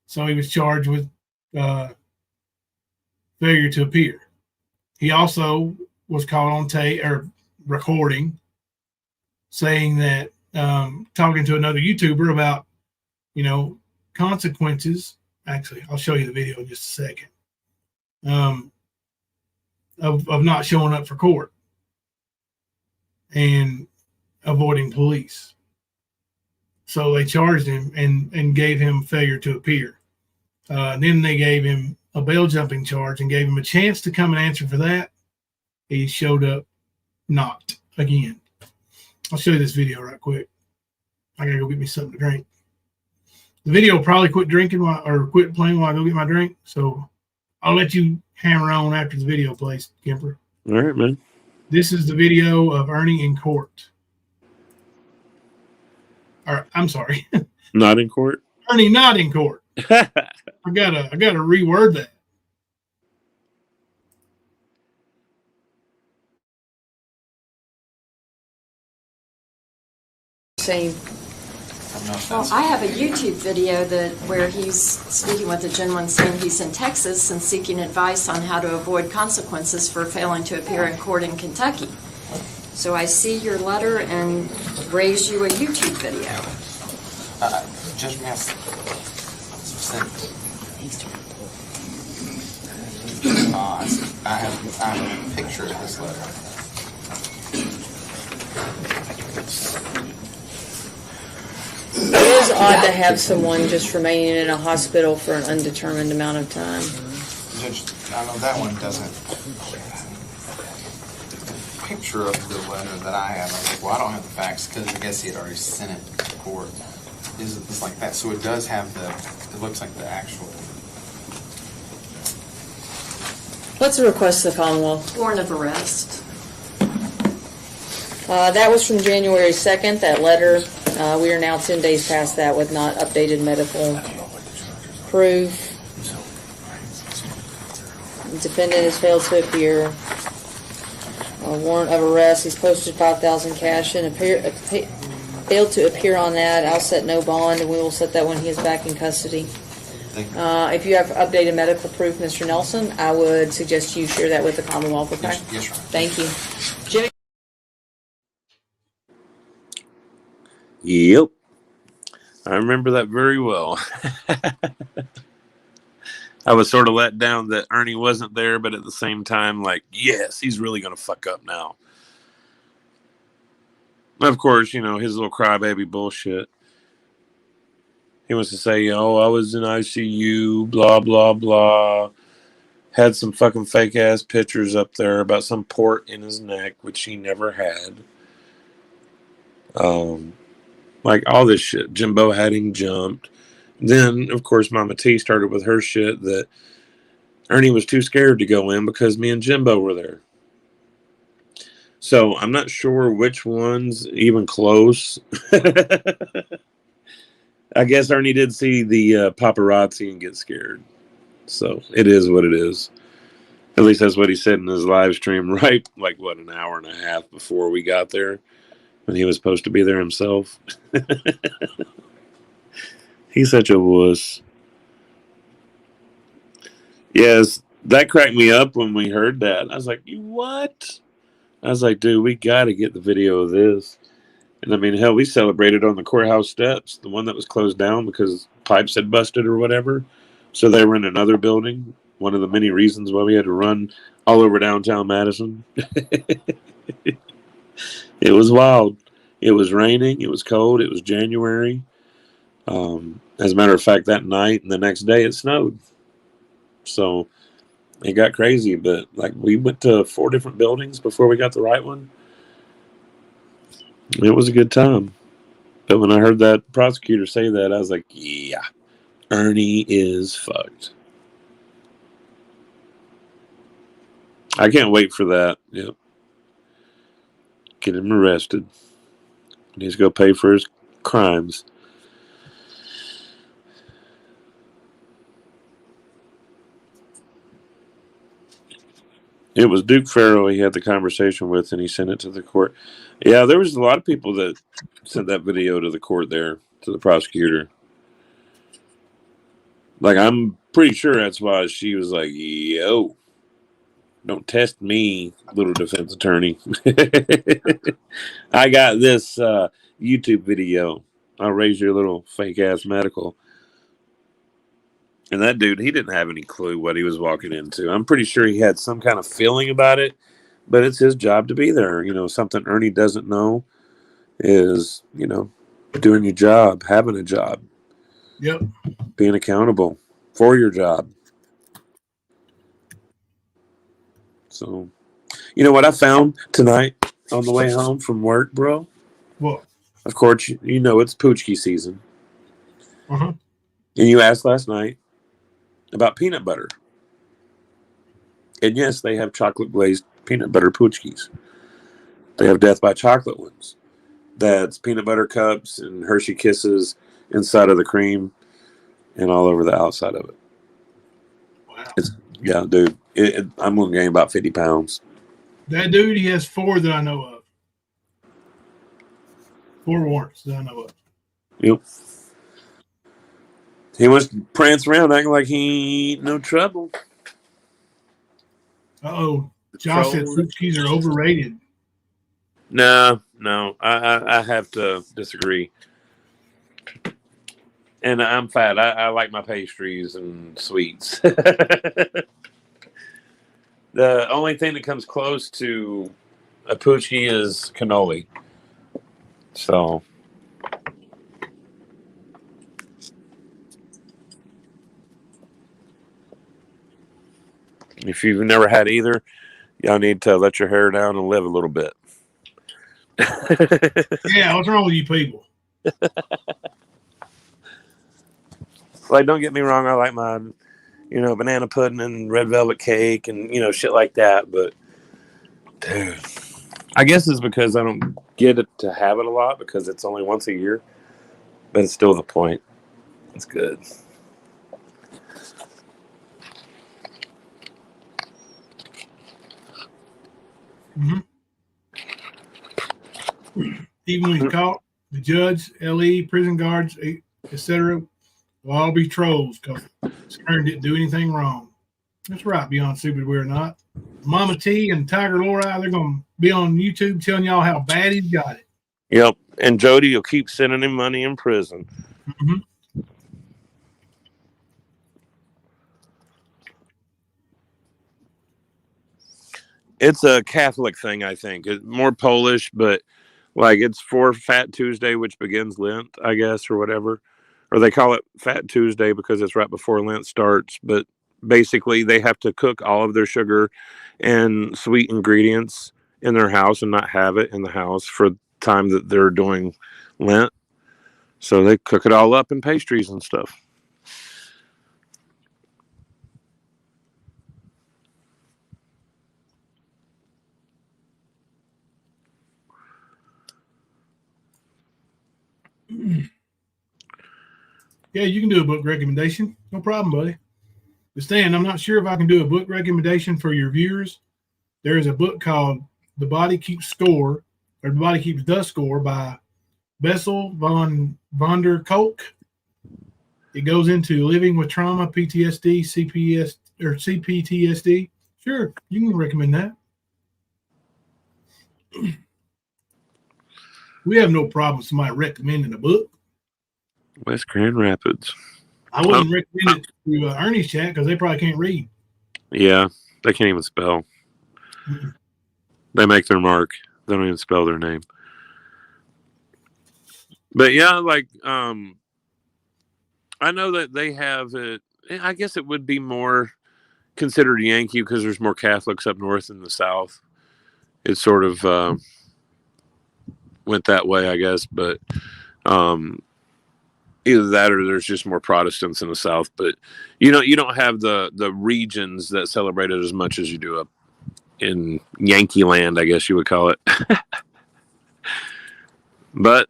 so he was charged with failure to appear. He also was caught on tape or recording saying that, talking to another YouTuber about, consequences. Actually, I'll show you the video in just a second. Of not showing up for court and avoiding police. So they charged him and gave him failure to appear. Then they gave him a bail jumping charge and gave him a chance to come and answer for that. He showed up not again. I'll show you this video right quick. I gotta go get me something to drink. The video will probably quit drinking or quit playing while I go get my drink. So I'll let you hammer on after the video plays, Kemper.
All right, man.
This is the video of Ernie in court. Or I'm sorry.
Not in court?
Ernie not in court. I gotta reword that.
Same. Well, I have a YouTube video where he's speaking with a gentleman saying he's in Texas and seeking advice on how to avoid consequences for failing to appear in court in Kentucky. So I see your letter and raise you a YouTube video.
Judge, may I I have a picture of this letter.
It is odd to have someone just remaining in a hospital for an undetermined amount of time.
Judge, I know that one doesn't. The picture of the letter that I have, I was like, well, I don't have the facts because I guess he had already sent it to court. It's like that. So it does have it looks like the actual.
What's the request of the Commonwealth? Warrant of arrest. That was from January 2nd, that letter. We are now 10 days past that with not updated medical proof. The defendant has failed to appear. Warrant of arrest. He's posted $5,000 cash and failed to appear on that. I'll set no bond, and we will set that when he is back in custody. If you have updated medical proof, Mr. Nelson, I would suggest you share that with the Commonwealth, okay?
Yes, sir.
Thank you. Jimmy?
Yep. I remember that very well. I was sort of let down that Ernie wasn't there, but at the same time, like, yes, he's really going to fuck up now. Of course, you know, his little crybaby bullshit. He wants to say, oh, I was in ICU, blah, blah, blah. Had some fucking fake-ass pictures up there about some port in his neck, which he never had. Like, all this shit. Jimbo had him jumped. Then, of course, Mama T started with her shit that Ernie was too scared to go in because me and Jimbo were there. So, I'm not sure which one's even close. I guess Ernie did see the paparazzi and get scared. So, it is what it is. At least that's what he said in his live stream, right? Like, what, an hour and a half before we got there? When he was supposed to be there himself. He's such a wuss. Yes, that cracked me up when we heard that. I was like, you what? I was like, dude, we got to get the video of this. And I mean, hell, we celebrated on the courthouse steps, the one that was closed down because pipes had busted or whatever. So they were in another building. One of the many reasons why we had to run all over downtown Madison. It was wild. It was raining. It was cold. It was January. As a matter of fact, that night and the next day it snowed. So it got crazy. But like we went to 4 different buildings before we got the right one. It was a good time. But when I heard that prosecutor say that, I was like, yeah, Ernie is fucked. I can't wait for that. Yep. Get him arrested. He needs to go pay for his crimes. It was Duke Farrell he had the conversation with, and he sent it to the court. Yeah, there was a lot of people that sent that video to the court there, to the prosecutor. Like, I'm pretty sure that's why she was like, yo, don't test me, little defense attorney. I got this YouTube video. I'll raise your little fake-ass medical. And that dude, he didn't have any clue what he was walking into. I'm pretty sure he had some kind of feeling about it, but it's his job to be there. You know, something Ernie doesn't know is, you know, doing your job, having a job.
Yep.
Being accountable for your job. So, you know what I found tonight on the way home from work, bro?
What?
Of course, you know it's Poochki season.
Uh-huh.
And you asked last night about peanut butter. And yes, they have chocolate glazed peanut butter Poochkis. They have Death by Chocolate ones. That's peanut butter cups and Hershey Kisses inside of the cream and all over the outside of it.
Wow.
Yeah, dude. I'm going to gain about 50 pounds.
That dude, he has 4 that I know of. 4 warrants that I know of.
Yep. He wants to prance around acting like he ain't no trouble.
Uh-oh. Josh said Poochkis are overrated.
No, I have to disagree. And I'm fat. I like my pastries and sweets. The only thing that comes close to a Poochki is cannoli. So, if you've never had either, y'all need to let your hair down and live a little bit.
Yeah, what's wrong with you people?
Like, don't get me wrong, I like my, you know, banana pudding and red velvet cake and, you know, shit like that. But, dude, I guess it's because I don't get it to have it a lot because it's only once a year. But it's still the point. It's good.
Mm-hmm. Even when he's caught, the judge, LE, prison guards, etc., will all be trolls because Stern didn't do anything wrong. That's right, Beyond Stupid We're Not. Mama T and Tiger Lori, they're going to be on YouTube telling y'all how bad he's got it.
Yep. And Jody will keep sending him money in prison.
Mm-hmm.
It's a Catholic thing, I think. It's more Polish, but like it's for Fat Tuesday, which begins Lent, I guess, or whatever. Or they call it Fat Tuesday because it's right before Lent starts. But basically, they have to cook all of their sugar and sweet ingredients in their house and not have it in the house for the time that they're doing Lent. So they cook it all up in pastries and stuff.
Yeah, you can do a book recommendation. No problem, buddy. But Stan, I'm not sure if I can do a book recommendation for your viewers. There is a book called The Body Keeps Score, or The Body Keeps the Score by Bessel von der Kolk. It goes into living with trauma, PTSD, CPS, or CPTSD. Sure, you can recommend that. We have no problem with somebody recommending a book.
West Grand Rapids.
I wouldn't recommend it to Ernie's chat because they probably can't read.
Yeah, they can't even spell. They make their mark. They don't even spell their name. But yeah, like I know that they have it. I guess it would be more considered Yankee because there's more Catholics up north than the South. It sort of went that way, I guess. But either that or there's just more Protestants in the South. But you don't have the regions that celebrate it as much as you do up in Yankee land, I guess you would call it. But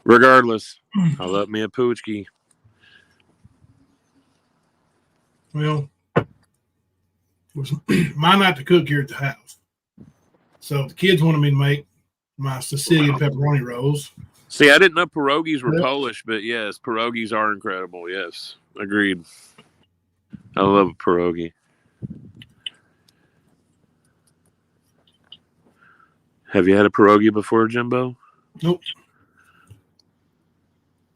regardless, I love me a poochki.
Well, it was my night to cook here at the house. So the kids wanted me to make my Sicilian pepperoni rolls.
See, I didn't know pierogies were Polish, but yes, pierogies are incredible. Yes, agreed. I love a pierogi. Have you had a pierogi before, Jimbo?
Nope.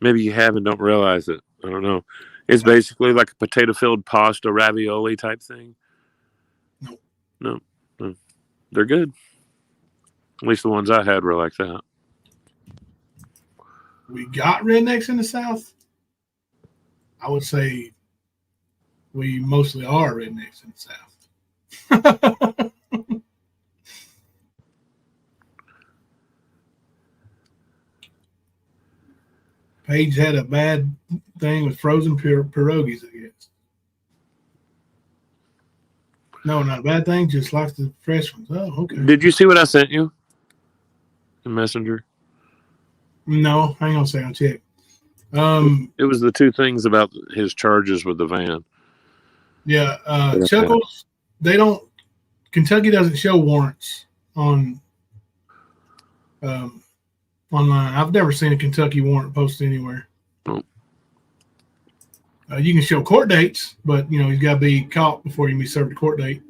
Maybe you have and don't realize it. I don't know. It's basically like a potato-filled pasta ravioli type thing. No. They're good. At least the ones I had were like that.
We got rednecks in the South. I would say we mostly are rednecks in the South. Paige had a bad thing with frozen pierogies, I guess. No, not a bad thing. Just likes the fresh ones. Oh, okay.
Did you see what I sent you in Messenger?
No, hang on a second. I'll check.
It was the two things about his charges with the van.
Yeah, Chuckles. They don't. Kentucky doesn't show warrants on online. I've never seen a Kentucky warrant posted anywhere.
Oh.
You can show court dates, but he's got to be caught before he can be served a court date.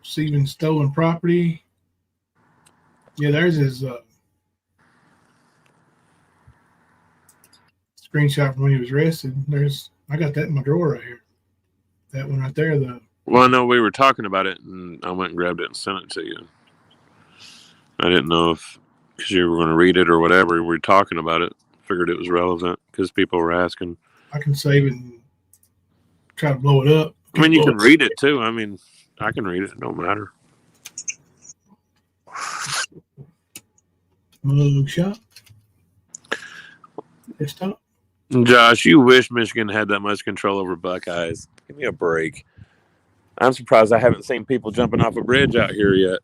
Receiving stolen property. Yeah, there's his screenshot from when he was arrested. I got that in my drawer right here. That one right there.
Well, I know we were talking about it, and I went and grabbed it and sent it to you. I didn't know if because you were going to read it or whatever. We were talking about it. Figured it was relevant because people were asking.
I can save it and try to blow it up.
I mean, you can read it too. I mean, I can read it. It don't matter.
Shot. Desktop.
Josh, you wish Michigan had that much control over Buckeyes. Give me a break. I'm surprised I haven't seen people jumping off a bridge out here yet.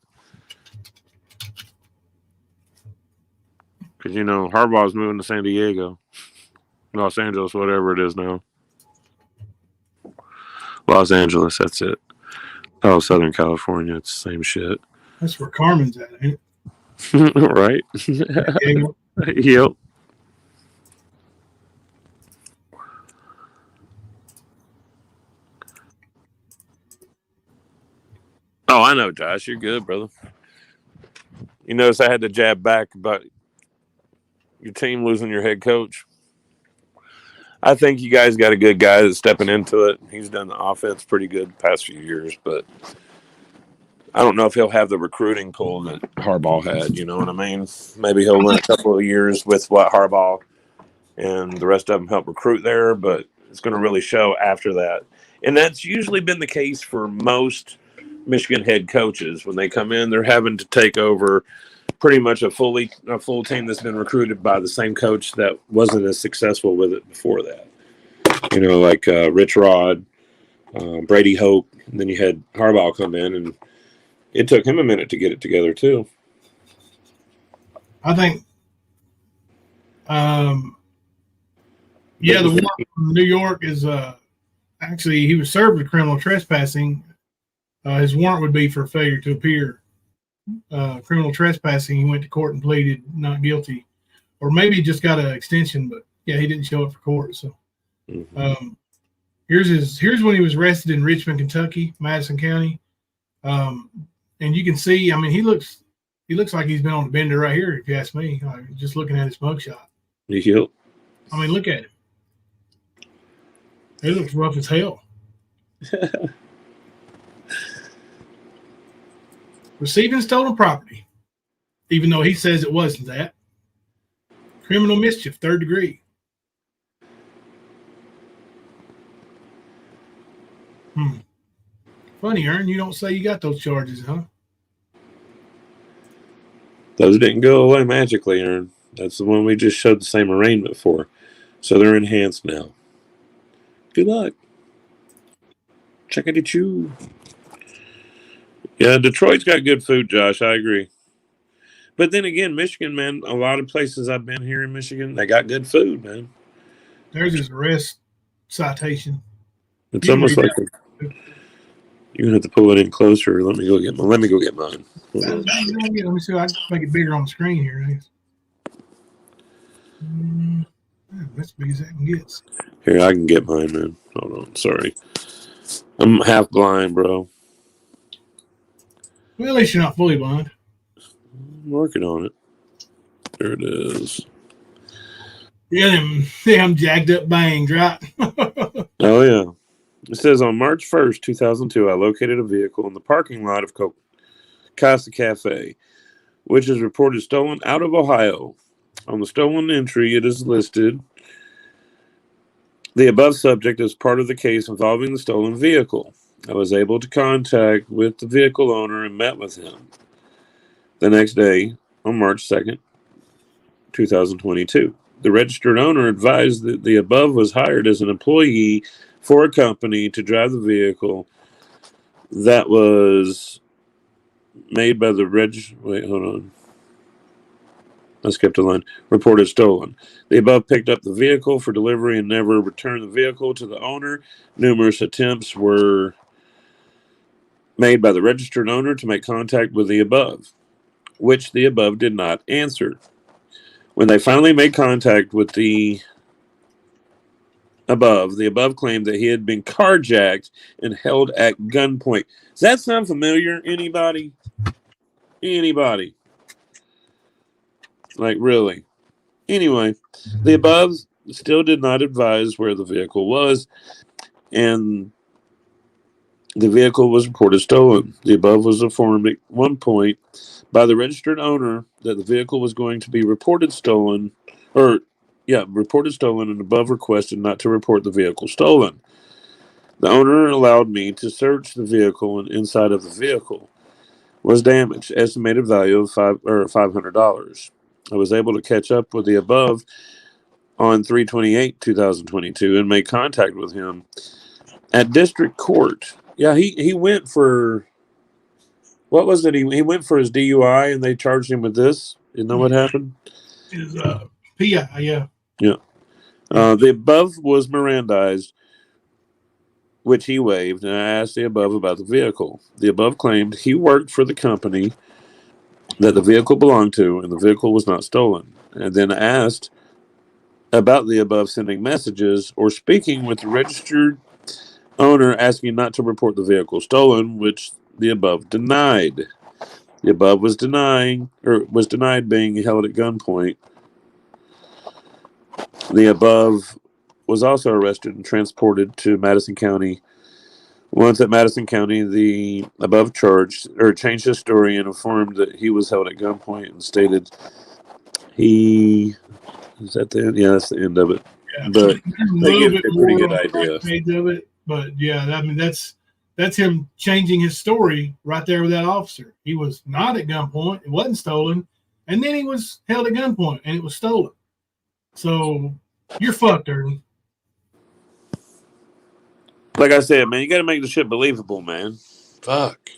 Because, Harbaugh's moving to San Diego. Los Angeles, whatever it is now. Los Angeles, that's it. Oh, Southern California, it's the same shit.
That's where Carmen's at, ain't
it? Right. Yep. Oh, I know, Josh. You're good, brother. You notice I had to jab back about
your team losing your head coach. I think you guys got a good guy that's stepping into it. He's done the offense pretty good the past few years, but I don't know if he'll have the recruiting pull that Harbaugh had. You know what I mean? Maybe he'll win a couple of years with what Harbaugh and the rest of them help recruit there, but it's going to really show after that. And that's usually been the case for most Michigan head coaches. When they come in, they're having to take over pretty much a full team that's been recruited by the same coach that wasn't as successful with it before that. You know, like Rich Rod, Brady Hope, and then you had Harbaugh come in, and it took him a minute to get it together too.
I think, the one from New York is actually, he was served with criminal trespassing. His warrant would be for failure to appear. Criminal trespassing, he went to court and pleaded not guilty, or maybe he just got an extension, but yeah, he didn't show up for court. So here's when he was arrested in Richmond, Kentucky, Madison County. And you can see, I mean, he looks like he's been on the bender right here, if you ask me, just looking at his mugshot.
Yep.
I mean, look at him. He looks rough as hell. Receiving stolen property, even though he says it wasn't that. Criminal mischief, 3rd degree. Funny, Ern, you don't say you got those charges, huh?
Those didn't go away magically, Ern. That's the one we just showed the same arraignment for. So they're enhanced now. Good luck. Check it chew. Yeah, Detroit's got good food, Josh. I agree. But then again, Michigan, man, a lot of places I've been here in Michigan, they got good food, man.
There's his arrest citation.
It's almost like you're gonna have to pull it in closer. Let me go get mine.
Let me see if I can make it bigger on the screen here. That's as big as that can get.
Here, I can get mine, man. Hold on. Sorry. I'm half blind, bro.
Well, at least you're not fully blind.
I'm working on it. There it is.
Yeah, them jacked up bangs, right?
Oh, yeah. It says on March 1st, 2002, I located a vehicle in the parking lot of Casa Cafe, which is reported stolen out of Ohio. On the stolen entry, it is listed the above subject as part of the case involving the stolen vehicle. I was able to contact with the vehicle owner and met with him the next day on March 2nd, 2022. The registered owner advised that the above was hired as an employee for a company to drive the vehicle that was made by the wait, hold on. I skipped a line. Reported stolen. The above picked up the vehicle for delivery and never returned the vehicle to the owner. Numerous attempts were made by the registered owner to make contact with the above, which the above did not answer. When they finally made contact with the above claimed that he had been carjacked and held at gunpoint. Does that sound familiar? Anybody? Like, really? Anyway, the above still did not advise where the vehicle was, and the vehicle was reported stolen. The above was informed at one point by the registered owner that the vehicle was going to be reported stolen, and above requested not to report the vehicle stolen. The owner allowed me to search the vehicle, and inside of the vehicle was damaged, estimated value of $500. I was able to catch up with the above on 3/28/2022 and made contact with him at district court. Yeah, he went for, what was it? He went for his DUI and they charged him with this. Isn't that what happened?
His PI, yeah.
Yeah. The above was Mirandized, which he waived, and I asked the above about the vehicle. The above claimed he worked for the company that the vehicle belonged to, and the vehicle was not stolen, and then asked about the above sending messages or speaking with the registered owner asking not to report the vehicle stolen, which the above denied. The above was denied being held at gunpoint The above was also arrested and transported to Madison County. Once at Madison County, the above changed his story and informed that he was held at gunpoint and stated he... Is that the end? Yeah, that's the end of it.
Yeah.
But they give
bit
a pretty
more
good idea.
Of it, but yeah, I mean that's him changing his story right there with that officer. He was not at gunpoint; it wasn't stolen, and then he was held at gunpoint and it was stolen. So you're fucked, Ernie.
Like I said, man, you got to make the shit believable, man. Fuck.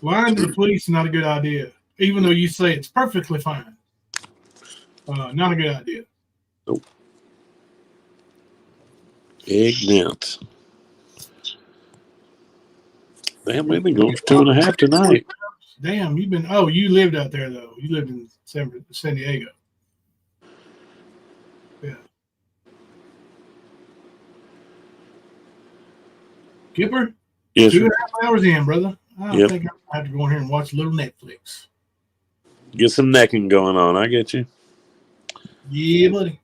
Lying to the police is not a good idea, even though you say it's perfectly fine. Not a good idea.
Nope. Ignorant. Damn, we've been going for 2.5 tonight.
Damn, you've been. Oh, you lived out there though. You lived in San Diego. Yeah. Kipper?
Yes,
2.5 hours in, brother. I
Yep.
think I have to go in here and watch a little Netflix.
Get some necking going on. I get you.
Yeah, buddy.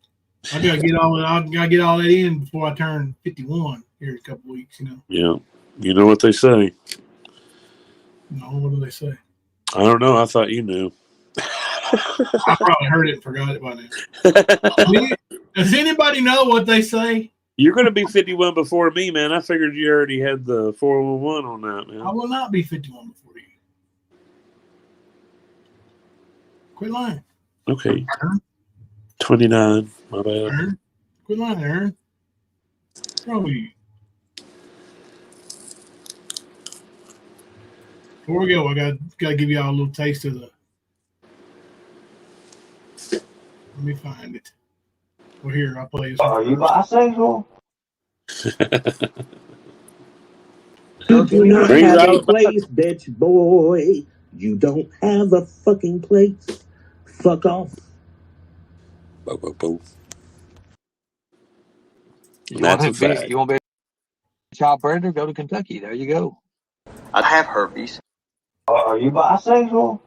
I gotta get all that in before I turn 51 here in a couple weeks. You know.
Yeah. You know what they say.
No, what do they say?
I don't know. I thought you knew.
I probably heard it and forgot it by now. Does anybody know what they say?
You're going to be 51 before me, man. I figured you already had the 411 on that, man.
I will not be 51 before you. Quit lying.
Okay. 29. My bad.
Aaron. Quit lying, Aaron. What's wrong with you? Before we go, I got to give y'all a little taste of the... Let me find it. Well, here, I'll play this.
Are you bisexual?
You do not have a place, bitch boy. You don't have a fucking place. Fuck off.
Bo, bo, bo.
That's a fact. You want to be a child predator? Go to Kentucky. There you go. I have herpes.
Are you bisexual?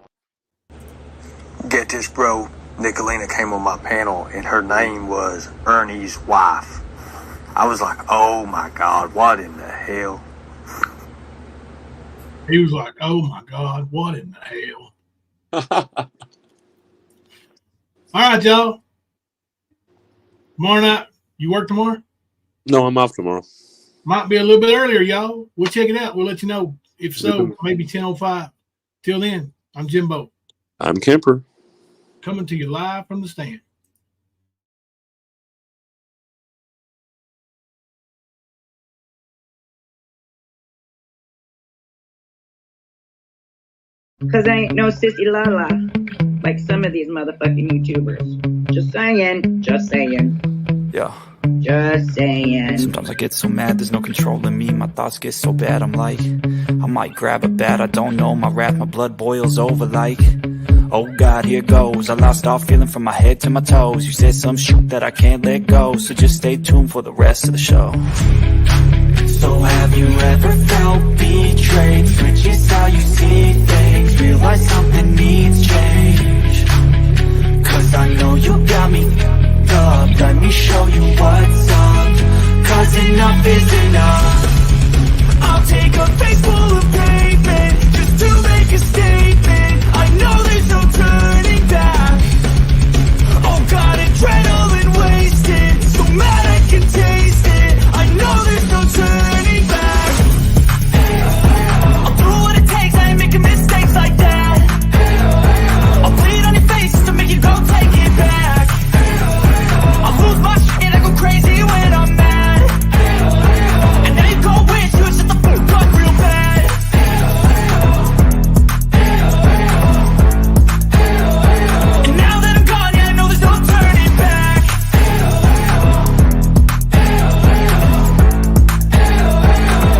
Get this, bro. Nicolina came on my panel, and her name was Ernie's wife. I was like, oh my God, what in the hell?
He was like, oh my God, what in the hell? All right, y'all. Tomorrow night, you work tomorrow?
No, I'm off tomorrow.
Might be a little bit earlier, y'all. We'll check it out. We'll let you know. If so, maybe 10:05. Till then, I'm Jimbo.
I'm Kemper.
Coming to you live from the stand.
Because I ain't no sissy la-la like some of these motherfucking YouTubers. Just saying. Just saying.
Yeah.
Just saying.
Sometimes I get so mad, there's no controlling me. My thoughts get so bad, I'm like, I might grab a bat, I don't know. My wrath, my blood boils over like, oh God, here goes. I lost all feeling from my head to my toes. You said some shit that I can't let go, so just stay tuned for the rest of the show. So have you ever felt betrayed? Switches how you see things, realize something needs change. Cause I know you got me up, let me show you what's up. Cause enough is enough. I'll take a face full of pavement just to make a statement. I know there's no turning back. Oh God, adrenaline wasted, so mad I can taste it. I know there's no turning back. I'll do what it takes, I ain't making mistakes like that. I'll bleed on your face to make you go take it back. I'll lose my shit and I go crazy when I'm mad. And now you go wish you would shut the fuck up real bad. And now that I'm gone, yeah, I know there's no turning back.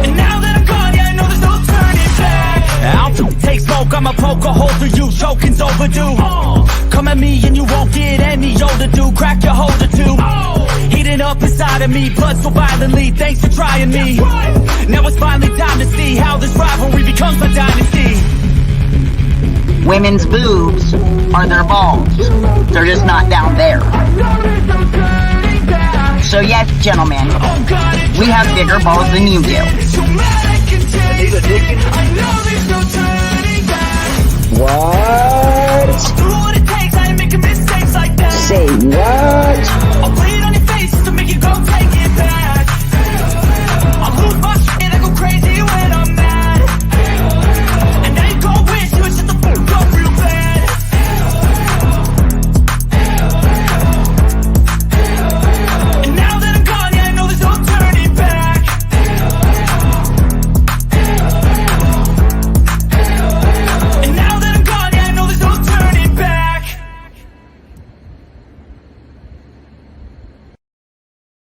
And now that I'm gone, yeah, I know there's no turning back. I'll take smoke, I'ma poke a hole through you, choking's overdue. Come at me and you won't get any older, dude. Crack your holder too. Heating up inside of me, blood so violently. Thanks for trying me. Now it's finally time to see how this rivalry becomes a dynasty.
Women's boobs are their balls. They're just not down there. So yes, gentlemen, we have bigger balls than you do.